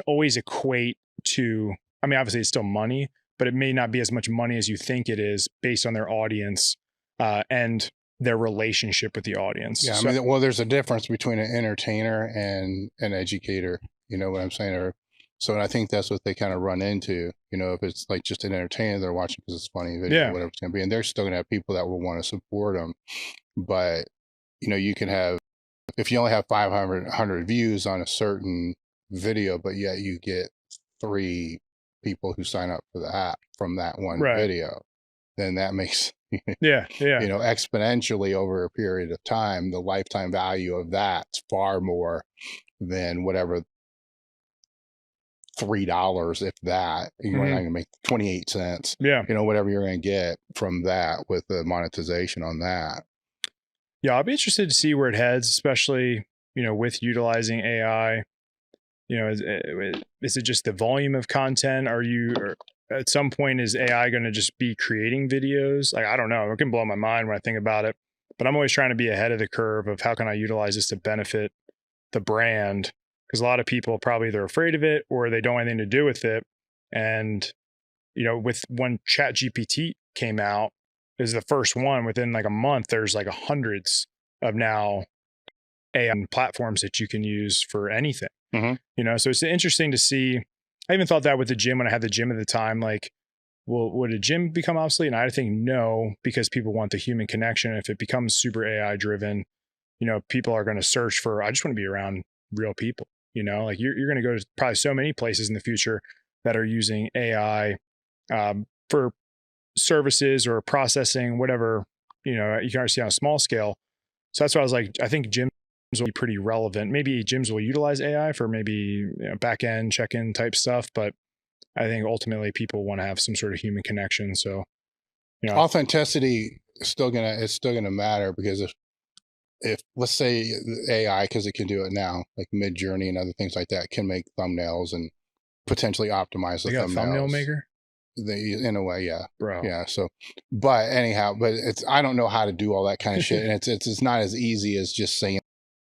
always equate to, I mean, obviously it's still money, but it may not be as much money as you think it is based on their audience and their relationship with the audience. Yeah, I mean, well, there's a difference between an entertainer and an educator. You know what I'm saying? So I think that's what they kind of run into. You know, if it's like just an entertainer, they're watching because it's funny video, whatever it's going to be, and they're still going to have people that will want to support them. But you know, you can have, if you only have 500 views on a certain video, but yet you get 3 people who sign up for the app from that one video, then that makes you know, exponentially over a period of time, the lifetime value of that's far more than whatever $3, if that. You're not going to make 28 cents. You know, whatever you're going to get from that with the monetization on that. Yeah, I'll be interested to see where it heads, especially, you know, with utilizing AI. You know, is it just the volume of content? Or at some point, is AI going to just be creating videos? Like, I don't know. It can blow my mind when I think about it. But I'm always trying to be ahead of the curve of how can I utilize this to benefit the brand? Because a lot of people probably they're afraid of it or they don't want anything to do with it. And, you know, with when ChatGPT came out, it was the first one. Within like a month, there's like hundreds of now AI platforms that you can use for anything. You know, so it's interesting to see. I even thought that with the gym when I had the gym at the time, like, well, would a gym become obsolete? And I think no, because people want the human connection. If it becomes super AI driven, you know, people are going to search for, I just want to be around real people. You know, like you're going to go to probably so many places in the future that are using AI for services or processing, whatever, you know, you can already see on a small scale. So that's why I was like, I think gyms will be pretty relevant. Maybe gyms will utilize AI for maybe, you know, back end check-in type stuff, but I think ultimately people want to have some sort of human connection. So, you know, authenticity is still gonna matter, because if let's say AI, because it can do it now, like Mid-Journey and other things like that, can make thumbnails and potentially optimize the thumbnails. A thumbnail maker? In a way, yeah, bro. Yeah. So, but anyhow, I don't know how to do all that kind of shit, and it's not as easy as just saying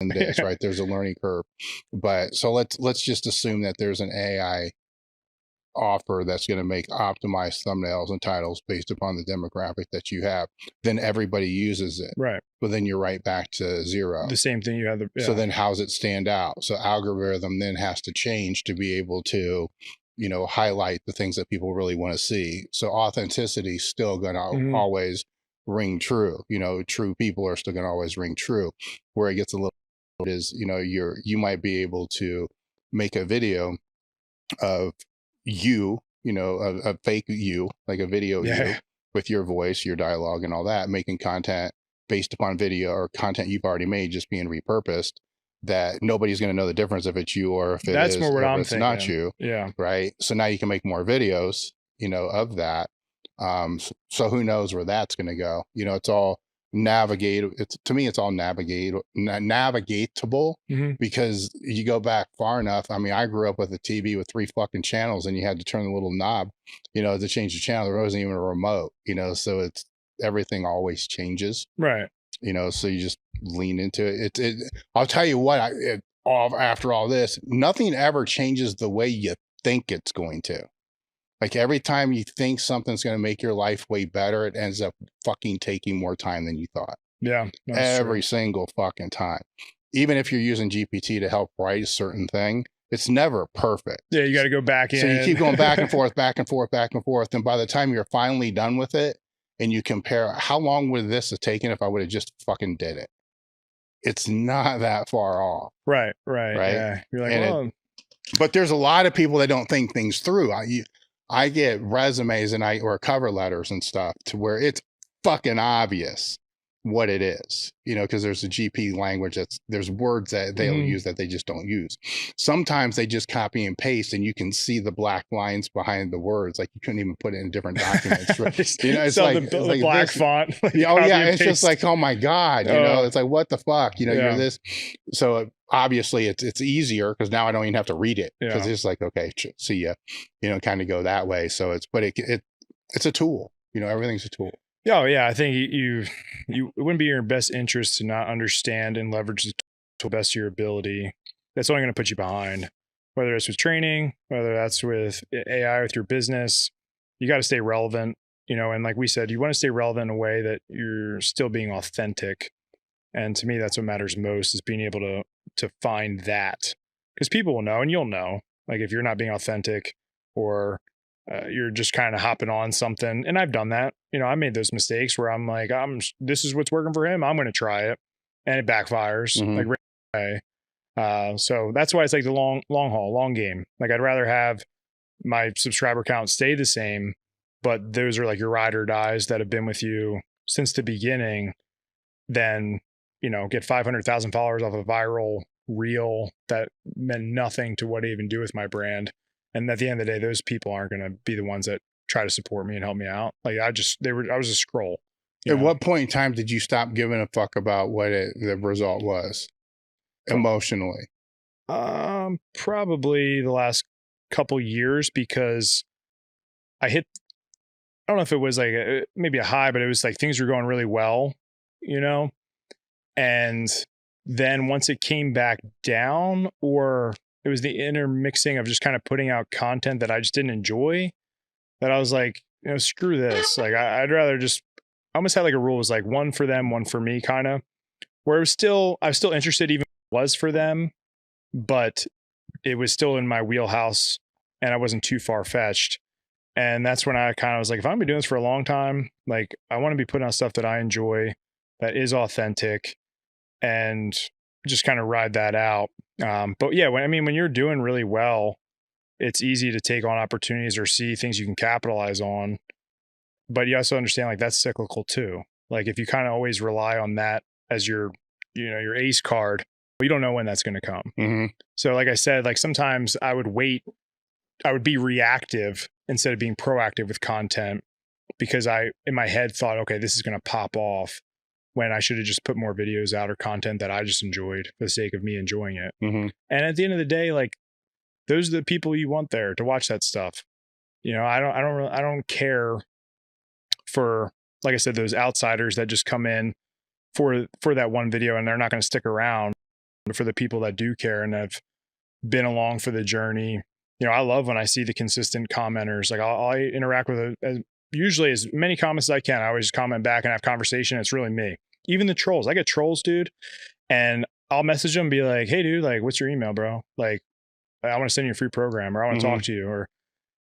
this, right? There's a learning curve. But so let's just assume that there's an AI offer that's going to make optimized thumbnails and titles based upon the demographic that you have, then everybody uses it. Right. But then you're right back to zero. The same thing you had. So then how's it stand out? So algorithm then has to change to be able to, you know, highlight the things that people really want to see. So authenticity is still going to always ring true. You know, true people are still going to always ring true. Where it gets a little is, you know, you might be able to make a video of you, you know, a fake you, like a video you with your voice, your dialogue and all that, making content based upon video or content you've already made just being repurposed, that nobody's going to know the difference if it's you or if it That's is, more what or if I'm it's thinking. not you. Yeah. Right. So now you can make more videos, you know, of that. So who knows where that's going to go? You know, it's all to me, it's all navigatable because you go back far enough. I mean, I grew up with a TV with 3 fucking channels and you had to turn the little knob, you know, to change the channel. There wasn't even a remote, you know, so everything always changes. Right. You know, so you just lean into it. I'll tell you what, after all this, nothing ever changes the way you think it's going to. Like every time you think something's going to make your life way better, it ends up fucking taking more time than you thought. Yeah. Every single fucking time. Even if you're using GPT to help write a certain thing, it's never perfect. Yeah, you got to go back in. So you keep going back and forth, back and forth, back and forth. And by the time you're finally done with it and you compare, how long would this have taken if I would have just fucking did it? It's not that far off. Right. Yeah. You're like, well, but there's a lot of people that don't think things through. I get resumes or cover letters and stuff to where it's fucking obvious what it is, you know, because there's a GP language there's words that they'll use that they just don't use. Sometimes they just copy and paste and you can see the black lines behind the words. Like you couldn't even put it in different documents. You know, it's like the black font. Oh yeah. It's just like, oh my God, you know, it's like, what the fuck, you know, you're this. So obviously it's easier because now I don't even have to read it because it's like, okay, see ya, you know, kind of go that way. So it's a tool, you know, everything's a tool. Oh yeah, I think it wouldn't be in your best interest to not understand and leverage the to the best of your ability. That's only going to put you behind. Whether it's with training, whether that's with AI, with your business, you got to stay relevant. You know, and like we said, you want to stay relevant in a way that you're still being authentic. And to me, that's what matters most is being able to find that, because people will know, and you'll know, like if you're not being authentic or you're just kind of hopping on something. And I've done that. You know, I made those mistakes where I'm like, this is what's working for him. I'm going to try it. And it backfires like right away. So that's why it's like the long haul, long game. Like I'd rather have my subscriber count stay the same, but those are like your ride or dies that have been with you since the beginning, than, you know, get 500,000 followers off a viral reel that meant nothing to what I even do with my brand. And at the end of the day, those people aren't going to be the ones that try to support me and help me out. Like I was a scroll. At what point in time did you stop giving a fuck about what the result was emotionally? Probably the last couple years, because I don't know if it was like maybe a high, but it was like things were going really well, you know? And then once it came back down, or it was the intermixing of just kind of putting out content that I just didn't enjoy, that I was like, you know, screw this. Like I'd rather just, I almost had like a rule, it was like one for them, one for me kind of, where I was still interested even if it was for them, but it was still in my wheelhouse and I wasn't too far fetched. And that's when I kind of was like, if I'm gonna be doing this for a long time, like I want to be putting out stuff that I enjoy, that is authentic, and just kind of ride that out. But yeah, when you're doing really well, it's easy to take on opportunities or see things you can capitalize on. But you also understand like that's cyclical too. Like if you kind of always rely on that as your ace card, you don't know when that's going to come. So like I said, like sometimes I would be reactive instead of being proactive with content, because I, in my head, thought, okay, this is going to pop off, when I should have just put more videos out or content that I just enjoyed for the sake of me enjoying it. And at the end of the day, like those are the people you want there to watch that stuff. You know, I don't care for, like I said, those outsiders that just come in for that one video and they're not going to stick around. But for the people that do care and have been along for the journey I love when I see the consistent commenters. Like I'll interact with usually as many comments as I can. I always comment back and have conversation. It's really me. Even the trolls. I get trolls, dude. And I'll message them and be like, hey, dude, like, what's your email, bro? Like, I want to send you a free program, or I want to talk to you, or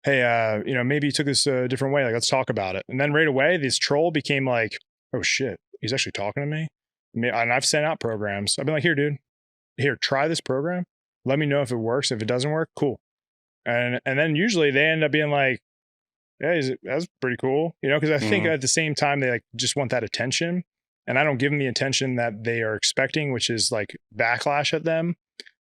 hey, maybe you took this a different way. Like, let's talk about it. And then right away, this troll became like, oh shit, he's actually talking to me. And I've sent out programs. I've been like, here, try this program. Let me know if it works. If it doesn't work, cool. And then usually they end up being like, yeah, that's pretty cool. Because I think at the same time, they like just want that attention. And I don't give them the attention that they are expecting, which is like backlash at them.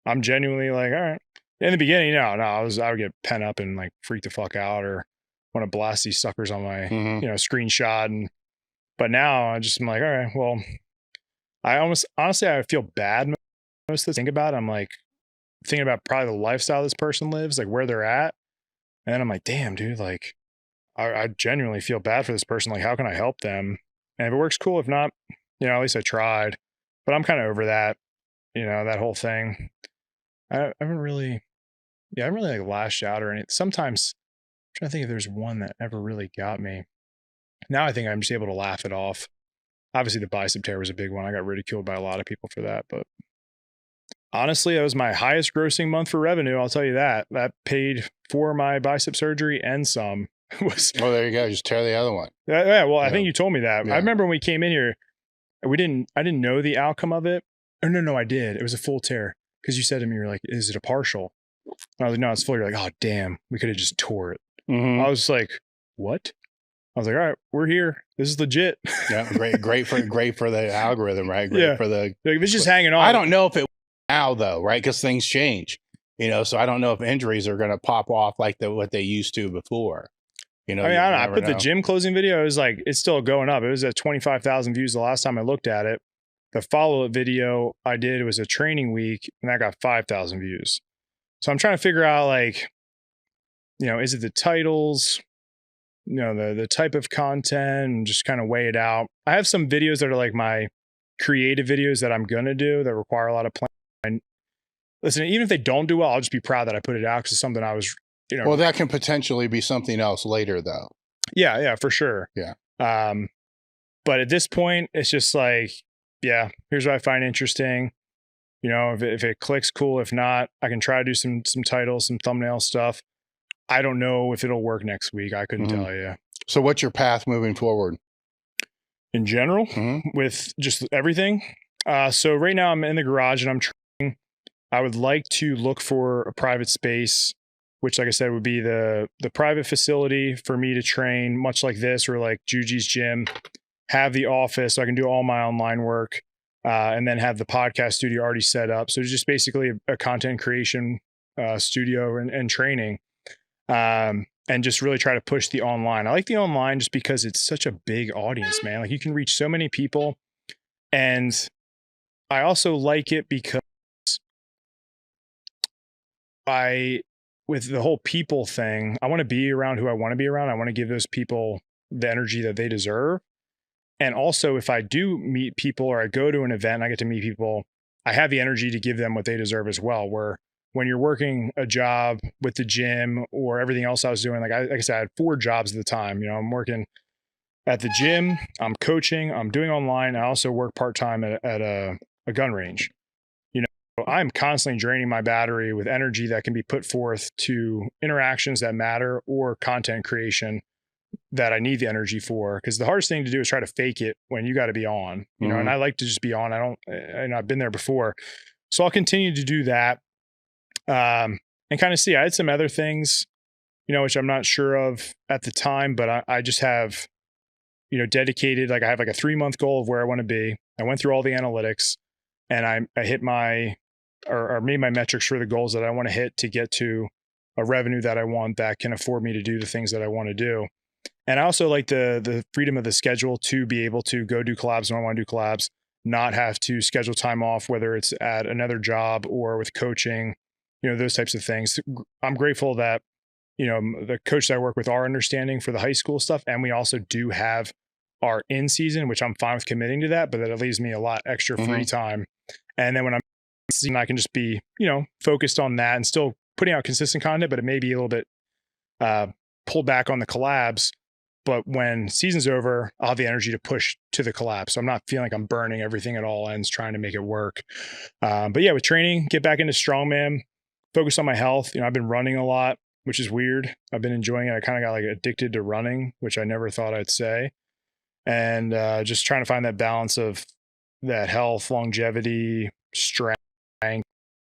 I'm genuinely like, all right. In the beginning, I would get pent up and like freak the fuck out or want to blast these suckers on my, screenshot. But now I'm like, all right, well, honestly, I feel bad most of the think about it. I'm like thinking about probably the lifestyle this person lives, like where they're at. And then I'm like, damn, dude, like I genuinely feel bad for this person. Like, how can I help them? And if it works, cool. If not, at least I tried. But I'm kind of over that, that whole thing. I haven't really like lashed out or anything. Sometimes I'm trying to think if there's one that ever really got me. Now I think I'm just able to laugh it off. Obviously the bicep tear was a big one. I got ridiculed by a lot of people for that, but honestly, that was my highest grossing month for revenue. I'll tell you that. That paid for my bicep surgery and some. Oh, there you go. Just tear the other one. Yeah. Well, I think you told me that. Yeah. I remember when we came in here, I didn't know the outcome of it. Oh, no, I did. It was a full tear. Because you said to me, you're like, is it a partial? And I was like, no, it's full. You're like, oh, damn, we could have just tore it. I was like, what? I was like, all right, we're here. This is legit. Yeah, great for the algorithm, right? Great for the. Like, if it's just hanging on. I don't know if it now though, right? Because things change, so I don't know if injuries are going to pop off like what they used to before. I don't know. I put the gym closing video. It was like, it's still going up. It was at 25,000 views the last time I looked at it. The follow-up video I did, it was a training week, and that got 5,000 views. So I'm trying to figure out, like, is it the titles, the type of content, and just kind of weigh it out. I have some videos that are like my creative videos that I'm going to do that require a lot of planning. Listen, even if they don't do well, I'll just be proud that I put it out because it's something I was, Well, that can potentially be something else later, though. Yeah, for sure. Yeah. But at this point, it's just like, yeah, here's what I find interesting. If it clicks, cool. If not, I can try to do some titles, some thumbnail stuff. I don't know if it'll work next week. I couldn't tell you. So what's your path moving forward? In general, with just everything. So right now I'm in the garage and I'm training. I would like to look for a private space, which, like I said, would be the private facility for me to train, much like this or like Juji's gym. Have the office so I can do all my online work, and then have the podcast studio already set up. So it's just basically a content creation studio and training, and just really try to push the online. I like the online just because it's such a big audience, man. Like you can reach so many people. And I also like it because with the whole people thing, I want to be around who I want to be around. I want to give those people the energy that they deserve. And also, if I do meet people or I go to an event and I get to meet people, I have the energy to give them what they deserve as well. Where when you're working a job with the gym or everything else I was doing, like I said, I had 4 jobs at the time. I'm working at the gym, I'm coaching, I'm doing online. I also work part-time at a gun range. I'm constantly draining my battery with energy that can be put forth to interactions that matter or content creation that I need the energy for. Because the hardest thing to do is try to fake it when you got to be on, and I like to just be on. I've been there before. So I'll continue to do that, and kind of see. I had some other things, which I'm not sure of at the time, but I just have, dedicated, like I have like a 3-month goal of where I want to be. I went through all the analytics and I hit my, or made my metrics for the goals that I want to hit to get to a revenue that I want that can afford me to do the things that I want to do. And I also like the freedom of the schedule to be able to go do collabs when I want to do collabs, not have to schedule time off, whether it's at another job or with coaching, those types of things. I'm grateful that, the coaches I work with are understanding for the high school stuff. And we also do have our in season, which I'm fine with committing to that, but that leaves me a lot extra free time. And then when I'm in season, I can just be, focused on that and still putting out consistent content, but it may be a little bit pulled back on the collabs. But when season's over, I'll have the energy to push to the collab. So I'm not feeling like I'm burning everything at all ends trying to make it work. But yeah, with training, get back into strongman, focus on my health. I've been running a lot, which is weird. I've been enjoying it. I kind of got like addicted to running, which I never thought I'd say. And just trying to find that balance of that health, longevity, strength,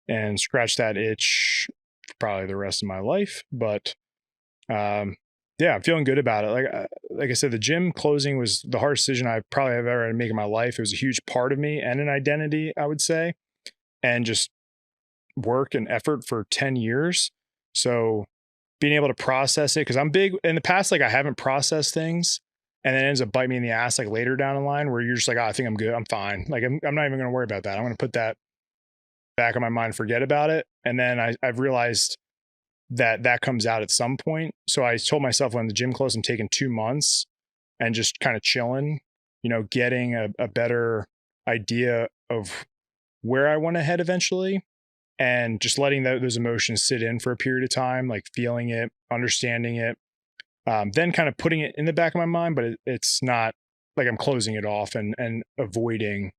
and scratch that itch for probably the rest of my life. But yeah, I'm feeling good about it. Like I said, the gym closing was the hardest decision I probably have ever had to make in my life. It was a huge part of me and an identity, I would say, and just work and effort for 10 years. So being able to process it, because I'm big in the past, like I haven't processed things, and then it ends up biting me in the ass like later down the line where you're just like, oh, I think I'm good. I'm fine. Like I'm not even going to worry about that. I'm going to put that back in my mind, forget about it. And then I've realized that comes out at some point. So I told myself when the gym closed, I'm taking 2 months and just kind of chilling, getting a better idea of where I want to head eventually, and just letting those emotions sit in for a period of time, like feeling it, understanding it, then kind of putting it in the back of my mind, but it's not like I'm closing it off and avoiding,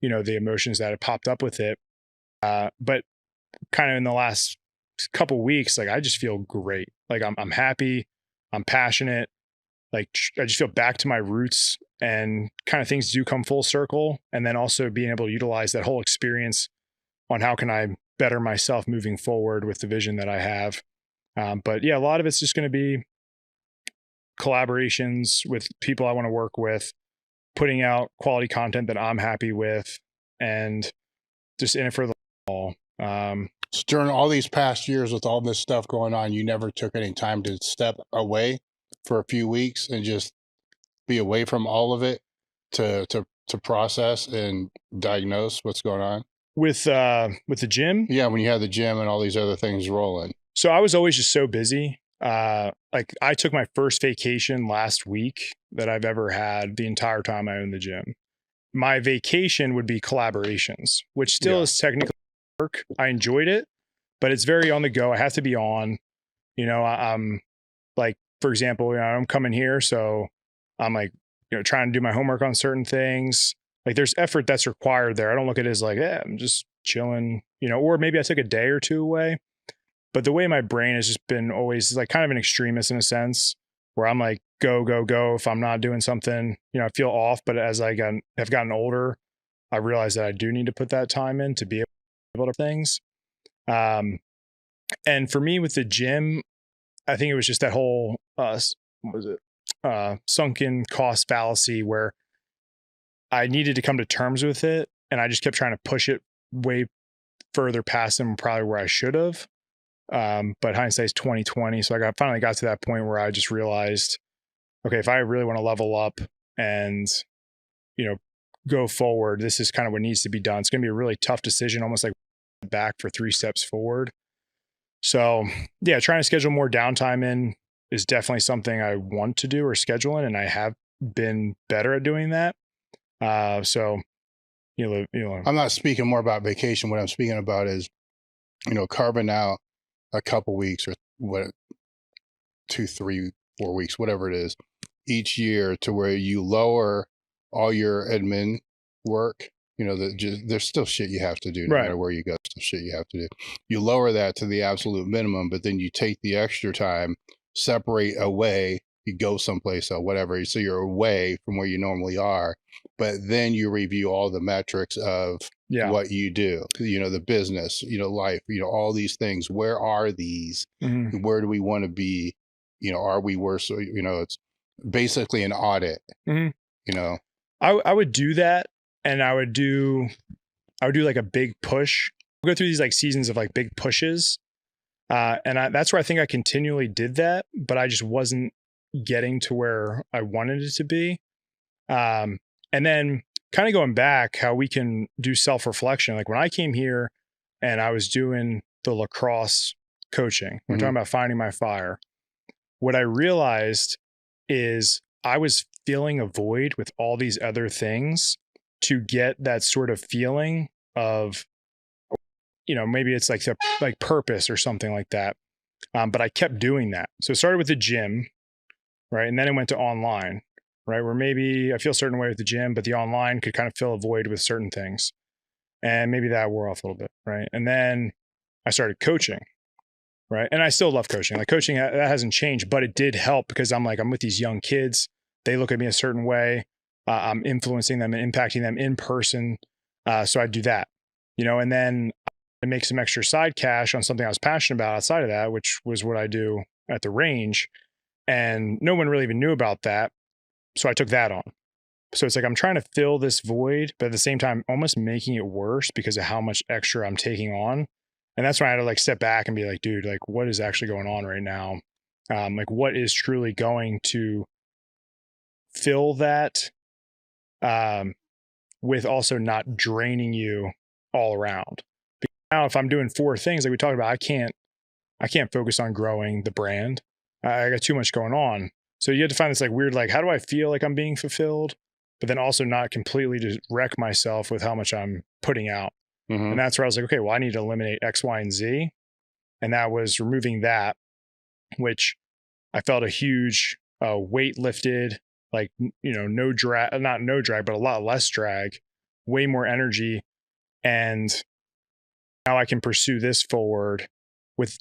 the emotions that have popped up with it. But kind of in the last couple weeks, like I just feel great. Like I'm happy, I'm passionate. Like I just feel back to my roots, and kind of things do come full circle. And then also being able to utilize that whole experience on how can I better myself moving forward with the vision that I have. But yeah, a lot of it's just going to be collaborations with people I want to work with, putting out quality content that I'm happy with, and just in it for the all. So during all these past years with all this stuff going on, you never took any time to step away for a few weeks and just be away from all of it to process and diagnose what's going on? With the gym? Yeah, when you had the gym and all these other things rolling. So I was always just so busy. Like I took my first vacation last week that I've ever had the entire time I owned the gym. My vacation would be collaborations, which still is technically work. I enjoyed it, but it's very on the go. I have to be on, I'm like, for example, I'm coming here. So I'm like, trying to do my homework on certain things. Like there's effort that's required there. I don't look at it as like, yeah, I'm just chilling, or maybe I took a day or two away. But the way my brain has just been always like kind of an extremist in a sense, where I'm like, go, go, go. If I'm not doing something, I feel off. But as I have gotten older, I realized that I do need to put that time in to be able to things. And for me with the gym, I think it was just that whole, sunken cost fallacy where I needed to come to terms with it. And I just kept trying to push it way further past them, probably where I should have. But hindsight's 2020. So I finally got to that point where I just realized, okay, if I really want to level up and, go forward, this is kind of what needs to be done. It's going to be a really tough decision, almost like back for 3 steps forward. So yeah, trying to schedule more downtime in is definitely something I want to do or schedule in. And I have been better at doing that. So, I'm not speaking more about vacation. What I'm speaking about is, carving out a couple weeks or 2, 3, 4 weeks, whatever it is, each year to where you lower all your admin work. There's still shit you have to do no matter where you go. Still shit you have to do. You lower that to the absolute minimum, but then you take the extra time, separate away, you go someplace or whatever. So you're away from where you normally are, but then you review all the metrics of what you do, the business, life, all these things. Where are these? Mm-hmm. Where do we want to be? Are we worse? It's basically an audit, I would do that. And I would do like a big push. I'll go through these like seasons of like big pushes. And that's where I think I continually did that, but I just wasn't getting to where I wanted it to be. And then kind of going back, how we can do self-reflection. Like when I came here and I was doing the lacrosse coaching, we're talking about finding my fire. What I realized is I was filling a void with all these other things to get that sort of feeling of, maybe it's like purpose or something like that. But I kept doing that. So it started with the gym, right? And then it went to online, right? Where maybe I feel a certain way with the gym, but the online could kind of fill a void with certain things. And maybe that wore off a little bit, right? And then I started coaching, right? And I still love coaching. Like coaching, that hasn't changed, but it did help because I'm with these young kids. They look at me a certain way. I'm influencing them and impacting them in person. So I do that, and then I make some extra side cash on something I was passionate about outside of that, which was what I do at the range. And no one really even knew about that. So I took that on. So it's like I'm trying to fill this void, but at the same time, almost making it worse because of how much extra I'm taking on. And that's when I had to like step back and be like, dude, like what is actually going on right now? Like what is truly going to fill that with also not draining you all around. Because now if I'm doing 4 things like we talked about, I can't focus on growing the brand. I got too much going on. So you have to find this like weird, like, how do I feel like I'm being fulfilled, but then also not completely just wreck myself with how much I'm putting out. Mm-hmm. And that's where I was like, okay, well, I need to eliminate X, Y, and Z. And that was removing that, which I felt a huge weight lifted, like, no drag, not no drag, but a lot less drag, way more energy. And now I can pursue this forward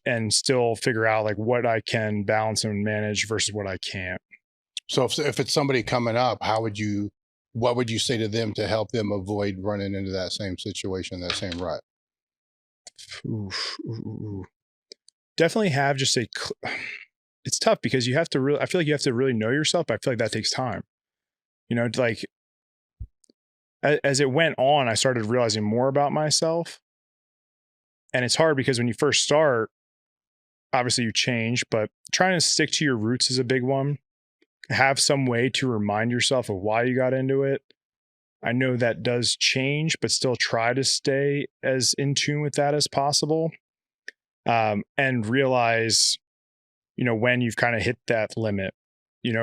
and still figure out like what I can balance and manage versus what I can't. So if it's somebody coming up, what would you say to them to help them avoid running into that same situation, that same rut? Definitely have just it's tough because I feel like you have to really know yourself, but I feel like that takes time. Like as it went on, I started realizing more about myself. And it's hard because when you first start, obviously you change, but trying to stick to your roots is a big one. Have some way to remind yourself of why you got into it. I know that does change, but still try to stay as in tune with that as possible. And realize, when you've kind of hit that limit.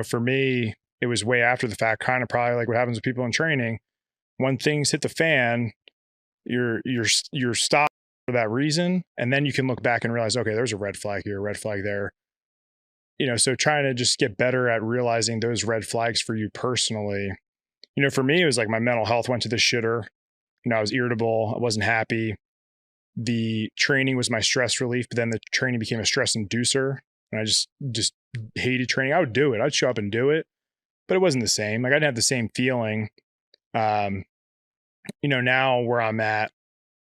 For me, it was way after the fact, kind of probably like what happens with people in training. When things hit the fan, you're stopped for that reason. And then you can look back and realize, okay, there's a red flag here, a red flag there. So trying to just get better at realizing those red flags for you personally. For me, it was like my mental health went to the shitter. I was irritable. I wasn't happy. The training was my stress relief, but then the training became a stress inducer. And I just hated training. I would do it. I'd show up and do it, but it wasn't the same. Like I didn't have the same feeling. Now where I'm at,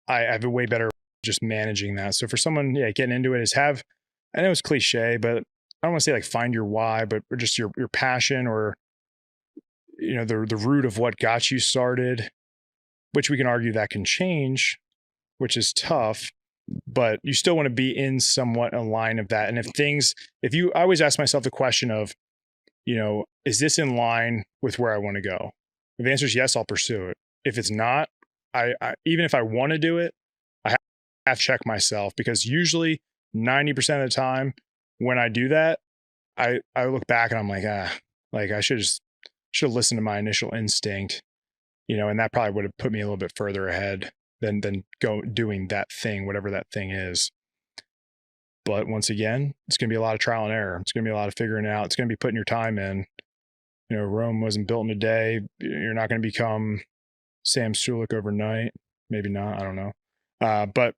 I have a way better just managing that. So for someone, getting into it I know it's cliche, but I don't want to say like find your why, but just your passion or, the root of what got you started, which we can argue that can change, which is tough, but you still want to be in somewhat a line of that. And I always ask myself the question of, is this in line with where I want to go? If the answer is yes, I'll pursue it. If it's not, I even if I want to do it, I have to check myself because usually 90% of the time when I do that, I look back and I'm like, I should have listened to my initial instinct, and that probably would have put me a little bit further ahead than doing that thing, whatever that thing is. But once again, it's going to be a lot of trial and error. It's going to be a lot of figuring it out. It's going to be putting your time in. Rome wasn't built in a day. You're not going to become Sam Sulek overnight. Maybe not. I don't know. But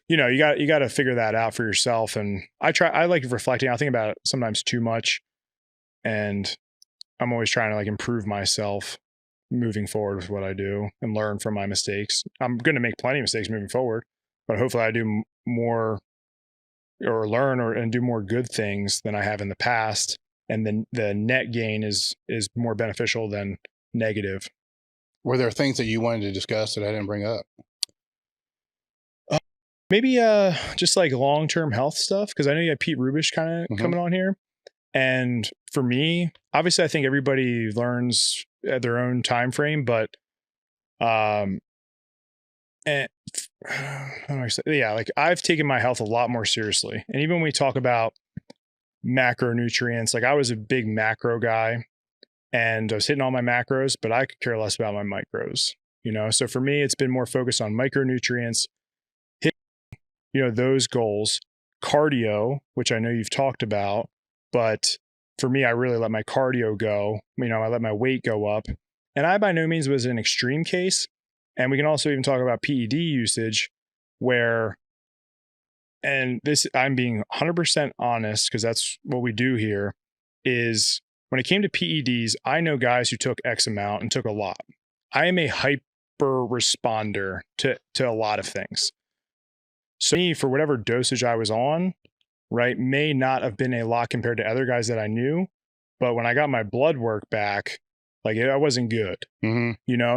you got to figure that out for yourself. And I like reflecting. I think about it sometimes too much. And I'm always trying to like improve myself moving forward with what I do and learn from my mistakes. I'm going to make plenty of mistakes moving forward, but hopefully I do more or learn and do more good things than I have in the past. And then the net gain is more beneficial than negative. Were there things that you wanted to discuss that I didn't bring up? Maybe just like long-term health stuff. Cause I know you have Pete Rubish kind of coming on here. And for me, obviously I think everybody learns at their own time frame, but and like I've taken my health a lot more seriously. And even when we talk about macronutrients, like I was a big macro guy and I was hitting all my macros, but I could care less about my micros, So for me, it's been more focused on micronutrients, those goals. Cardio, which I know you've talked about, but for me, I really let my cardio go. I let my weight go up. And I by no means was an extreme case. And we can also even talk about PED usage where, and this, I'm being 100% honest because that's what we do here, is when it came to PEDs, I know guys who took X amount and took a lot. I am a hyper responder to a lot of things. So me, for whatever dosage I was on, right, may not have been a lot compared to other guys that I knew. But when I got my blood work back, like I wasn't good,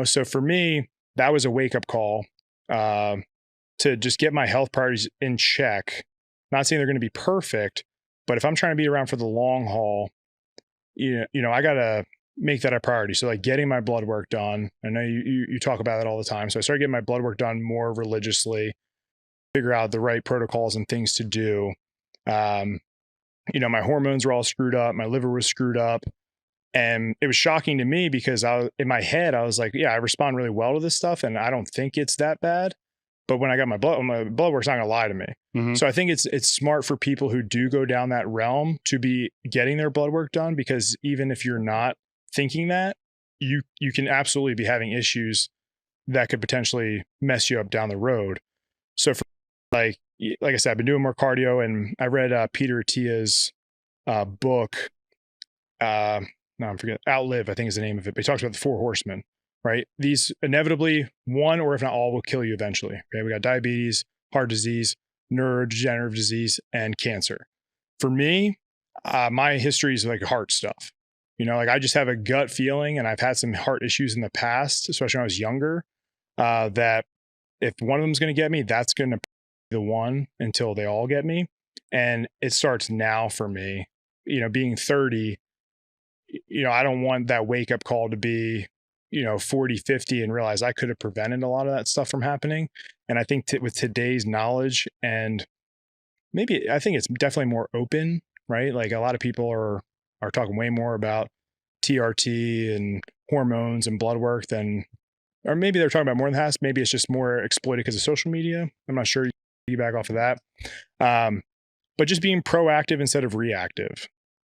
So for me, that was a wake up call to just get my health priorities in check. Not saying they're going to be perfect, but if I'm trying to be around for the long haul, I got to make that a priority. So like getting my blood work done. I know you talk about that all the time. So I started getting my blood work done more religiously, figure out the right protocols and things to do. My hormones were all screwed up. My liver was screwed up. And it was shocking to me because in my head, I was like, yeah, I respond really well to this stuff. And I don't think it's that bad. But when I got my blood work's not going to lie to me. So I think it's smart for people who do go down that realm to be getting their blood work done, because even if you're not thinking that, you can absolutely be having issues that could potentially mess you up down the road. So for like I said, I've been doing more cardio, and I read Peter Attia's book. No, I'm forgetting. Outlive, I think is the name of it. But he talks about the 4 horsemen, right? These inevitably, one or if not all, will kill you eventually. Okay, we got diabetes, heart disease, neurodegenerative disease, and cancer. For me, my history is like heart stuff. Like I just have a gut feeling, and I've had some heart issues in the past, especially when I was younger, that if one of them is going to get me, that's going to be the one until they all get me. And it starts now for me, being 30, I don't want that wake up call to be, 40, 50 and realize I could have prevented a lot of that stuff from happening. And I think with today's knowledge, and I think it's definitely more open, right? Like a lot of people are talking way more about TRT and hormones and blood work or maybe they're talking about more than that. Maybe it's just more exploited because of social media. I'm not sure. You back off of that. But just being proactive instead of reactive.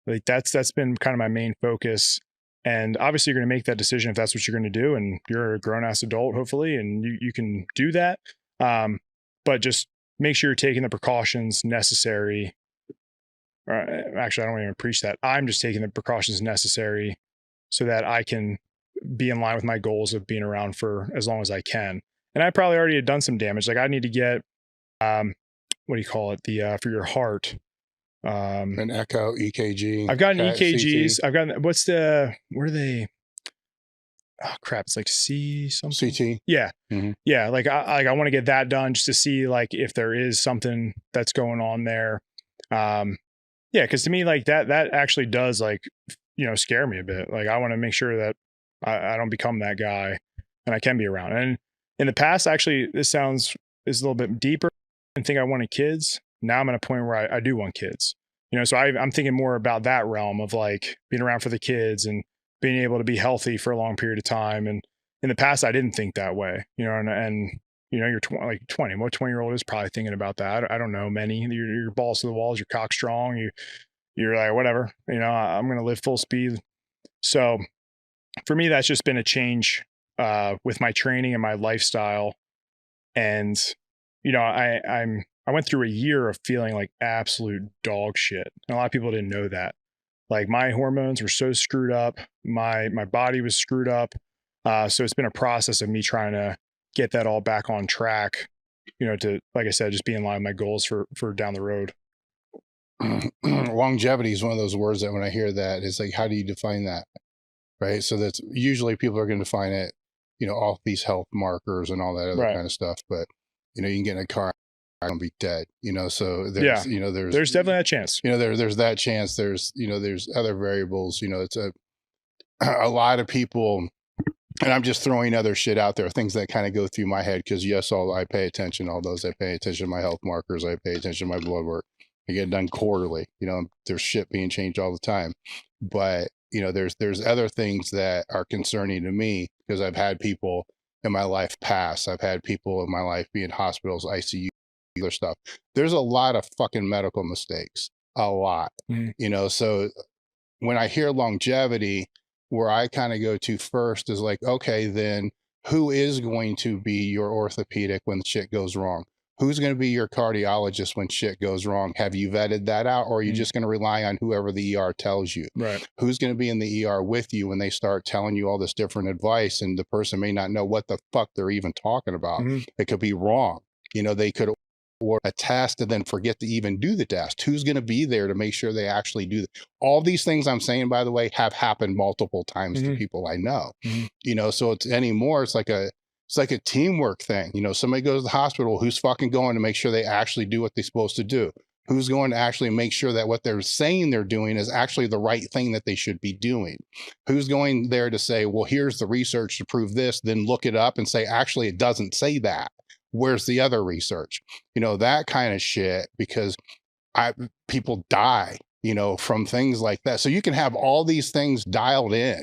Like that's been kind of my main focus. And obviously you're going to make that decision if that's what you're going to do. And you're a grown ass adult, hopefully, and you can do that. But just make sure you're taking the precautions necessary. Actually, I don't even preach that. I'm just taking the precautions necessary so that I can be in line with my goals of being around for as long as I can. And I probably already had done some damage. Like I need to get, what do you call it? For your heart. An echo, EKG. I've gotten EKGs. I've gotten, what are they? Oh crap. It's like C something. CT. Yeah. Yeah. Like I want to get that done just to see like if there is something that's going on there. Yeah. Cause to me, like that actually does like, scare me a bit. Like I want to make sure that I don't become that guy and I can be around. And in the past, actually, this is a little bit deeper. I think I wanted kids. Now I'm at a point where I do want kids, so I'm thinking more about that realm of like being around for the kids and being able to be healthy for a long period of time. And in the past, I didn't think that way, and you're 20, what 20-year-old is probably thinking about that. I don't know many. You're balls to the walls, you're cock strong. You're like, whatever, I'm going to live full speed. So for me, that's just been a change with my training and my lifestyle. And, I went through a year of feeling like absolute dog shit. And a lot of people didn't know that. Like my hormones were so screwed up. My body was screwed up. So it's been a process of me trying to get that all back on track, to, like I said, just be in line with my goals for down the road. Longevity is one of those words that when I hear that, it's like, how do you define that? Right. So that's usually people are going to define it, off these health markers and all that other kind of stuff. But, you can get in a car and be dead, so there's, there's definitely that chance, there's that chance. There's, there's other variables, it's a lot of people, and I'm just throwing other shit out there, things that kind of go through my head. Cause yes, I pay attention, all those, I pay attention to my health markers. I pay attention to my blood work. I get done quarterly, there's shit being changed all the time, but there's other things that are concerning to me because I've had people in my life pass. I've had people in my life be in hospitals, ICU, other stuff. There's a lot of fucking medical mistakes, a lot, you know? So when I hear longevity, where I kind of go to first is like, okay, then who is going to be your orthopedic when shit goes wrong? Who's going to be your cardiologist when shit goes wrong? Have you vetted that out? Or are you just going to rely on whoever the ER tells you? Right. Who's going to be in the ER with you when they start telling you all this different advice and the person may not know what the fuck they're even talking about? It could be wrong. You know, they could or a test and then forget to even do the test. Who's going to be there to make sure they actually do that? All these things I'm saying, by the way, have happened multiple times to people I know, you know, so it's like a teamwork thing. You know, somebody goes to the hospital, who's fucking going to make sure they actually do what they're supposed to do? Who's going to actually make sure that what they're saying they're doing is actually the right thing that they should be doing? Who's going there to say, well, here's the research to prove this, then look it up and say, actually, it doesn't say that. Where's the other research? You know, that kind of shit, because people die, you know, from things like that. So you can have all these things dialed in.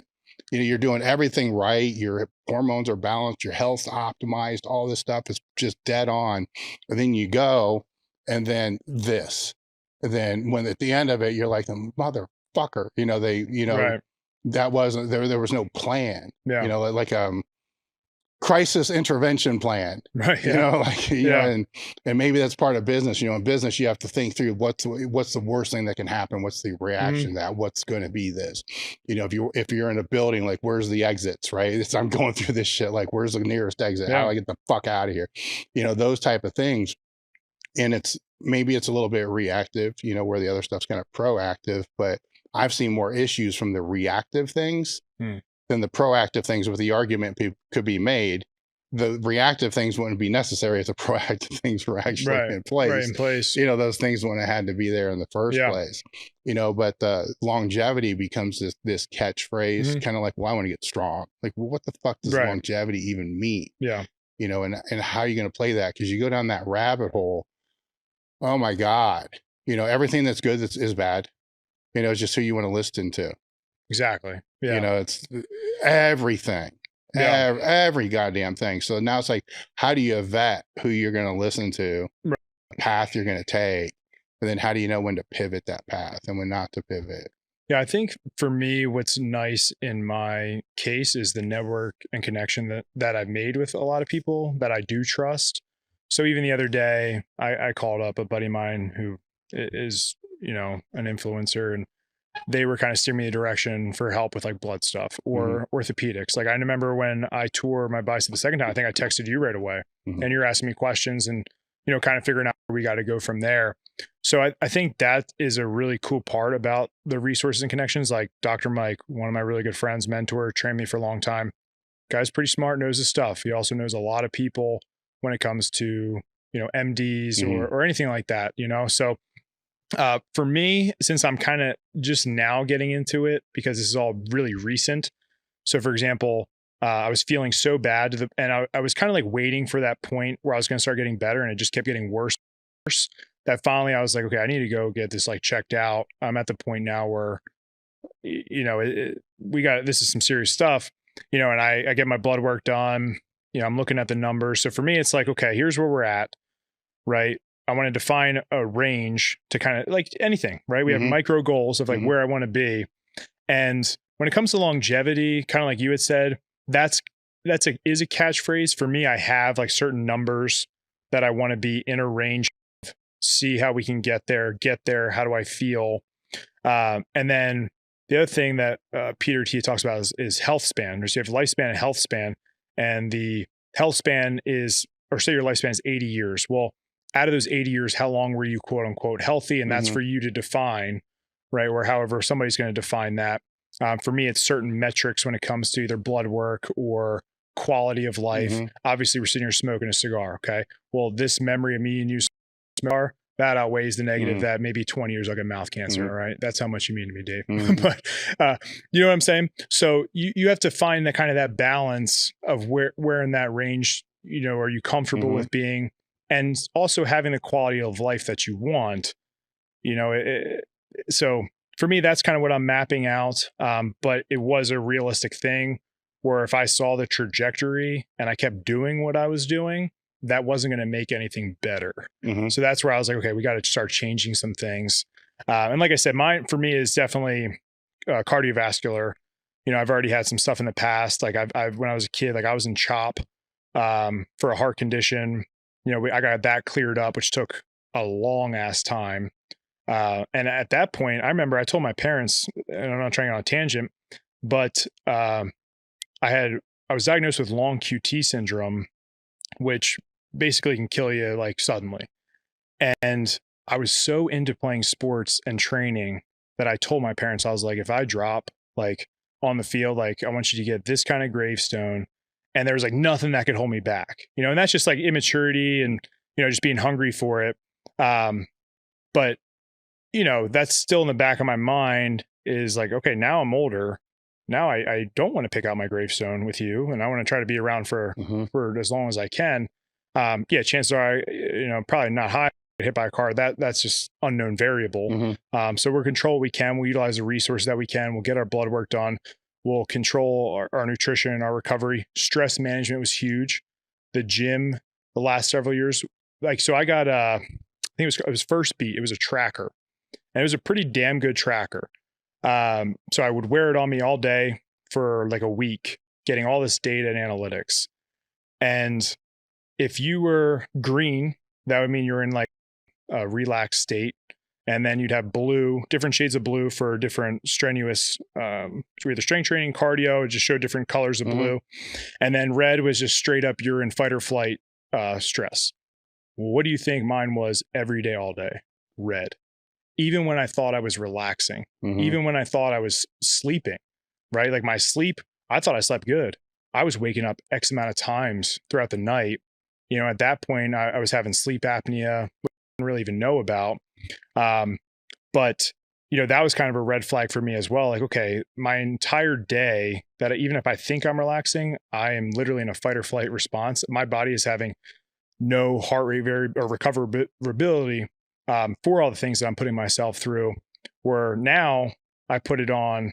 You know, you're doing everything right. Your hormones are balanced, your health's optimized, all this stuff is just dead on. And then you go and then this. And then when at the end of it, you're like, the motherfucker, you know, that wasn't there was no plan. You know, like crisis intervention plan, right? You know, like, you know, and maybe that's part of business. You know, in business, you have to think through what's the worst thing that can happen. What's the reaction to that? What's going to be this? You know, if you're in a building, like, where's the exits, right? I'm going through this shit. Like, where's the nearest exit? How do I get the fuck out of here? You know, those type of things. And maybe it's a little bit reactive, you know, where the other stuff's kind of proactive, but I've seen more issues from the reactive things than the proactive things. With the argument could be made, the reactive things wouldn't be necessary if the proactive things were actually in place. Right, in place. You know, those things wouldn't have had to be there in the first place. You know, but the longevity becomes this catchphrase, kind of like, well, I want to get strong. Like, well, what the fuck does longevity even mean? Yeah. You know, and how are you going to play that? Because you go down that rabbit hole. Oh my God. You know, everything that's good is bad. You know, it's just who you want to listen to. Exactly. Yeah. You know, it's everything, every goddamn thing. So now it's like, how do you vet who you're going to listen to, the path you're going to take, and then how do you know when to pivot that path and when not to pivot? Yeah, I think for me, what's nice in my case is the network and connection that I've made with a lot of people that I do trust. So even the other day, I called up a buddy of mine who is, you know, an influencer, and they were kind of steering me in the direction for help with like blood stuff or orthopedics. Like, I remember when I tore my bicep the second time, I think I texted you right away and you're asking me questions and, you know, kind of figuring out where we got to go from there. So I think that is a really cool part about the resources and connections. Like Dr. Mike, one of my really good friends, mentor, trained me for a long time. Guy's pretty smart, knows his stuff. He also knows a lot of people when it comes to, you know, MDs or anything like that, you know? So for me, since I'm kind of just now getting into it, because this is all really recent. So for example, I was feeling so bad and I was kind of like waiting for that point where I was going to start getting better, and it just kept getting worse, that finally I was like, okay, I need to go get this like checked out. I'm at the point now where, you know, this is some serious stuff, you know, and I get my blood work done, you know, I'm looking at the numbers. So for me, it's like, okay, here's where we're at, right? I want to define a range to kind of like anything, right? We have micro goals of like where I want to be. And when it comes to longevity, kind of like you had said, is a catchphrase for me. I have like certain numbers that I want to be in a range of, see how we can get there. How do I feel? And then the other thing that Peter T talks about is health span. So you have lifespan and health span, and the health span is, or say your lifespan is 80 years. Well, out of those 80 years, how long were you quote unquote healthy? And that's for you to define, right? Or however somebody's going to define that. For me, it's certain metrics when it comes to either blood work or quality of life. Obviously, we're sitting here smoking a cigar. Okay. Well, this memory of me and you cigar, that outweighs the negative that maybe 20 years I'll get mouth cancer. All right. That's how much you mean to me, Dave. But you know what I'm saying? So you have to find that kind of that balance of where in that range, you know, are you comfortable with being, and also having the quality of life that you want, you know. So for me, that's kind of what I'm mapping out. But it was a realistic thing where if I saw the trajectory and I kept doing what I was doing, that wasn't going to make anything better. Mhm. So that's where I was like, okay, we got to start changing some things. And like I said, mine for me is definitely cardiovascular. You know, I've already had some stuff in the past. Like I've when I was a kid, like I was in CHOP for a heart condition. You know, I got that cleared up, which took a long ass time. And at that point, I remember I told my parents, and I'm not trying on a tangent, but I was diagnosed with long QT syndrome, which basically can kill you like suddenly. And I was so into playing sports and training that I told my parents, I was like, if I drop like on the field, like I want you to get this kind of gravestone. And there was like nothing that could hold me back, you know, and that's just like immaturity and, you know, just being hungry for it. But you know, that's still in the back of my mind is like, okay, now I'm older. Now I don't want to pick out my gravestone with you. And I want to try to be around for as long as I can. Yeah, chances are, you know, probably not high, hit by a car. That's just unknown variable. So we'll control what we can. We'll utilize the resources that we can. We'll get our blood work done. We'll control our nutrition and our recovery. Stress management was huge. The gym, the last several years, like, so I got, I think it was First Beat. It was a tracker. And it was a pretty damn good tracker. So I would wear it on me all day for like a week, getting all this data and analytics. And if you were green, that would mean you're in like a relaxed state. And then you'd have blue, different shades of blue for different strenuous, either strength training, cardio, it just showed different colors of blue. And then red was just straight up, you're in fight or flight stress. What do you think mine was every day, all day? Red. Even when I thought I was relaxing, even when I thought I was sleeping, right? Like my sleep, I thought I slept good. I was waking up X amount of times throughout the night. You know, at that point, I was having sleep apnea, which I didn't really even know about. But, you know, that was kind of a red flag for me as well. Like, okay, my entire day, that even if I think I'm relaxing, I am literally in a fight or flight response. My body is having no heart rate or recoverability for all the things that I'm putting myself through, where now I put it on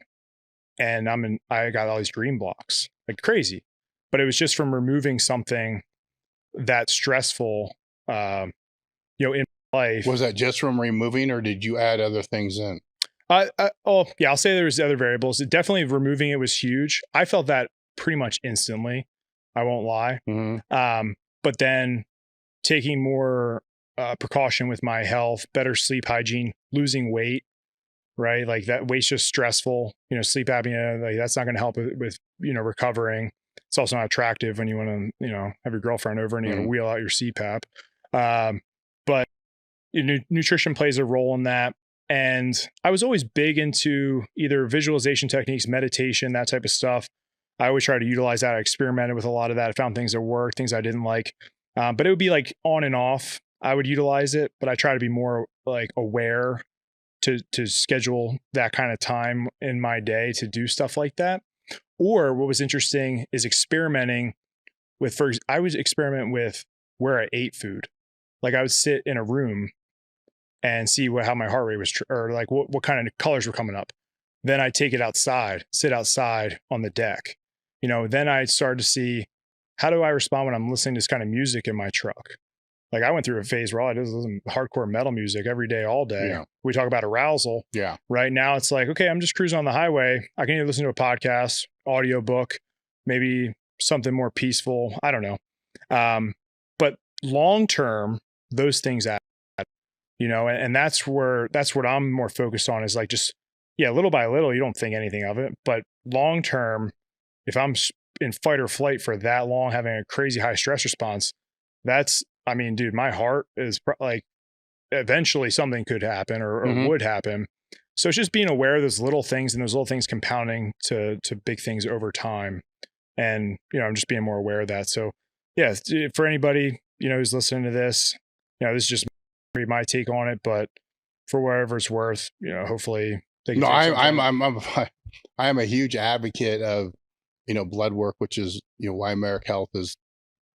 and I got all these dream blocks like crazy, but it was just from removing something that's stressful, you know, in life. Was that just from removing, or did you add other things in? Oh yeah, I'll say there was other variables. Definitely removing it was huge. I felt that pretty much instantly. I won't lie. But then taking more precaution with my health, better sleep hygiene, losing weight, right? Like that weight's just stressful, you know, sleep apnea, like that's not going to help with, you know, recovering. It's also not attractive when you want to, you know, have your girlfriend over and you got to wheel out your CPAP. But you know, nutrition plays a role in that. And I was always big into either visualization techniques, meditation, that type of stuff. I always try to utilize that. I experimented with a lot of that. I found things that worked, things I didn't like. But it would be like on and off. I would utilize it, but I try to be more like aware to schedule that kind of time in my day to do stuff like that. Or what was interesting is experimenting with, I would experiment with where I ate food. Like I would sit in a room and see how my heart rate was, or like what kind of colors were coming up. Then I'd take it outside, sit outside on the deck. You know, then I started to see, how do I respond when I'm listening to this kind of music in my truck? Like I went through a phase where all I did was listen to hardcore metal music every day, all day. Yeah. We talk about arousal. Yeah. Right now it's like, okay, I'm just cruising on the highway. I can either listen to a podcast, audiobook, maybe something more peaceful. I don't know. But long-term, those things add, you know, and that's what I'm more focused on is like just, yeah, little by little, you don't think anything of it, but long-term, if I'm in fight or flight for that long, having a crazy high stress response, I mean, dude, my heart is like, eventually something could happen or would happen. So it's just being aware of those little things and those little things compounding to big things over time. And, you know, I'm just being more aware of that. So yeah, for anybody, you know, who's listening to this, you know, this is just my take on it, but for whatever it's worth, you know, hopefully they can. No, I am a huge advocate of, you know, blood work, which is, you know, why Marek Health is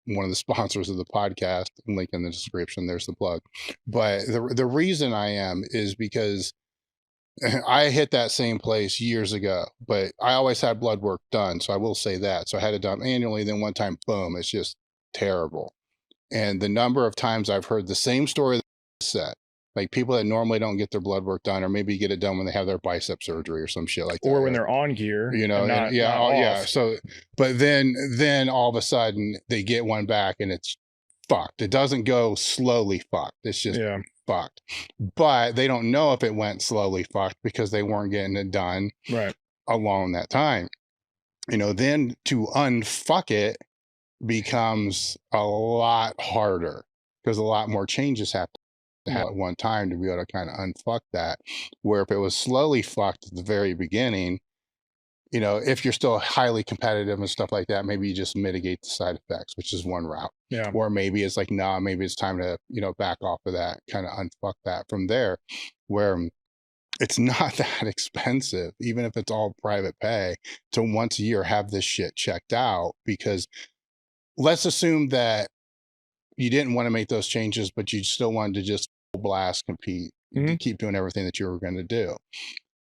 one of the sponsors of the podcast. Link in the description. There's the plug. But the reason I am is because I hit that same place years ago, but I always had blood work done. So I will say that. So I had it done annually. Then one time, boom, it's just terrible. And the number of times I've heard the same story said, like people that normally don't get their blood work done, or maybe get it done when they have their bicep surgery or some shit like that. Or when they're on gear, you know, not, yeah, not yeah. So, but then all of a sudden they get one back and it's fucked. It doesn't go slowly fucked. It's just fucked. But they don't know if it went slowly fucked because they weren't getting it done along that time. You know, then to unfuck it becomes a lot harder because a lot more changes have to happen at one time to be able to kind of unfuck that. Where if it was slowly fucked at the very beginning, you know, if you're still highly competitive and stuff like that, maybe you just mitigate the side effects, which is one route. Yeah. Or maybe it's like, nah, maybe it's time to, you know, back off of that, kind of unfuck that from there, where it's not that expensive, even if it's all private pay, to once a year have this shit checked out. Because let's assume that you didn't want to make those changes, but you still wanted to just blast, compete, keep doing everything that you were going to do.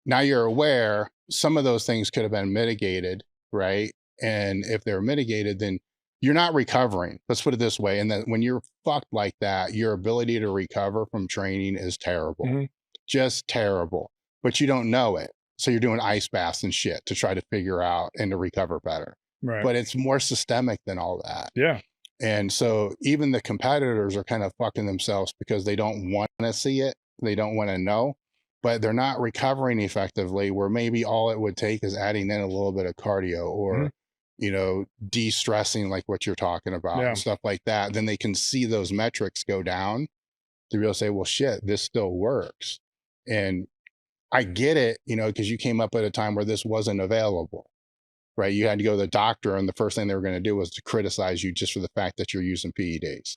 Now you're aware some of those things could have been mitigated, right? And if they're mitigated, then you're not recovering. Let's put it this way. And then when you're fucked like that, your ability to recover from training is terrible, just terrible, but you don't know it. So you're doing ice baths and shit to try to figure out and to recover better. Right. But it's more systemic than all that. Yeah. And so even the competitors are kind of fucking themselves because they don't want to see it. They don't want to know, but they're not recovering effectively, where maybe all it would take is adding in a little bit of cardio or, you know, de-stressing, like what you're talking about and stuff like that. Then they can see those metrics go down to be able to say, well, shit, this still works. And I get it, you know, because you came up at a time where this wasn't available. Right. You had to go to the doctor, and the first thing they were going to do was to criticize you just for the fact that you're using PEDs.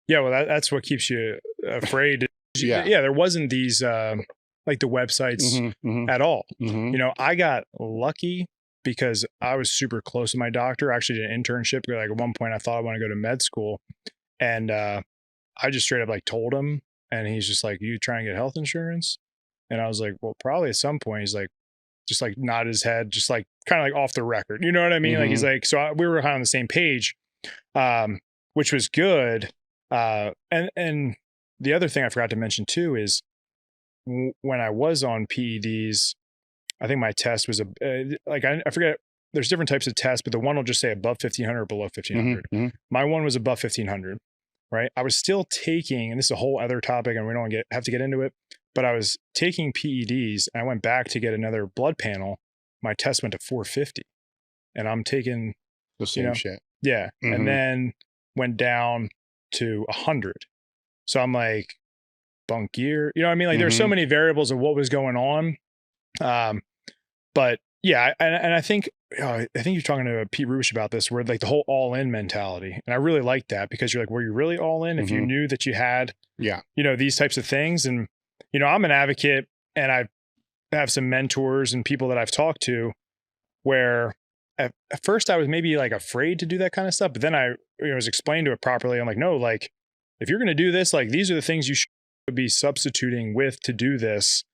Yeah. Well, that's what keeps you afraid. Yeah. There wasn't these, like the websites at all. You know, I got lucky because I was super close to my doctor. I actually did an internship. Like at one point I thought I want to go to med school, and I just straight up like told him, and he's just like, you try and get health insurance? And I was like, well, probably at some point. He's like, just like nod his head, just like kind of like off the record. You know what I mean? Like he's like, so we were on the same page, which was good. And the other thing I forgot to mention too is when I was on PEDs, I think my test was like, I forget, there's different types of tests, but the one will just say above 1500 or below 1500. My one was above 1500, right? I was still taking, and this is a whole other topic and we don't have to get into it, but I was taking PEDs. And I went back to get another blood panel. My test went to 450, and I'm taking the same shit. Yeah. And then went down to 100. So I'm like, bunk gear, you know what I mean? Like there's so many variables of what was going on. But yeah, and I think you're talking to Pete Rubish about this, where like the whole all in mentality. And I really like that, because you're like, were you really all in if you knew that you had, you know, these types of things? And, you know, I'm an advocate, and I have some mentors and people that I've talked to where at first I was maybe like afraid to do that kind of stuff. But then I was explained to it properly. I'm like, no, like if you're going to do this, like these are the things you should be substituting with to do this,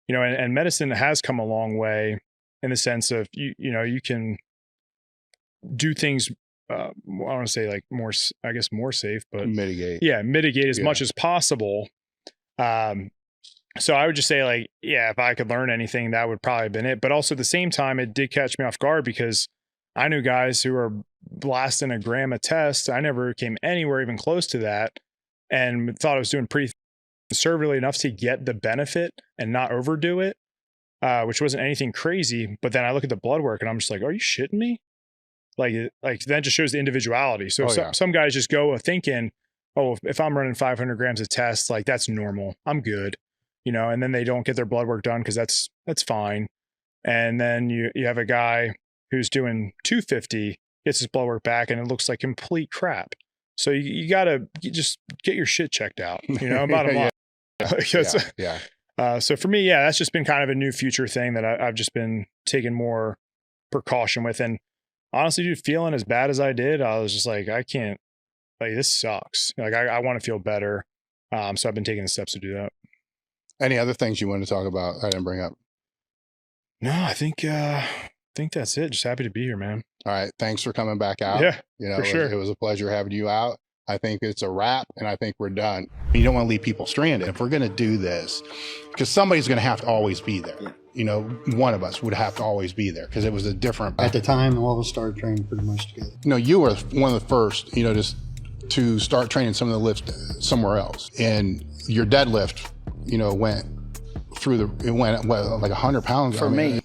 you know, and medicine has come a long way in the sense of, you know, you can do things, I want to say like more, I guess more safe, but mitigate as much as possible. So I would just say like, yeah, if I could learn anything, that would probably have been it. But also at the same time, it did catch me off guard, because I knew guys who were blasting a gram a test. I never came anywhere even close to that, and thought I was doing pretty conservatively enough to get the benefit and not overdo it, which wasn't anything crazy. But then I look at the blood work and I'm just like, are you shitting me? Like that just shows the individuality. So some guys just go thinking, oh, if I'm running 500 grams of tests, like that's normal, I'm good. You know, and then they don't get their blood work done because that's fine. And then you have a guy who's doing 250, gets his blood work back, and it looks like complete crap. So you just get your shit checked out, you know, bottom line. So for me, that's just been kind of a new future thing that I've just been taking more precaution with. And honestly, dude, feeling as bad as I did, I was just like, I can't, like, this sucks. Like, I want to feel better. So I've been taking the steps to do that. Any other things you want to talk about I didn't bring up? No, I think that's it. Just happy to be here, man. All right. Thanks for coming back out. Yeah, you know, for sure. It was a pleasure having you out. I think it's a wrap, and I think we're done. You don't want to leave people stranded. If we're going to do this, because somebody's going to have to always be there. Yeah. You know, one of us would have to always be there because it was a different. At the time, all of us started training pretty much together. You know, you were one of the first, you know, just to start training some of the lifts somewhere else. And your deadlift, you know, went through it went what, like 100 pounds for me.